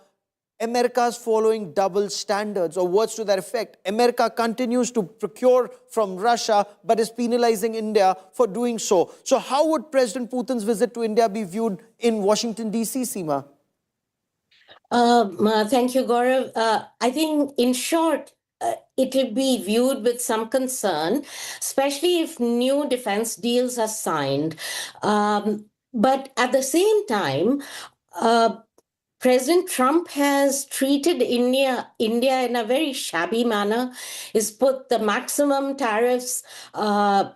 America's following double standards, or words to that effect. America continues to procure from Russia, but is penalizing India for doing so. So how would President Putin's visit to India be viewed in Washington, D.C., Seema? Thank you, Gaurav. I think, in short, it will be viewed with some concern, especially if new defense deals are signed. But at the same time, President Trump has treated India in a very shabby manner. He's put the maximum tariffs, on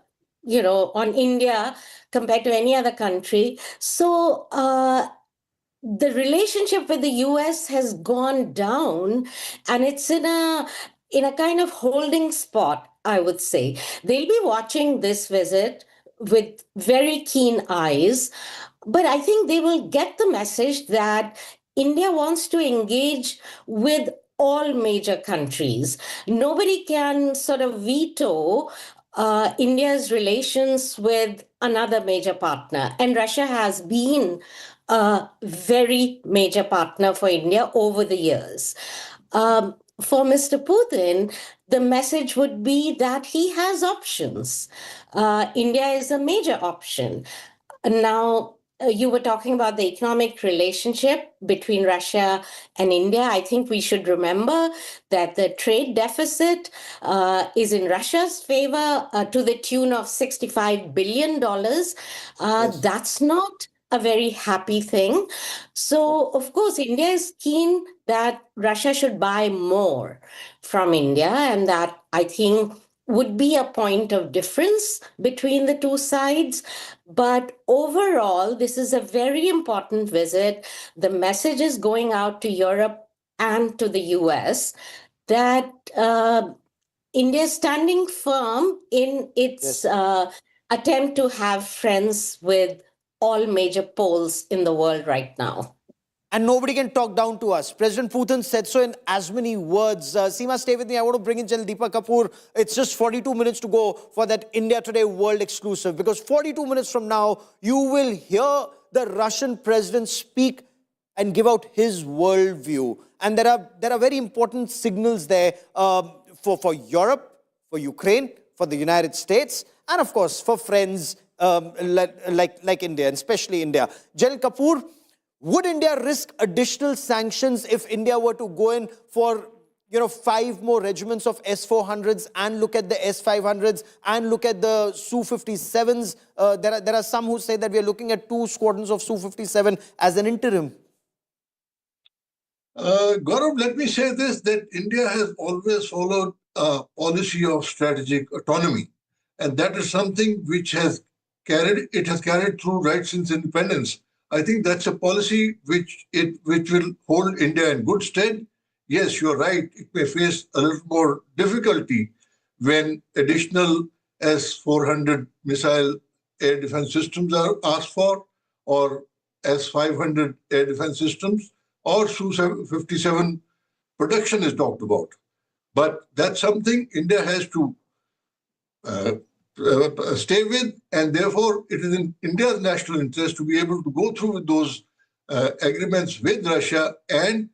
India compared to any other country. So the relationship with the US has gone down, and it's in a kind of holding spot, I would say. They'll be watching this visit with very keen eyes, but I think they will get the message that India wants to engage with all major countries. Nobody can sort of veto India's relations with another major partner, and Russia has been a very major partner for India over the years. For Mr. Putin, the message would be that he has options. India is a major option. Now, you were talking about the economic relationship between Russia and India. I think we should remember that the trade deficit is in Russia's favor to the tune of $65 billion. That's not a very happy thing. So, of course, India is keen that Russia should buy more from India, and that, I think, would be a point of difference between the two sides. But overall, this is a very important visit. The message is going out to Europe and to the US that India is standing firm in its attempt to have friends with all major poles in the world right now. And nobody can talk down to us. President Putin said so in as many words. Seema, stay with me. I want to bring in General Deepak Kapoor. It's just 42 minutes to go for that India Today World exclusive, because 42 minutes from now, you will hear the Russian president speak and give out his worldview. And there are very important signals there for Europe, for Ukraine, for the United States, and of course, for friends like India, and especially India. General Kapoor, would India risk additional sanctions if India were to go in for 5 more regiments of S-400s and look at the S-500s and look at the Su-57s. There are some who say that we are looking at 2 squadrons of Su-57 as an interim. Gaurav, let me say this, that India has always followed a policy of strategic autonomy. And that is something which has carried through right since independence. I think that's a policy which will hold India in good stead. Yes, you're right. It may face a little more difficulty when additional S-400 missile air defense systems are asked for, or S-500 air defense systems, or Su-57 production is talked about. But that's something India has to stay with, and therefore it is in India's national interest to be able to go through with those agreements with Russia and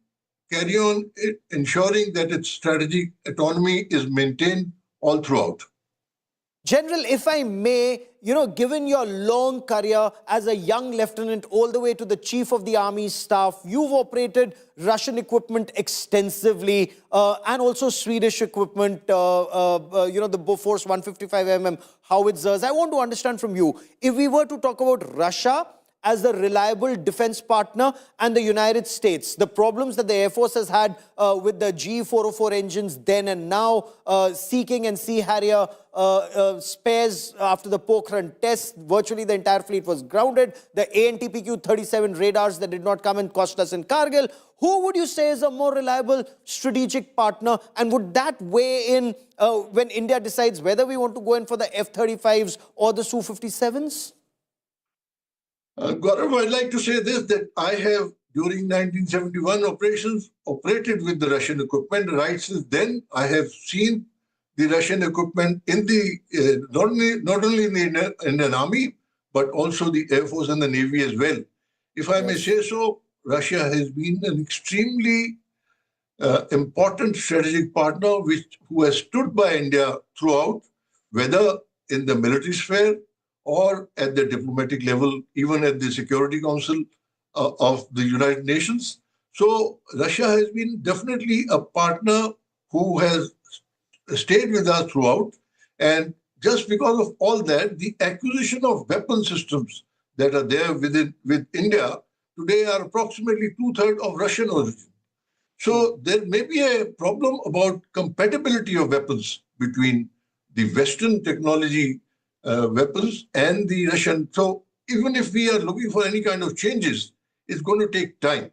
carry on ensuring that its strategic autonomy is maintained all throughout. General, if I may, given your long career as a young lieutenant all the way to the chief of the army staff, you've operated Russian equipment extensively and also Swedish equipment, the Bofors 155mm howitzers. I want to understand from you, if we were to talk about Russia as a reliable defense partner and the United States, the problems that the Air Force has had with the GE-404 engines then and now, Sea King and Sea Harrier spares after the Pokhran test, virtually the entire fleet was grounded, the ANTPQ-37 radars that did not come and cost us in Kargil. Who would you say is a more reliable strategic partner, and would that weigh in when India decides whether we want to go in for the F-35s or the Su-57s? Gaurav, I'd like to say this, that I have, during 1971 operations, operated with the Russian equipment. Right since then, I have seen the Russian equipment in the not only in the Indian Army, but also the Air Force and the Navy as well. If I may say so, Russia has been an extremely important strategic partner who has stood by India throughout, whether in the military sphere or at the diplomatic level, even at the Security Council of the United Nations. So Russia has been definitely a partner who has stayed with us throughout. And just because of all that, the acquisition of weapon systems that are there with India today are approximately 2/3 of Russian origin. So there may be a problem about compatibility of weapons between the Western technology weapons and the Russian. So even if we are looking for any kind of changes, it's going to take time.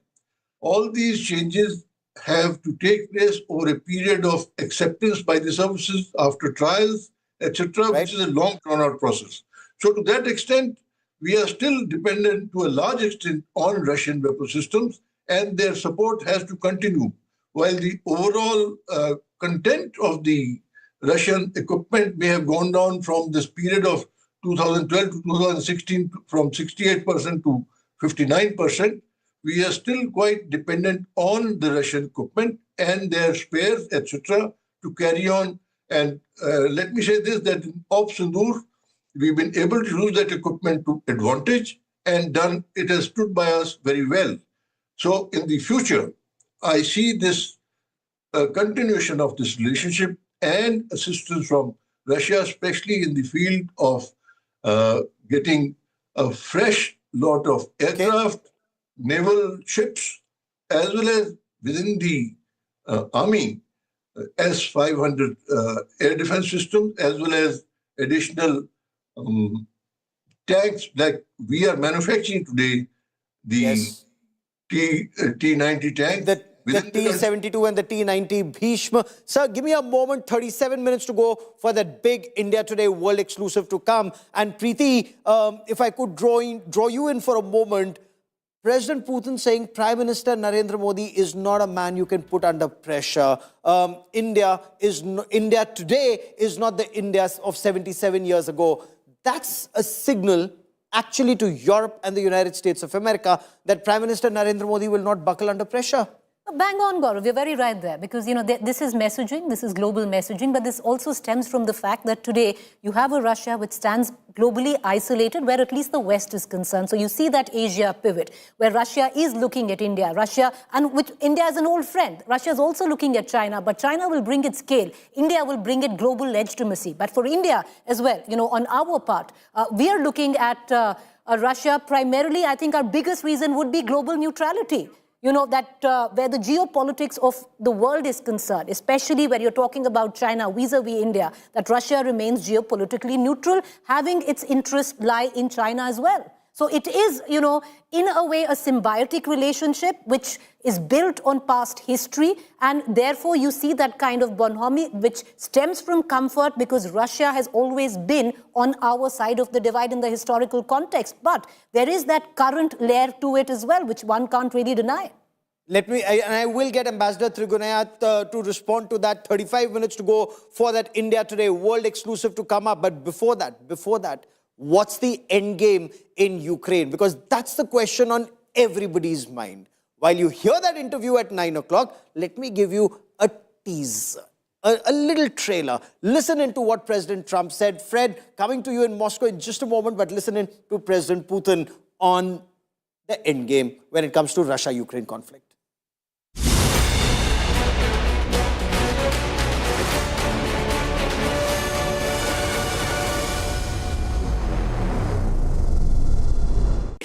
All these changes have to take place over a period of acceptance by the services after trials, etc., which is a long drawn-out process. So to that extent, we are still dependent to a large extent on Russian weapon systems, and their support has to continue. While the overall content of the Russian equipment may have gone down from this period of 2012 to 2016 from 68% to 59%, we are still quite dependent on the Russian equipment and their spares, etc., to carry on. And let me say this, that in Op Sindoor, we've been able to use that equipment to advantage, and it has stood by us very well. So in the future, I see this continuation of this relationship and assistance from Russia, especially in the field of getting a fresh lot of aircraft, naval ships, as well as within the Army, S-500 air defense systems, as well as additional tanks like we are manufacturing today, the T-90 tank. The T-72 and the T-90 Bhishma. Sir, give me a moment, 37 minutes to go for that big India Today world exclusive to come. And Preeti, if I could draw you in for a moment, President Putin saying Prime Minister Narendra Modi is not a man you can put under pressure. India today is not the India of 77 years ago. That's a signal actually to Europe and the United States of America that Prime Minister Narendra Modi will not buckle under pressure. Bang on, Gaurav. You're very right there because, this is messaging, this is global messaging, but this also stems from the fact that today you have a Russia which stands globally isolated where at least the West is concerned. So you see that Asia pivot where Russia is looking at India, and with India as an old friend. Russia is also looking at China, but China will bring its scale. India will bring it global legitimacy. But for India as well, on our part, we are looking at Russia primarily. I think our biggest reason would be global neutrality. That where the geopolitics of the world is concerned, especially where you're talking about China vis-a-vis India, that Russia remains geopolitically neutral, having its interests lie in China as well. So it is, in a way, a symbiotic relationship which is built on past history. And therefore, you see that kind of bonhomie which stems from comfort because Russia has always been on our side of the divide in the historical context. But there is that current layer to it as well, which one can't really deny. I will get Ambassador Trigunayat to respond to that. 35 minutes to go for that India Today world exclusive to come up. But before that, what's the end game in Ukraine? Because that's the question on everybody's mind. While you hear that interview at 9 o'clock, let me give you a teaser, a little trailer. Listen into what President Trump said. Fred, coming to you in Moscow in just a moment, but listen in to President Putin on the end game when it comes to Russia-Ukraine conflict.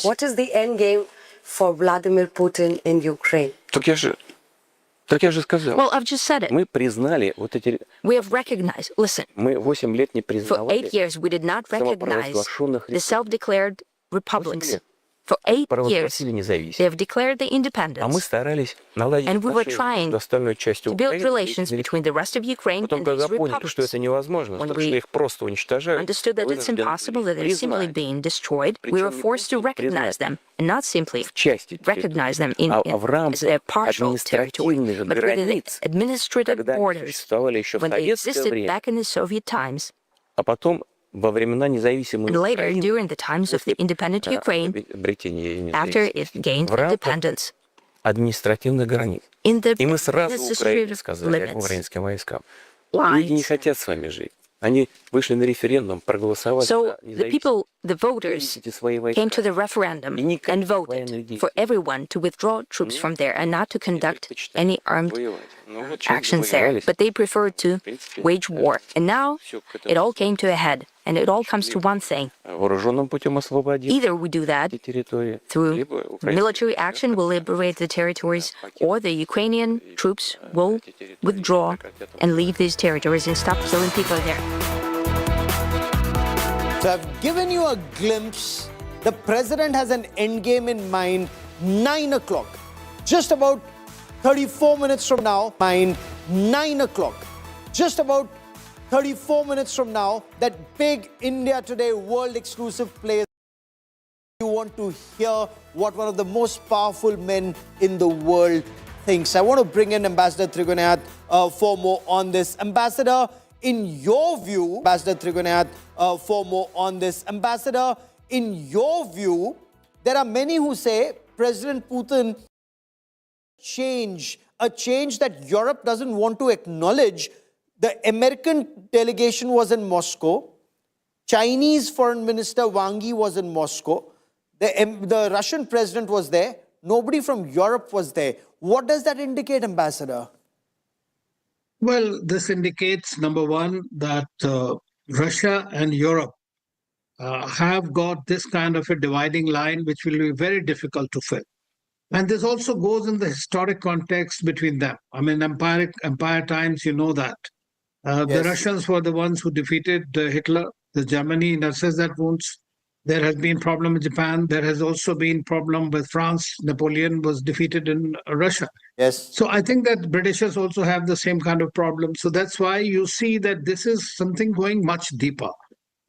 What is the end game for Vladimir Putin in Ukraine? Так я же сказал. Well, I've just said it. Мы признали вот эти... We have recognized, listen, Мы 8 лет не for признавали 8 years we did not recognize the self-declared republics. For 8 years, they have declared the independence, and we were trying to build relations between the rest of Ukraine and these republics. When we understood that it's impossible, that they're simply being destroyed, we were forced to recognize them, and not simply recognize them as their partial territory, but within the administrative borders when they existed back in the Soviet times. And later, during the times of the independent Ukraine, after it gained independence, in the administrative limits, lines. So the people, the voters, came to the referendum and voted for everyone to withdraw troops from there and not to conduct any armed actions there. But they preferred to wage war. And now it all came to a head. And it all comes to one thing. Either we do that through military action, we'll liberate the territories, or the Ukrainian troops will withdraw and leave these territories and stop killing people there. So I've given you a glimpse. The president has an endgame in mind, 9 o'clock. Just about 34 minutes from now, 9 o'clock. Just about 34 minutes from now, that big India Today world exclusive plays. You want to hear what one of the most powerful men in the world thinks. I want to bring in Ambassador Trigunayat for more on this. Ambassador, in your view, Ambassador Trigunayat for more on this. Ambassador, in your view, there are many who say President Putin a change that Europe doesn't want to acknowledge. The American delegation was in Moscow. Chinese Foreign Minister Wang Yi was in Moscow. The Russian president was there. Nobody from Europe was there. What does that indicate, Ambassador? Well, this indicates, number one, that Russia and Europe have got this kind of a dividing line, which will be very difficult to fill. And this also goes in the historic context between them. I mean, empire times, you know that. The Russians were the ones who defeated Hitler, the Germany nurses that wounds. There has been problem with Japan. There has also been problem with France. Napoleon was defeated in Russia. Yes. So I think that Britishers also have the same kind of problem. So that's why you see that this is something going much deeper.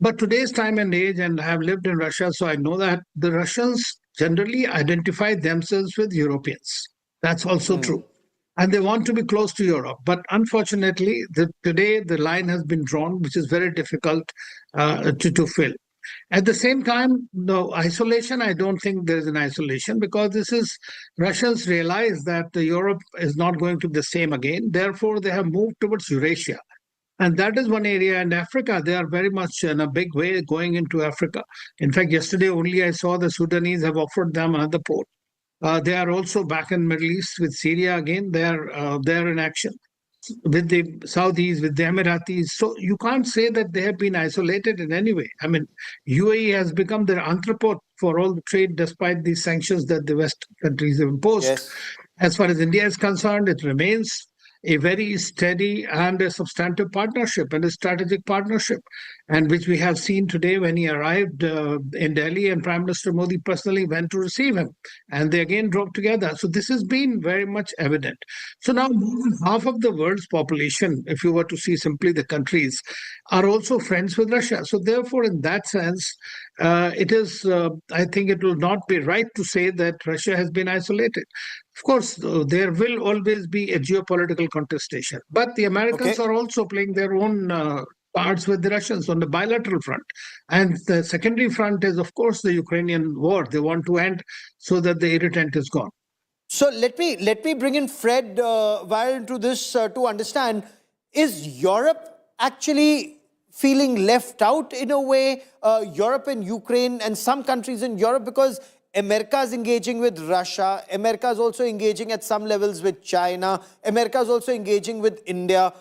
But today's time and age, and I have lived in Russia, so I know that the Russians generally identify themselves with Europeans. That's also true. And they want to be close to Europe. But unfortunately, today the line has been drawn, which is very difficult to fill. At the same time, no isolation, I don't think there is an isolation because this is Russians realize that Europe is not going to be the same again. Therefore, they have moved towards Eurasia. And that is one area. And Africa, they are very much in a big way going into Africa. In fact, yesterday only I saw the Sudanese have offered them another port. They are also back in Middle East with Syria again. They are in action with the Saudis, with the Emiratis. So you can't say that they have been isolated in any way. I mean, UAE has become their entrepot for all the trade despite these sanctions that the West countries have imposed. Yes. As far as India is concerned, it remains a very steady and a substantive partnership and a strategic partnership, and which we have seen today when he arrived in Delhi and Prime Minister Modi personally went to receive him, and they again drove together. So this has been very much evident. So now more than half of the world's population, if you were to see simply the countries, are also friends with Russia. So therefore, in that sense, it is, I think it will not be right to say that Russia has been isolated. Of course, there will always be a geopolitical contestation, but the Americans are also playing their own cards with the Russians on the bilateral front. And the secondary front is, of course, the Ukrainian war. They want to end so that the irritant is gone. So let me bring in Fred Weil into this to understand, is Europe actually feeling left out in a way, Europe and Ukraine and some countries in Europe, because America is engaging with Russia, America is also engaging at some levels with China, America is also engaging with India,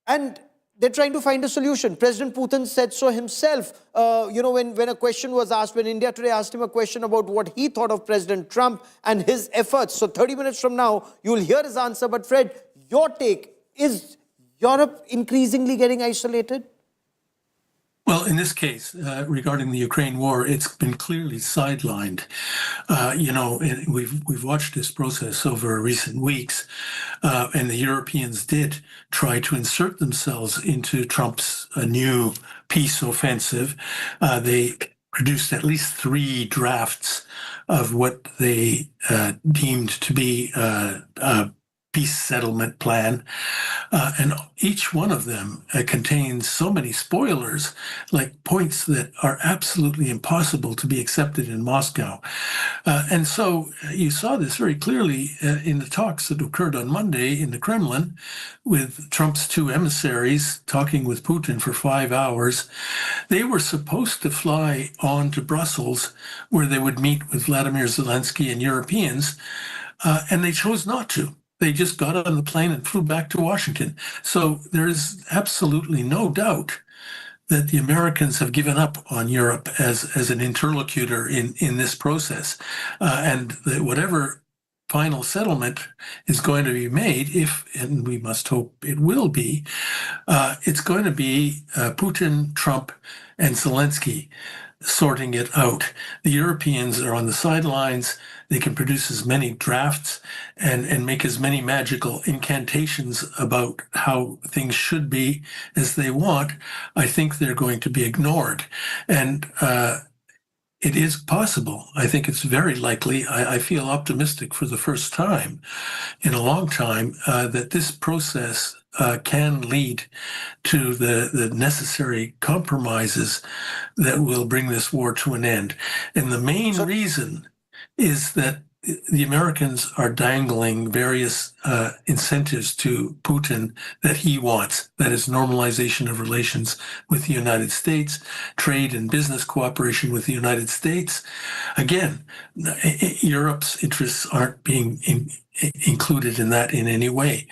and they're trying to find a solution. President Putin said so himself, when a question was asked, when India Today asked him a question about what he thought of President Trump and his efforts. So 30 minutes from now, you'll hear his answer. But Fred, your take, is Europe increasingly getting isolated? Well, in this case, regarding the Ukraine war, it's been clearly sidelined. We've watched this process over recent weeks, and the Europeans did try to insert themselves into Trump's new peace offensive. They produced at least 3 drafts of what they deemed to be a peace settlement plan, and each one of them contains so many spoilers, like points that are absolutely impossible to be accepted in Moscow. And so you saw this very clearly in the talks that occurred on Monday in the Kremlin with Trump's 2 emissaries talking with Putin for 5 hours. They were supposed to fly on to Brussels where they would meet with Vladimir Zelensky and Europeans, and they chose not to. They just got on the plane and flew back to Washington. So there is absolutely no doubt that the Americans have given up on Europe as an interlocutor in this process. And whatever final settlement is going to be made, and we must hope it will be, it's going to be Putin, Trump, and Zelensky sorting it out. The Europeans are on the sidelines. They can produce as many drafts and make as many magical incantations about how things should be as they want. I think they're going to be ignored. And it is possible. I think it's very likely. I feel optimistic for the first time in a long time that this process can lead to the necessary compromises that will bring this war to an end. And the main reason is that the Americans are dangling various incentives to Putin that he wants. That is normalization of relations with the United States, trade and business cooperation with the United States. Again, Europe's interests aren't being included in that in any way.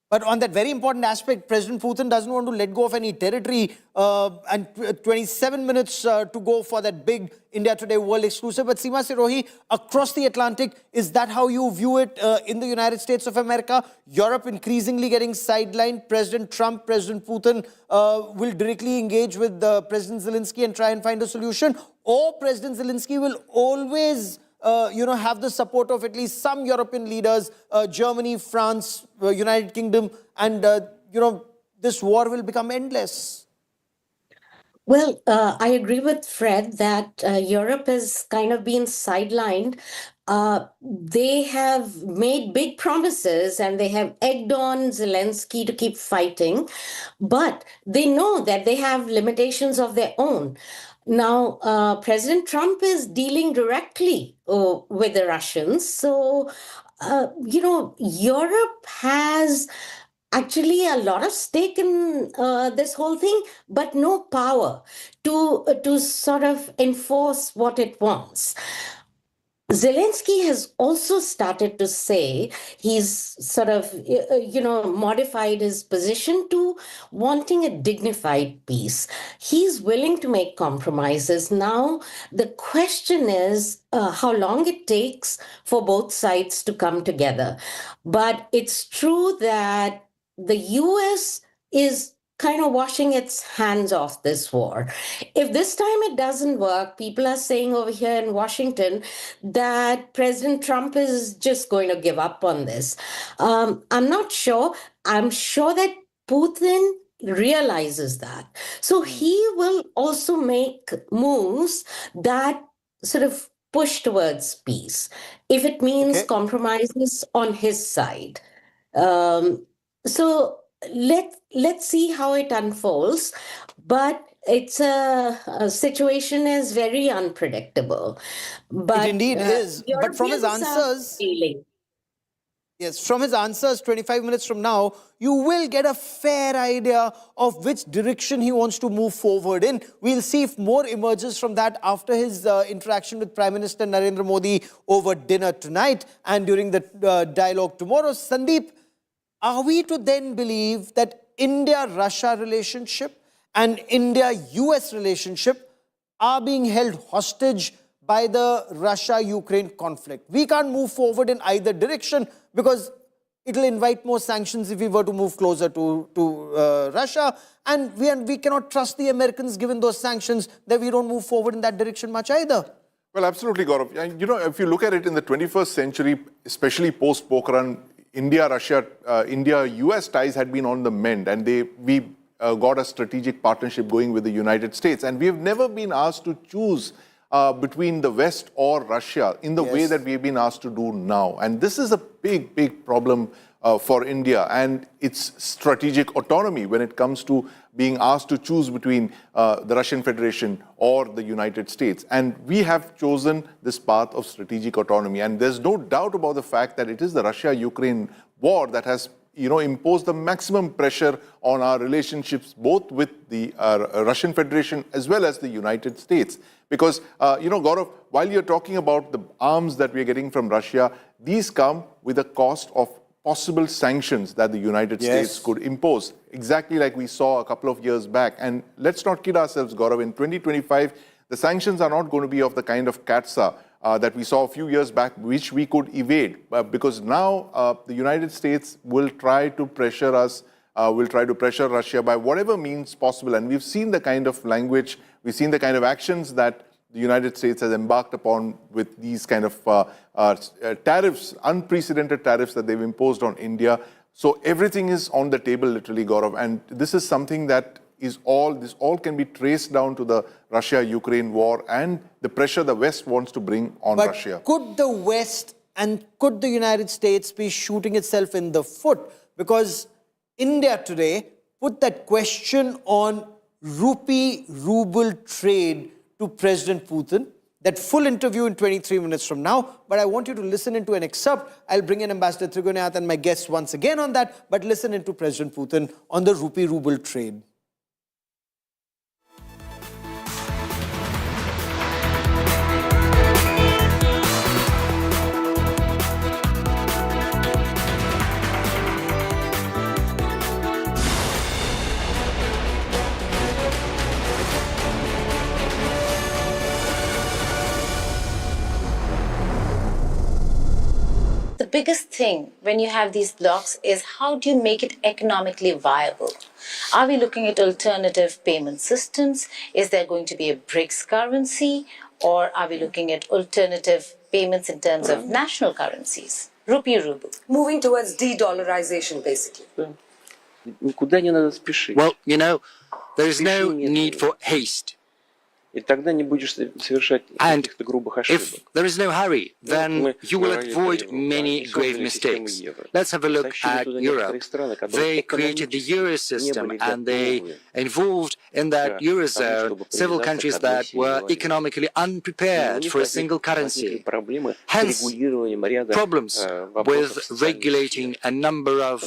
But on that very important aspect, President Putin doesn't want to let go of any territory, and 27 minutes to go for that big India Today world exclusive. But Seema Sirohi, across the Atlantic, is that how you view it in the United States of America? Europe increasingly getting sidelined. President Trump, President Putin will directly engage with President Zelensky and try and find a solution? Or President Zelensky will always have the support of at least some European leaders, Germany, France, United Kingdom, and, this war will become endless? Well, I agree with Fred that Europe has kind of been sidelined. they have made big promises and they have egged on Zelensky to keep fighting, but they know that they have limitations of their own. Now, President Trump is dealing directly with the Russians. So, Europe has actually a lot of stake in this whole thing, but no power to sort of enforce what it wants. Zelensky has also started to say he's sort of, modified his position to wanting a dignified peace. He's willing to make compromises. Now, the question is how long it takes for both sides to come together. But it's true that the US is kind of washing its hands off this war. If this time it doesn't work, people are saying over here in Washington that President Trump is just going to give up on this. I'm not sure. I'm sure that Putin realizes that. So he will also make moves that sort of push towards peace, if it means compromises on his side. So let's see how it unfolds, but it's a situation is very unpredictable. But it indeed is. But from his answers, yes, from his answers 25 minutes from now, you will get a fair idea of which direction he wants to move forward in. We'll see if more emerges from that after his interaction with Prime Minister Narendra Modi over dinner tonight and during the dialogue tomorrow. Sandeep, are we to then believe that India-Russia relationship and India-US relationship are being held hostage by the Russia-Ukraine conflict? We can't move forward in either direction because it'll invite more sanctions if we were to move closer to Russia. And we cannot trust the Americans, given those sanctions, that we don't move forward in that direction much either. Well, absolutely, Gaurav. And, if you look at it in the 21st century, especially post-Pokhran, India-Russia, India-US ties had been on the mend, and we got a strategic partnership going with the United States. And we have never been asked to choose between the West or Russia in the way that we've been asked to do now. And this is a big, big problem for India and its strategic autonomy when it comes to being asked to choose between the Russian Federation or the United States. And we have chosen this path of strategic autonomy. And there's no doubt about the fact that it is the Russia-Ukraine war that has imposed the maximum pressure on our relationships, both with the Russian Federation as well as the United States. Because, Gaurav, while you're talking about the arms that we're getting from Russia, these come with a cost of possible sanctions that the United States could impose, exactly like we saw a couple of years back. And let's not kid ourselves, Gaurav, in 2025, the sanctions are not going to be of the kind of CATSA that we saw a few years back, which we could evade, because now the United States will try to pressure us, will try to pressure Russia by whatever means possible. And we've seen the kind of language, we've seen the kind of actions that the United States has embarked upon with these kind of tariffs, unprecedented tariffs that they've imposed on India. So everything is on the table, literally, Gaurav. And this is something that this all can be traced down to the Russia-Ukraine war and the pressure the West wants to bring on Russia. Could the West and could the United States be shooting itself in the foot? Because India today put that question on rupee-ruble trade to President Putin. That full interview in 23 minutes from now. But I want you to listen into an excerpt. I'll bring in Ambassador Trigonath and my guests once again on that. But listen into President Putin on the rupee-ruble trade. The biggest thing when you have these blocks is how do you make it economically viable? Are we looking at alternative payment systems? Is there going to be a BRICS currency? Or are we looking at alternative payments in terms of national currencies? Rupee ruble. Moving towards de-dollarization, basically. Well, there is no need for haste. And if there is no hurry, then you will avoid many grave mistakes. Let's have a look at Europe. They created the Euro system and they involved in that Eurozone several countries that were economically unprepared for a single currency. Hence, problems with regulating a number of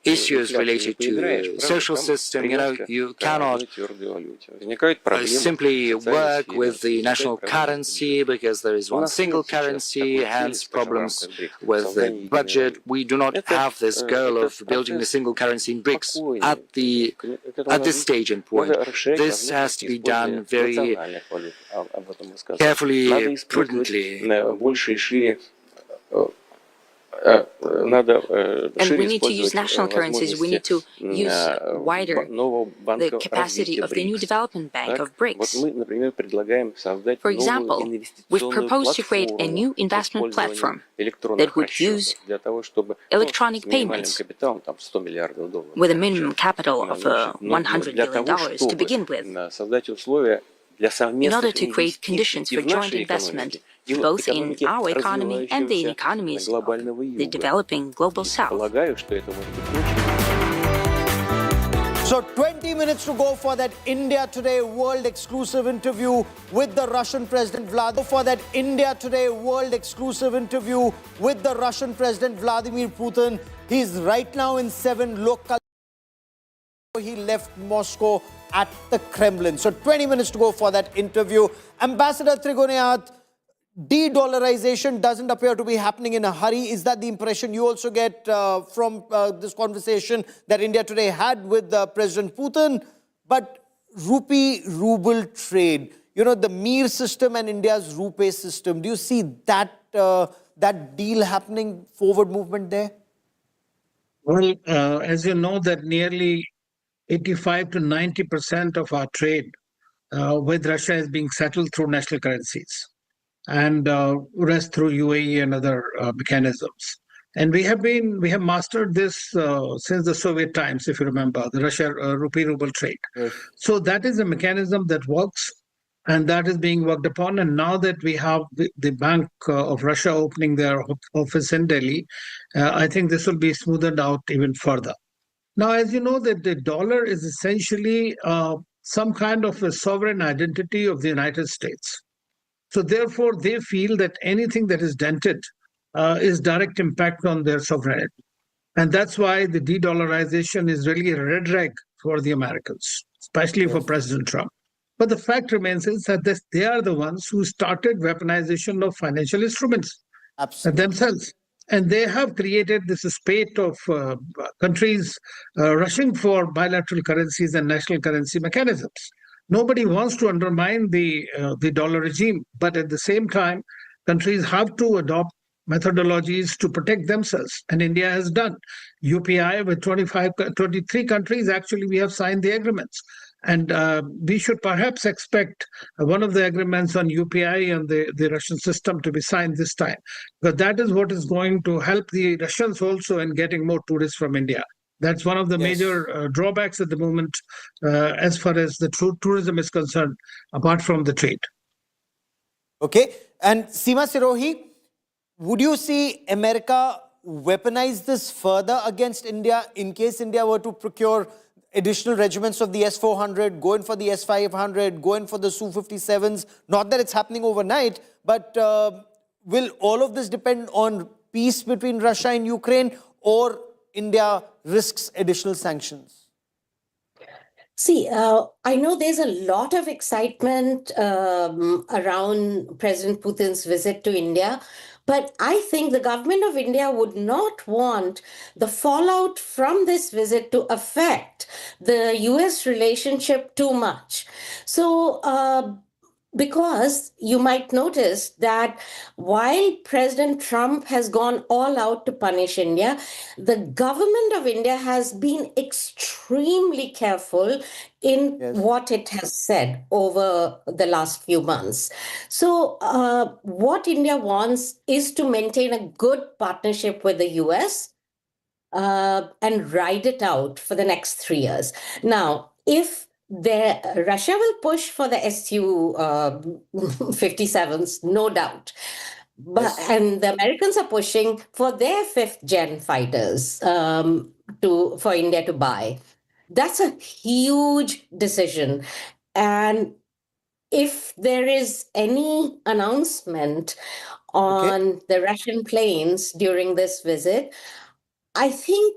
issues related to social system. You cannot simply work with the national currency because there is one single currency, hence problems with the budget. We do not have this goal of building a single currency in BRICS at this stage and point. This has to be done very carefully, prudently. And we need to use national currencies. We need to use wider the capacity of the new development bank of BRICS. For example, we've proposed to create a new investment platform that would use electronic payments with a minimum capital of $100 billion to begin with, in order to create conditions for joint investment both in our economy and the economies of the developing global south. So 20 minutes to go for that India Today world exclusive interview with the Russian President Vladimir Putin. He's right now in 7 local. He left Moscow at the Kremlin. So 20 minutes to go for that interview. Ambassador Trigonayat, de-dollarization doesn't appear to be happening in a hurry. Is that the impression you also get from this conversation that India Today had with President Putin? But rupee-ruble trade, the Mir system and India's rupee system, do you see that, that deal happening, forward movement there? Well, as you know, that nearly 85 to 90% of our trade with Russia is being settled through national currencies, and rest through UAE and other mechanisms. And we have mastered this since the Soviet times, if you remember, the Russia rupee-ruble trade. Yes. So that is a mechanism that works, and that is being worked upon. And now that we have the Bank of Russia opening their office in Delhi, I think this will be smoothed out even further. Now, as you know, that the dollar is essentially some kind of a sovereign identity of the United States. So therefore, they feel that anything that is dented is direct impact on their sovereignty. And that's why the de-dollarization is really a red rag for the Americans, especially for President Trump. But the fact remains is that they are the ones who started weaponization of financial instruments themselves. And they have created this spate of countries rushing for bilateral currencies and national currency mechanisms. Nobody wants to undermine the dollar regime, but at the same time, countries have to adopt methodologies to protect themselves, and India has done. UPI with 23 countries, actually, we have signed the agreements. And we should perhaps expect one of the agreements on UPI and the Russian system to be signed this time, because that is what is going to help the Russians also in getting more tourists from India. That's one of the major drawbacks at the moment as far as the tourism is concerned, apart from the trade. Okay. And Seema Sirohi, would you see America weaponize this further against India in case India were to procure additional regiments of the S-400, go in for the S-500, go in for the Su-57s? Not that it's happening overnight, but will all of this depend on peace between Russia and Ukraine, or India risks additional sanctions? See, I know there's a lot of excitement around President Putin's visit to India, but I think the government of India would not want the fallout from this visit to affect the US relationship too much. So, because you might notice that while President Trump has gone all out to punish India, the government of India has been extremely careful in what it has said over the last few months. So what India wants is to maintain a good partnership with the US and ride it out for the next 3 years. Now, if Russia will push for the Su-57s, no doubt. But and the Americans are pushing for their 5th-gen fighters for India to buy. That's a huge decision. And if there is any announcement on the Russian planes during this visit, I think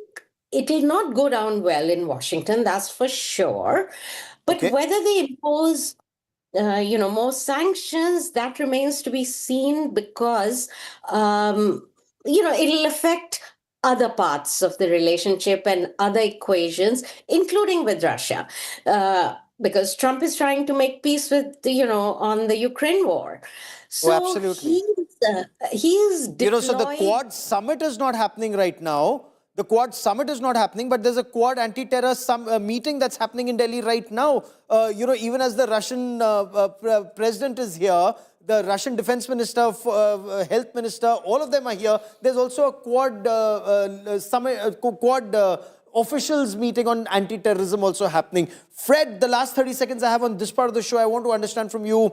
it will not go down well in Washington, that's for sure. But whether they impose more sanctions, that remains to be seen, because it'll affect other parts of the relationship and other equations, including with Russia, because Trump is trying to make peace with on the Ukraine war. So absolutely. He's deployed... so the Quad Summit is not happening right now. The Quad Summit is not happening, but there's a Quad anti-terror meeting that's happening in Delhi right now. Even as the Russian president is here, the Russian defense minister, health minister, all of them are here. There's also a Quad summit, Quad officials meeting on anti-terrorism also happening. Fred, the last 30 seconds I have on this part of the show, I want to understand from you,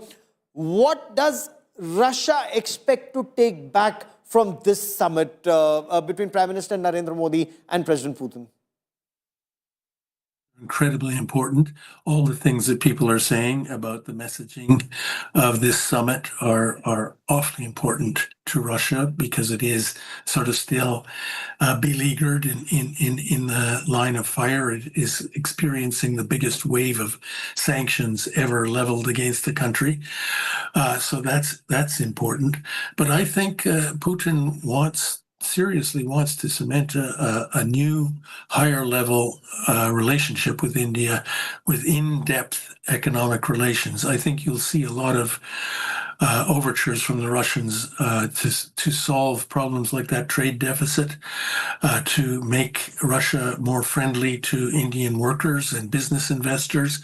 what does Russia expect to take back from this summit between Prime Minister Narendra Modi and President Putin? Incredibly important. All the things that people are saying about the messaging of this summit are awfully important to Russia, because it is sort of still beleaguered in the line of fire. It is experiencing the biggest wave of sanctions ever leveled against the country. So that's important. But I think Putin seriously wants to cement a new, higher level relationship with India, with in-depth economic relations. I think you'll see a lot of overtures from the Russians to solve problems like that trade deficit, to make Russia more friendly to Indian workers and business investors.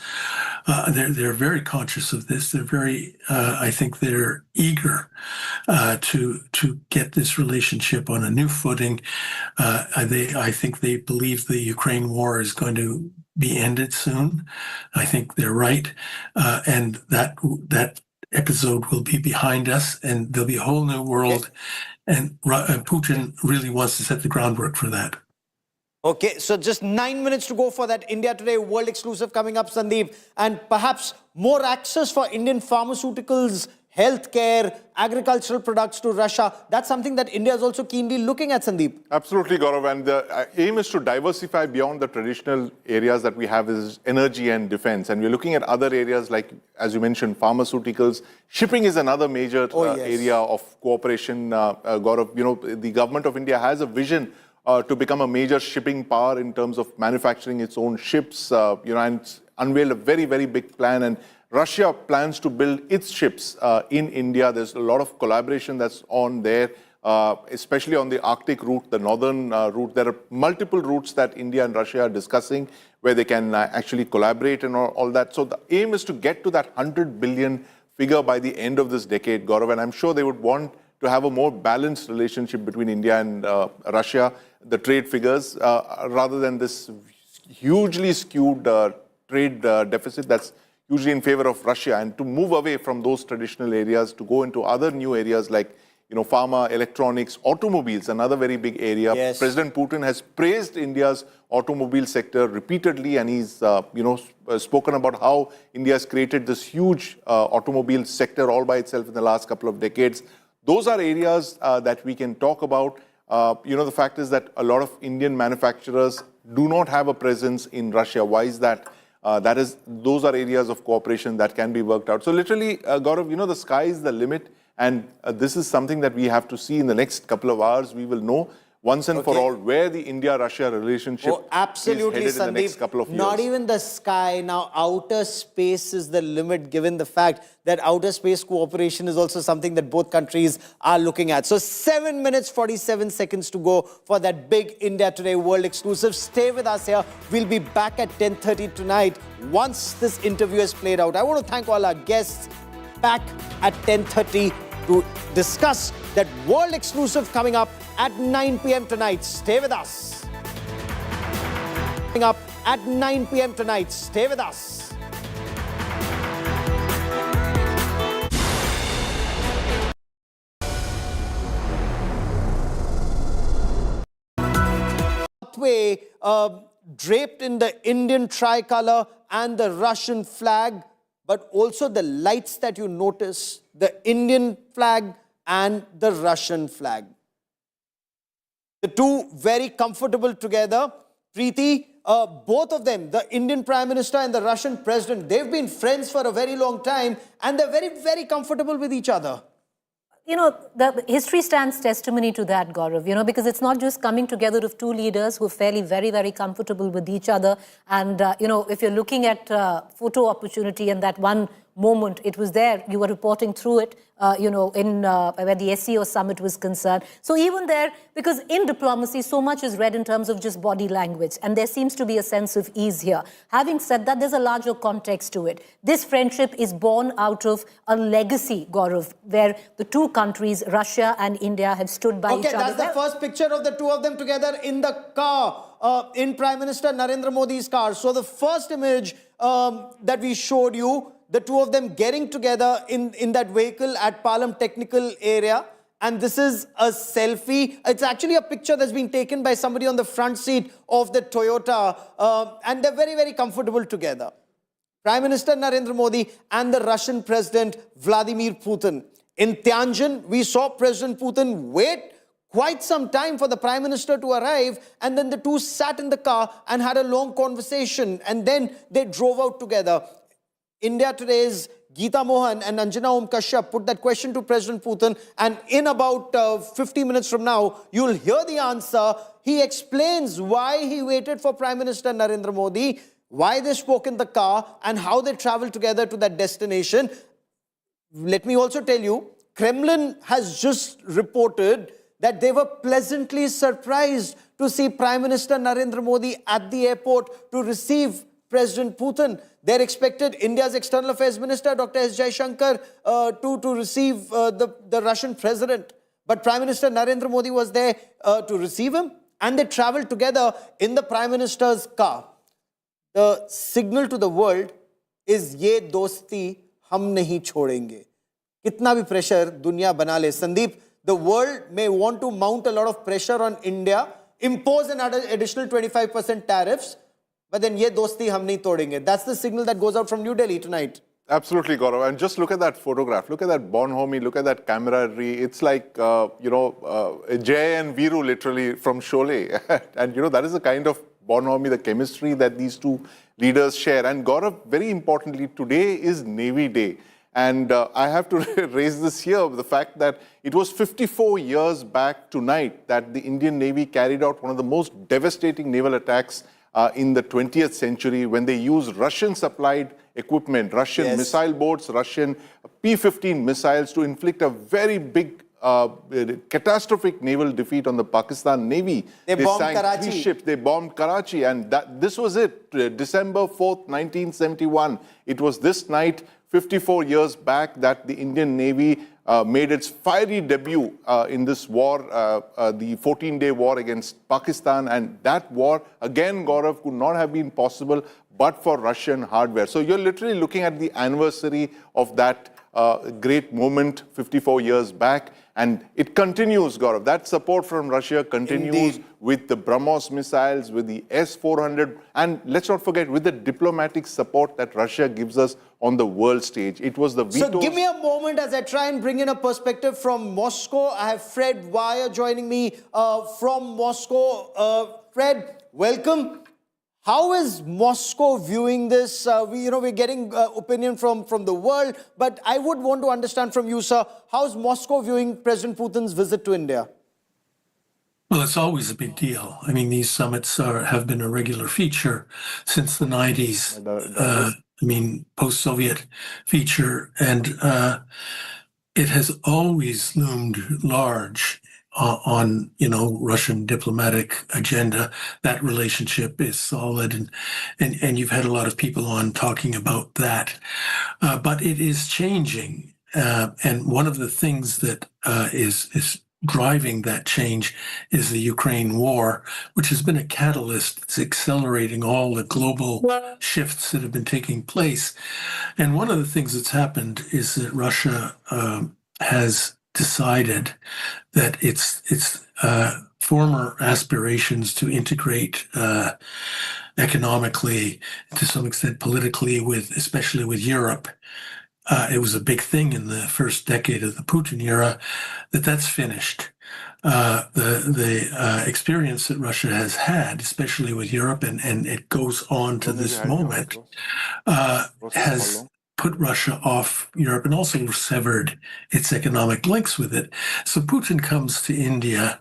They're very conscious of this. They're very, I think they're eager to get this relationship on a new footing. I think they believe the Ukraine war is going to be ended soon. I think they're right, and that episode will be behind us, and there'll be a whole new world. And Putin really wants to set the groundwork for that. Okay, so just 9 minutes to go for that India Today World Exclusive coming up, Sandeep. And perhaps more access for Indian pharmaceuticals, healthcare, agricultural products to Russia. That's something that India is also keenly looking at, Sandeep. Absolutely, Gaurav. And the aim is to diversify beyond the traditional areas that we have is energy and defense. And we're looking at other areas like, as you mentioned, pharmaceuticals. Shipping is another major area of cooperation, Gaurav. The government of India has a vision to become a major shipping power in terms of manufacturing its own ships, and unveiled a very, very big plan. And Russia plans to build its ships in India. There's a lot of collaboration that's on there, especially on the Arctic route, the northern route. There are multiple routes that India and Russia are discussing where they can actually collaborate and all that. So the aim is to get to that 100 billion figure by the end of this decade, Gaurav. And I'm sure they would want to have a more balanced relationship between India and Russia, the trade figures, rather than this hugely skewed trade deficit that's usually in favor of Russia, and to move away from those traditional areas to go into other new areas like pharma, electronics, automobiles, another very big area. Yes. President Putin has praised India's automobile sector repeatedly, and he's spoken about how India has created this huge automobile sector all by itself in the last couple of decades. Those are areas that we can talk about. The fact is that a lot of Indian manufacturers do not have a presence in Russia. Why is that? Those are areas of cooperation that can be worked out. So literally, Gaurav, the sky is the limit. And this is something that we have to see in the next couple of hours. We will know once and for all where the India-Russia relationship is headed in the next couple of years. Not even the sky. Now, outer space is the limit, given the fact that outer space cooperation is also something that both countries are looking at. So 7 minutes, 47 seconds to go for that big India Today World Exclusive. Stay with us here. We'll be back at 10:30 tonight once this interview is played out. I want to thank all our guests. Back at 10:30 to discuss that World Exclusive coming up at 9 p.m. tonight. Stay with us. Coming up at 9 p.m. tonight. Stay with us. pathway draped in the Indian tricolor and the Russian flag, but also the lights that you notice, the Indian flag and the Russian flag. The two very comfortable together. Preeti, both of them, the Indian Prime Minister and the Russian President, they've been friends for a very long time and they're very, very comfortable with each other. You know, the history stands testimony to that, Gaurav, you know, because it's not just coming together of two leaders who are fairly very, very comfortable with each other. And, you know, if you're looking at photo opportunity and that one moment, it was there, you were reporting through it, you know, in where the SCO Summit was concerned. So even there, because in diplomacy, so much is read in terms of just body language, and there seems to be a sense of ease here. Having said that, there's a larger context to it. This friendship is born out of a legacy, Gaurav, where the two countries, Russia and India, have stood by each other. Okay, that's the first picture of the two of them together in the car, in Prime Minister Narendra Modi's car. So the first image that we showed you, the two of them getting together in that vehicle at Palam Technical Area. And this is a selfie. It's actually a picture that's been taken by somebody on the front seat of the Toyota. And they're very, very comfortable together. Prime Minister Narendra Modi and the Russian President Vladimir Putin. In Tianjin, we saw President Putin wait quite some time for the Prime Minister to arrive, and then the two sat in the car and had a long conversation, and then they drove out together. India Today's Geeta Mohan and Anjana Om Kashyap put that question to President Putin, and in about 50 minutes from now, you'll hear the answer. He explains why he waited for Prime Minister Narendra Modi, why they spoke in the car, and how they traveled together to that destination. Let me also tell you, Kremlin has just reported that they were pleasantly surprised to see Prime Minister Narendra Modi at the airport to receive President Putin. They're expected India's External Affairs Minister, Dr. S. Jaishankar, to receive the Russian president. But Prime Minister Narendra Modi was there to receive him, and they traveled together in the Prime Minister's car. The signal to the world is ye dosti hum nahi chhodenge. Kitna bhi pressure dunya bana le. Sandeep, the world may want to mount a lot of pressure on India, impose an additional 25% tariffs, but then ye dosti hum nahi todenge. That's the signal that goes out from New Delhi tonight. Absolutely, Gaurav. And just look at that photograph. Look at that bonhomie. Look at that camaraderie. It's like, Jay and Viru literally from Sholay. And, that is the kind of bonhomie, the chemistry that these two leaders share. And Gaurav, very importantly, today is Navy Day. And I have to raise this here, the fact that it was 54 years back tonight that the Indian Navy carried out one of the most devastating naval attacks in the 20th century, when they used Russian-supplied equipment, Russian missile boats, Russian P-15 missiles to inflict a very big, catastrophic naval defeat on the Pakistan Navy. They bombed sank Karachi. 3 ships. They bombed Karachi, and this was it. December 4th, 1971. It was this night, 54 years back, that the Indian Navy made its fiery debut in this war, the 14-day war against Pakistan. And that war, again, Gaurav, could not have been possible but for Russian hardware. So you're literally looking at the anniversary of that great moment 54 years back. And it continues, Gaurav. That support from Russia continues with the BrahMos missiles, with the S-400, and let's not forget, with the diplomatic support that Russia gives us on the world stage. It was the vetoes. So give me a moment as I try and bring in a perspective from Moscow. I have Fred Wire joining me from Moscow. Fred, welcome. How is Moscow viewing this? We're getting opinion from the world, but I would want to understand from you, sir, how is Moscow viewing President Putin's visit to India? Well, it's always a big deal. I mean, these summits have been a regular feature since the 90s. Post-Soviet feature, and it has always loomed large on Russian diplomatic agenda. That relationship is solid, and you've had a lot of people on talking about that. But it is changing, and one of the things that is driving that change is the Ukraine war, which has been a catalyst that's accelerating all the global shifts that have been taking place. And one of the things that's happened is that Russia has decided that its former aspirations to integrate economically, to some extent politically, especially with Europe. It was a big thing in the first decade of the Putin era that's finished. The experience that Russia has had, especially with Europe, and it goes on to this moment, has put Russia off Europe and also severed its economic links with it. So Putin comes to India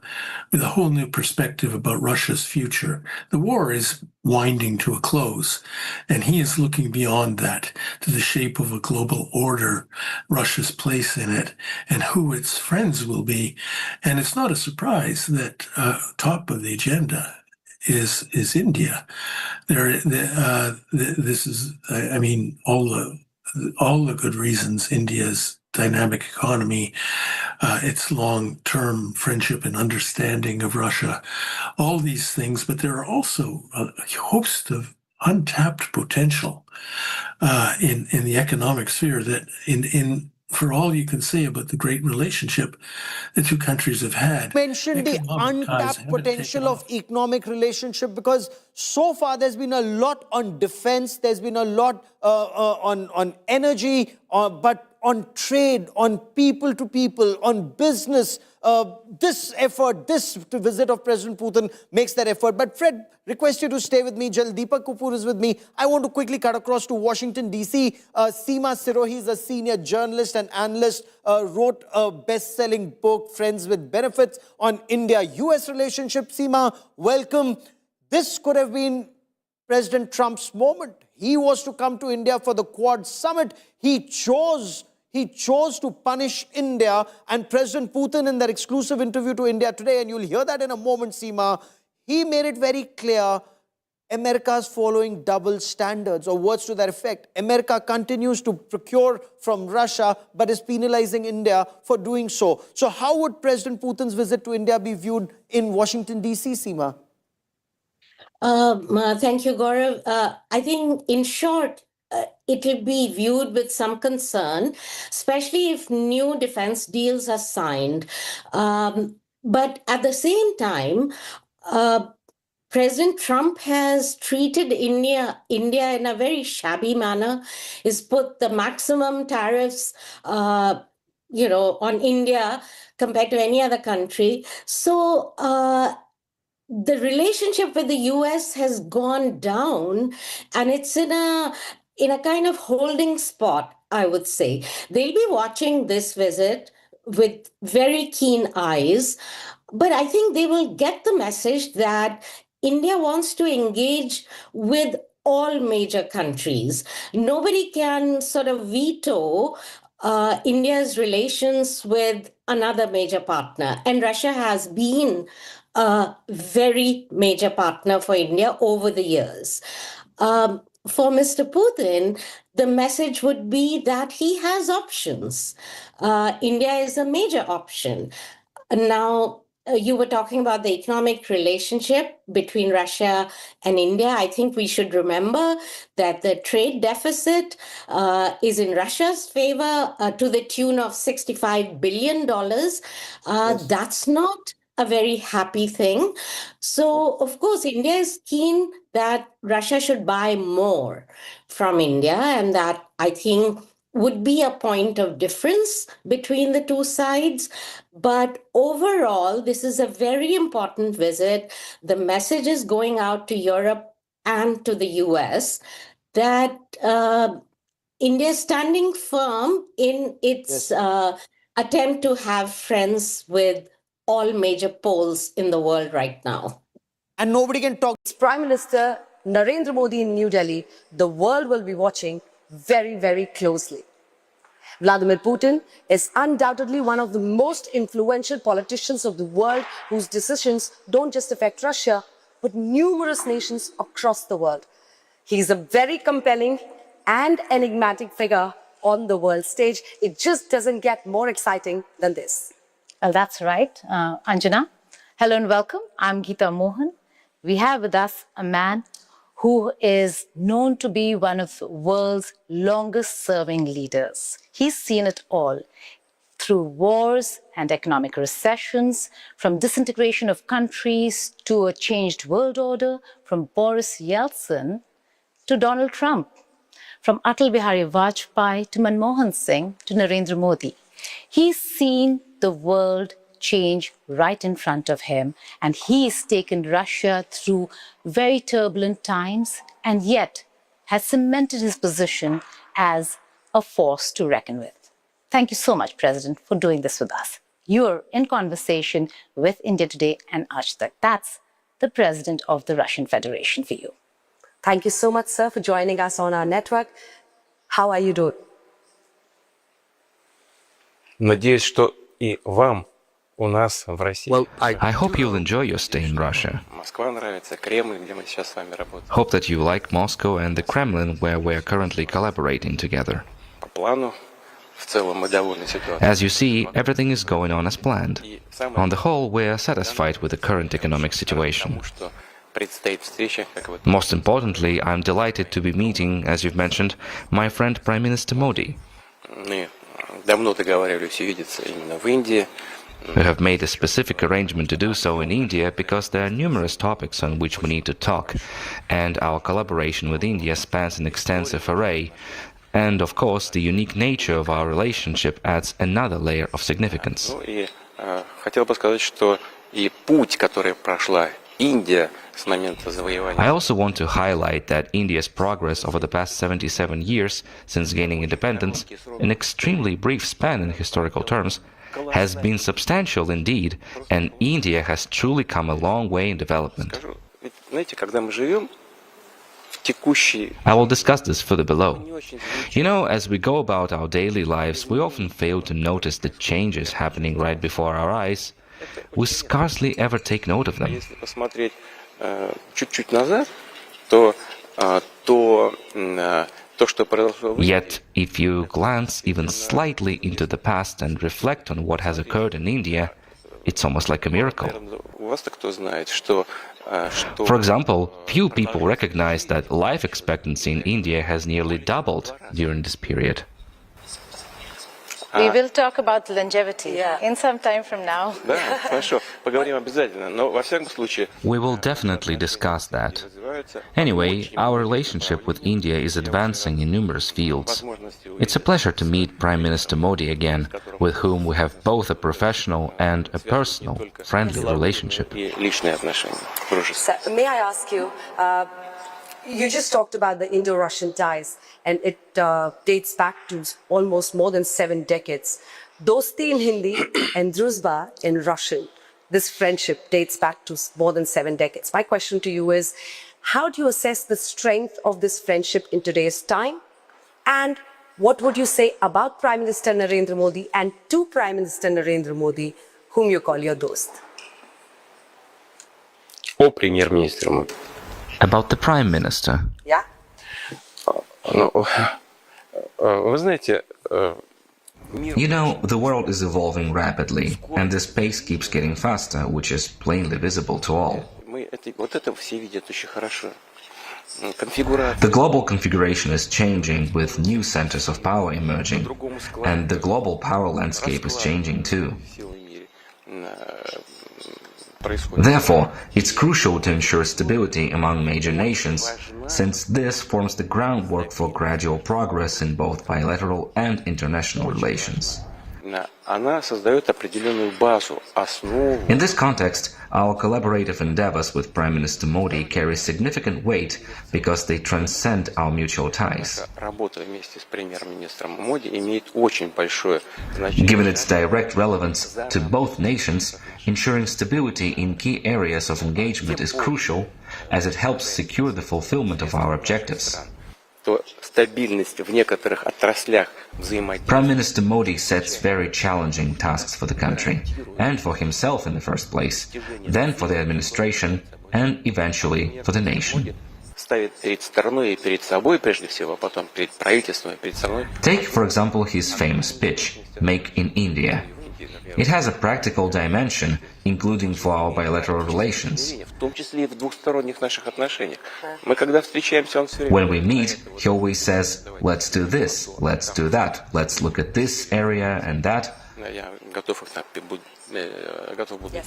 with a whole new perspective about Russia's future. The war is winding to a close, and he is looking beyond that to the shape of a global order, Russia's place in it, and who its friends will be. And it's not a surprise that top of the agenda is India. This is, I mean, all the good reasons India's dynamic economy, its long-term friendship and understanding of Russia, all these things, but there are also a host of untapped potential in the economic sphere that for all you can say about the great relationship the two countries have had. Mentioned the untapped potential of economic relationship, because so far there's been a lot on defense, there's been a lot on energy, but on trade, on people to people, on business, this visit of President Putin makes that effort. But Fred, request you to stay with me. Deepak Kapoor is with me. I want to quickly cut across to Washington, D.C. Seema Sirohi is a senior journalist and analyst, wrote a best-selling book, Friends with Benefits, on India-US relationship. Seema, welcome. This could have been President Trump's moment. He was to come to India for the Quad Summit. He chose to punish India, and President Putin, in that exclusive interview to India today, and you'll hear that in a moment, Seema, he made it very clear America's following double standards, or words to that effect. America continues to procure from Russia, but is penalizing India for doing so. So how would President Putin's visit to India be viewed in Washington, D.C., Seema? Thank you, Gaurav. I think, in short, it will be viewed with some concern, especially if new defense deals are signed. But at the same time, President Trump has treated India in a very shabby manner. He's put the maximum tariffs, on India compared to any other country. So the relationship with the US has gone down, and it's in a kind of holding spot, I would say. They'll be watching this visit with very keen eyes, but I think they will get the message that India wants to engage with all major countries. Nobody can sort of veto India's relations with another major partner, and Russia has been a very major partner for India over the years. For Mr. Putin, the message would be that he has options. India is a major option. Now, you were talking about the economic relationship between Russia and India. I think we should remember that the trade deficit is in Russia's favor to the tune of $65 billion. That's not a very happy thing. So, of course, India is keen that Russia should buy more from India, and that, I think, would be a point of difference between the two sides. But overall, this is a very important visit. The message is going out to Europe and to the US that India is standing firm in its attempt to have friends with all major poles in the world right now. And nobody can talk. Prime Minister Narendra Modi in New Delhi, the world will be watching very, very closely. Vladimir Putin is undoubtedly one of the most influential politicians of the world, whose decisions don't just affect Russia, but numerous nations across the world. He's a very compelling and enigmatic figure on the world stage. It just doesn't get more exciting than this. Well, that's right, Anjana. Hello and welcome. I'm Geeta Mohan. We have with us a man who is known to be one of the world's longest-serving leaders. He's seen it all. through wars and economic recessions, from disintegration of countries to a changed world order, from Boris Yeltsin to Donald Trump, from Atal Bihari Vajpayee to Manmohan Singh to Narendra Modi. He's seen the world change right in front of him, and he's taken Russia through very turbulent times and yet has cemented his position as a force to reckon with. Thank you so much, President, for doing this with us. You're in conversation with India Today and Aaj Tak. That's the President of the Russian Federation for you. Thank you so much, sir, for joining us on our network. How are you doing? Надеюсь, что и вам у нас в России. Well, I hope you'll enjoy your stay in Russia. Москва нравится, Кремль, где мы сейчас с вами работаем. Hope that you like Moscow and the Kremlin, where we're currently collaborating together. По плану, в целом мы довольны ситуацией. As you see, everything is going on as planned. On the whole, we're satisfied with the current economic situation. Most importantly, I'm delighted to be meeting, as you've mentioned, my friend Prime Minister Modi. Мы давно договаривались увидеться именно в Индии. We have made a specific arrangement to do so in India because there are numerous topics on which we need to talk, and our collaboration with India spans an extensive array. And of course, the unique nature of our relationship adds another layer of significance. И хотел бы сказать, что и путь, который прошла Индия с момента завоевания. I also want to highlight that India's progress over the past 77 years since gaining independence, an extremely brief span in historical terms, has been substantial indeed, and India has truly come a long way in development. Знаете, когда мы живем в текущей... I will discuss this further below. You know, as we go about our daily lives, we often fail to notice the changes happening right before our eyes. We scarcely ever take note of them. Если посмотреть чуть-чуть назад, то Yet, if you glance even slightly into the past and reflect on what has occurred in India, it's almost like a miracle. For example, few people recognize that life expectancy in India has nearly doubled during this period. We will talk about longevity in some time from now. Да, хорошо, поговорим обязательно, но во всяком случае... We will definitely discuss that. Anyway, our relationship with India is advancing in numerous fields. It's a pleasure to meet Prime Minister Modi again, with whom we have both a professional and a personal, friendly relationship. Sir, may I ask you, you just talked about the Indo-Russian ties, and it dates back to almost more than 7 decades. Dosti in Hindi and Druzhba in Russian. This friendship dates back to more than 7 decades. My question to you is, how do you assess the strength of this friendship in today's time? And what would you say about Prime Minister Narendra Modi and to Prime Minister Narendra Modi, whom you call your dost? О премьер-министре Моди. About the Prime Minister. Yeah? Вы знаете... You know, the world is evolving rapidly, and this pace keeps getting faster, which is plainly visible to all. The global configuration is changing, with new centers of power emerging, and the global power landscape is changing too. Therefore, it's crucial to ensure stability among major nations, since this forms the groundwork for gradual progress in both bilateral and international relations. In this context, our collaborative endeavors with Prime Minister Modi carry significant weight because they transcend our mutual ties. Given its direct relevance to both nations, ensuring stability in key areas of engagement is crucial, as it helps secure the fulfillment of our objectives. Prime Minister Modi sets very challenging tasks for the country, and for himself in the first place, then for the administration, and eventually for the nation. Take, for example, his famous speech, "Make in India." It has a practical dimension, including for our bilateral relations. When we meet, he always says, let's do this, let's do that, let's look at this area and that.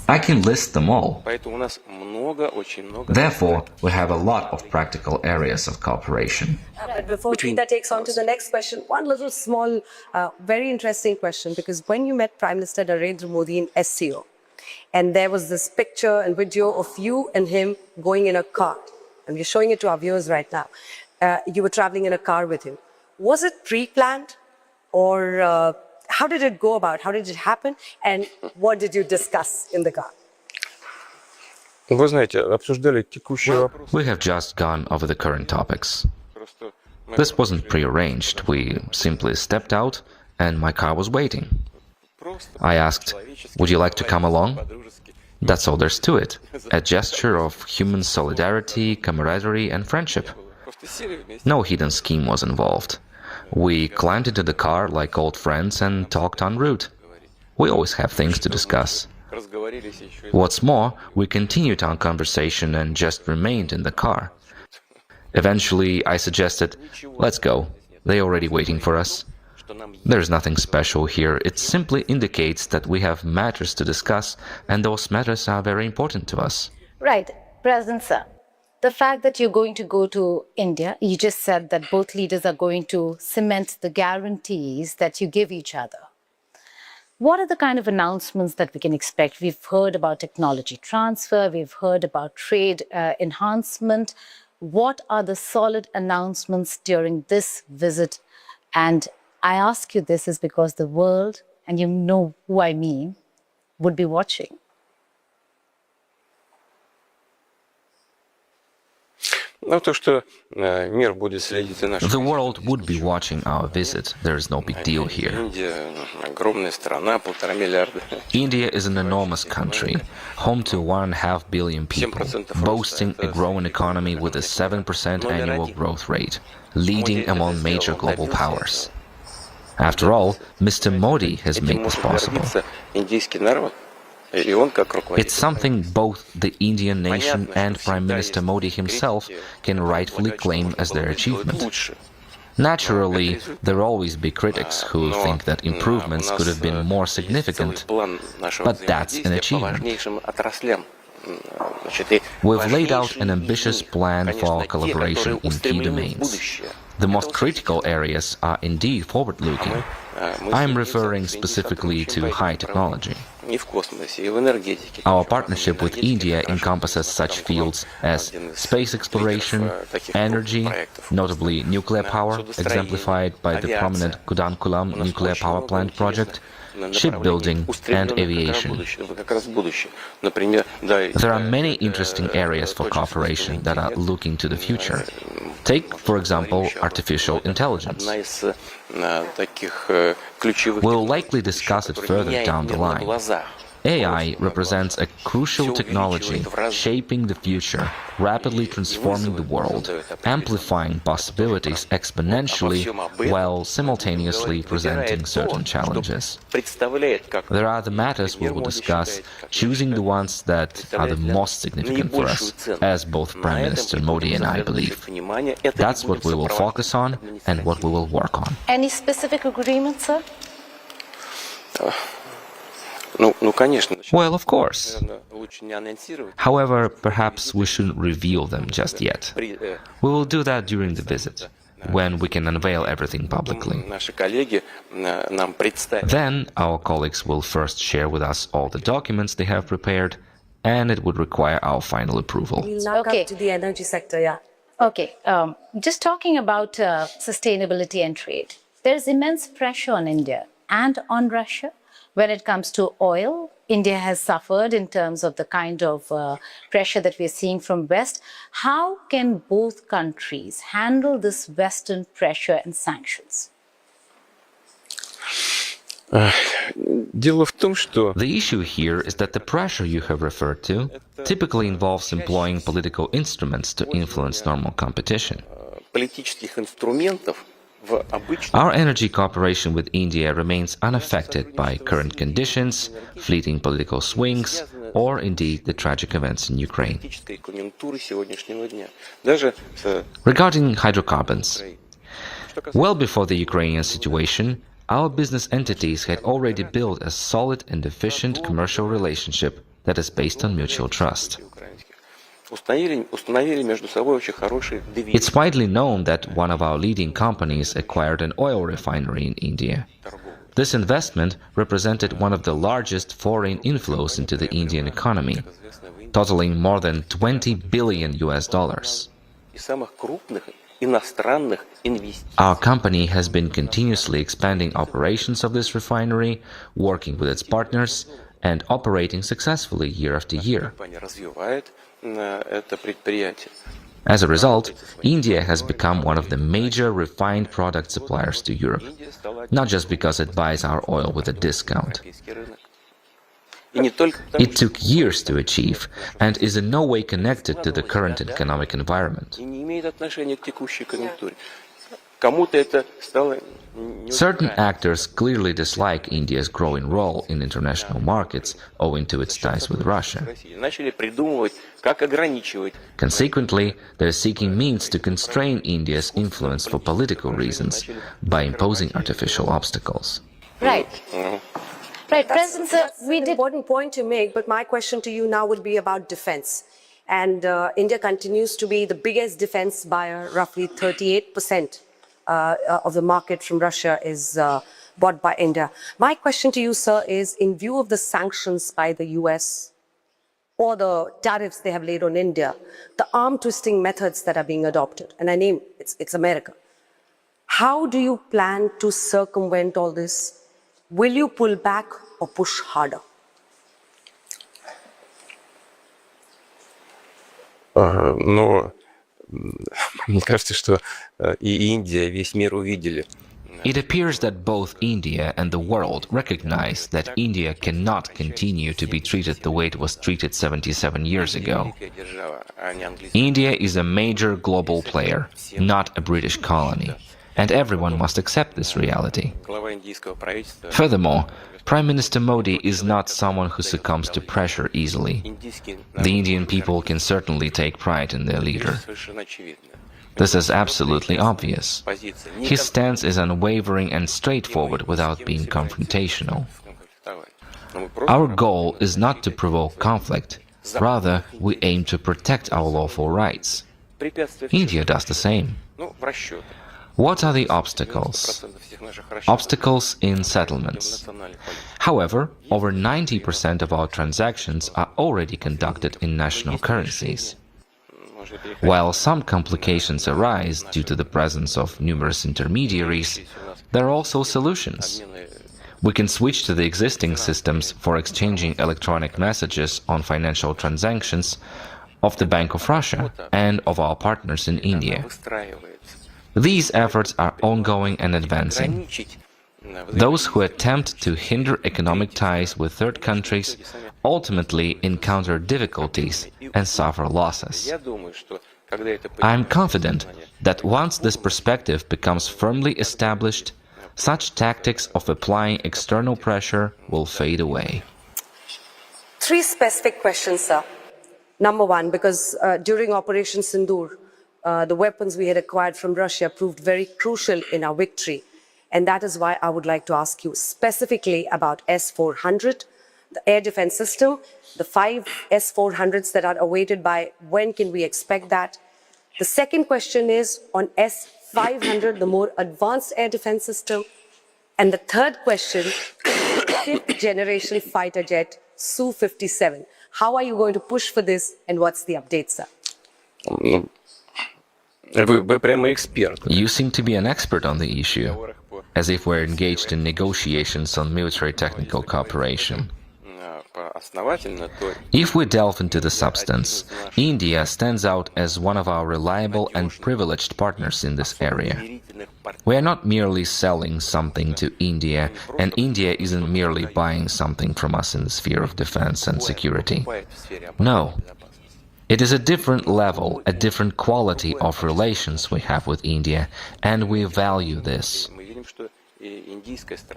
I can list them all. Therefore, we have a lot of practical areas of cooperation. But before Geeta takes on to the next question, one little small, very interesting question, because when you met Prime Minister Narendra Modi in SCO, and there was this picture and video of you and him going in a car, and we're showing it to our viewers right now. You were traveling in a car with him. Was it pre-planned, or how did it go about? How did it happen? And what did you discuss in the car? We have just gone over the current topics. This wasn't prearranged. We simply stepped out and my car was waiting. I asked, would you like to come along? That's all there's to it. A gesture of human solidarity, camaraderie and friendship. No hidden scheme was involved. We climbed into the car like old friends and talked en route. We always have things to discuss. What's more, we continued our conversation and just remained in the car. Eventually, I suggested, let's go. They're already waiting for us. There's nothing special here. It simply indicates that we have matters to discuss, and those matters are very important to us. Right. President Sir, the fact that you're going to go to India, you just said that both leaders are going to cement the guarantees that you give each other. What are the kind of announcements that we can expect? We've heard about technology transfer, we've heard about trade enhancement. What are the solid announcements during this visit? And I ask you this is because the world, and you know who I mean, would be watching. The world would be watching our visit. There is no big deal here. India is an enormous country, home to 1.5 billion people, boasting a growing economy with a 7% annual growth rate, leading among major global powers. After all, Mr. Modi has made this possible. It's something both the Indian nation and Prime Minister Modi himself can rightfully claim as their achievement. Naturally, there will always be critics who think that improvements could have been more significant, but that's an achievement. We've laid out an ambitious plan for our collaboration in key domains. The most critical areas are indeed forward-looking. I'm referring specifically to high technology. Our partnership with India encompasses such fields as space exploration, energy, notably nuclear power, exemplified by the prominent Kudankulam nuclear power plant project, shipbuilding and aviation. There are many interesting areas for cooperation that are looking to the future. Take, for example, artificial intelligence. We'll likely discuss it further down the line. AI represents a crucial technology shaping the future, rapidly transforming the world, amplifying possibilities exponentially while simultaneously presenting certain challenges. There are the matters we will discuss, choosing the ones that are the most significant for us, as both Prime Minister Modi and I believe. That's what we will focus on and what we will work on. Any specific agreements, sir? Well, of course. However, perhaps we shouldn't reveal them just yet. We will do that during the visit, when we can unveil everything publicly. Then our colleagues will first share with us all the documents they have prepared, and it would require our final approval. We'll now come to the energy sector, yeah. Okay, just talking about sustainability and trade. There's immense pressure on India and on Russia. When it comes to oil, India has suffered in terms of the kind of pressure that we're seeing from West. How can both countries handle this Western pressure and sanctions? The issue here is that the pressure you have referred to typically involves employing political instruments to influence normal competition. Our energy cooperation with India remains unaffected by current conditions, fleeting political swings, or indeed the tragic events in Ukraine. Regarding hydrocarbons, well before the Ukrainian situation, our business entities had already built a solid and efficient commercial relationship that is based on mutual trust. It's widely known that one of our leading companies acquired an oil refinery in India. This investment represented one of the largest foreign inflows into the Indian economy, totaling more than $20 billion. Our company has been continuously expanding operations of this refinery, working with its partners, and operating successfully year after year. As a result, India has become one of the major refined product suppliers to Europe, not just because it buys our oil with a discount. It took years to achieve and is in no way connected to the current economic environment. Certain actors clearly dislike India's growing role in international markets owing to its ties with Russia. Consequently, they are seeking means to constrain India's influence for political reasons by imposing artificial obstacles. Right. Right, President, we did an important point to make, but my question to you now would be about defense. And India continues to be the biggest defense buyer. Roughly 38% of the market from Russia is bought by India. My question to you, sir, is in view of the sanctions by the US or the tariffs they have laid on India, the arm twisting methods that are being adopted, and I name it's America. How do you plan to circumvent all this? Will you pull back or push harder? Но мне кажется, что и Индия, весь мир увидели. It appears that both India and the world recognize that India cannot continue to be treated the way it was treated 77 years ago. India is a major global player, not a British colony, and everyone must accept this reality. Furthermore, Prime Minister Modi is not someone who succumbs to pressure easily. The Indian people can certainly take pride in their leader. This is absolutely obvious. His stance is unwavering and straightforward without being confrontational. Our goal is not to provoke conflict. Rather, we aim to protect our lawful rights. India does the same. What are the obstacles? Obstacles in settlements. However, over 90% of our transactions are already conducted in national currencies. While some complications arise due to the presence of numerous intermediaries, there are also solutions. We can switch to the existing systems for exchanging electronic messages on financial transactions of the Bank of Russia and of our partners in India. These efforts are ongoing and advancing. Those who attempt to hinder economic ties with third countries ultimately encounter difficulties and suffer losses. I am confident that once this perspective becomes firmly established, such tactics of applying external pressure will fade away. 3 specific questions, sir. Number 1, because during Operation Sindoor, the weapons we had acquired from Russia proved very crucial in our victory. And that is why I would like to ask you specifically about S-400, the air defense system, the 5 S-400s that are awaited by when can we expect that? The second question is on S-500, the more advanced air defense system. And the third question, 5th generation fighter jet, Su-57. How are you going to push for this and what's the update, sir? You seem to be an expert on the issue, as if we're engaged in negotiations on military technical cooperation. If we delve into the substance, India stands out as one of our reliable and privileged partners in this area. We are not merely selling something to India, and India isn't merely buying something from us in the sphere of defense and security. No. It is a different level, a different quality of relations we have with India, and we value this.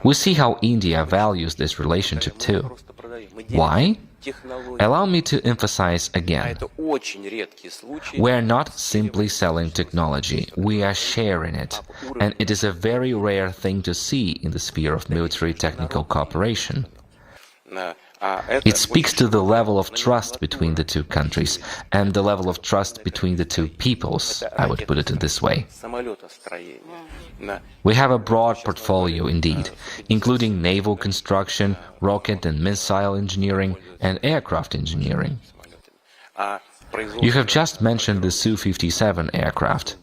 We see how India values this relationship too. Why? Allow me to emphasize again. We are not simply selling technology, we are sharing it, and it is a very rare thing to see in the sphere of military technical cooperation. It speaks to the level of trust between the two countries and the level of trust between the two peoples, I would put it in this way. We have a broad portfolio indeed, including naval construction, rocket and missile engineering, and aircraft engineering. You have just mentioned the Su-57 aircraft.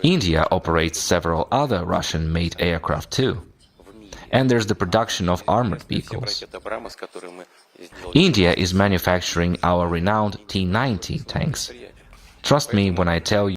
India operates several other Russian-made aircraft too. And there's the production of armored vehicles. India is manufacturing our renowned T-90 tanks. Trust me when I tell you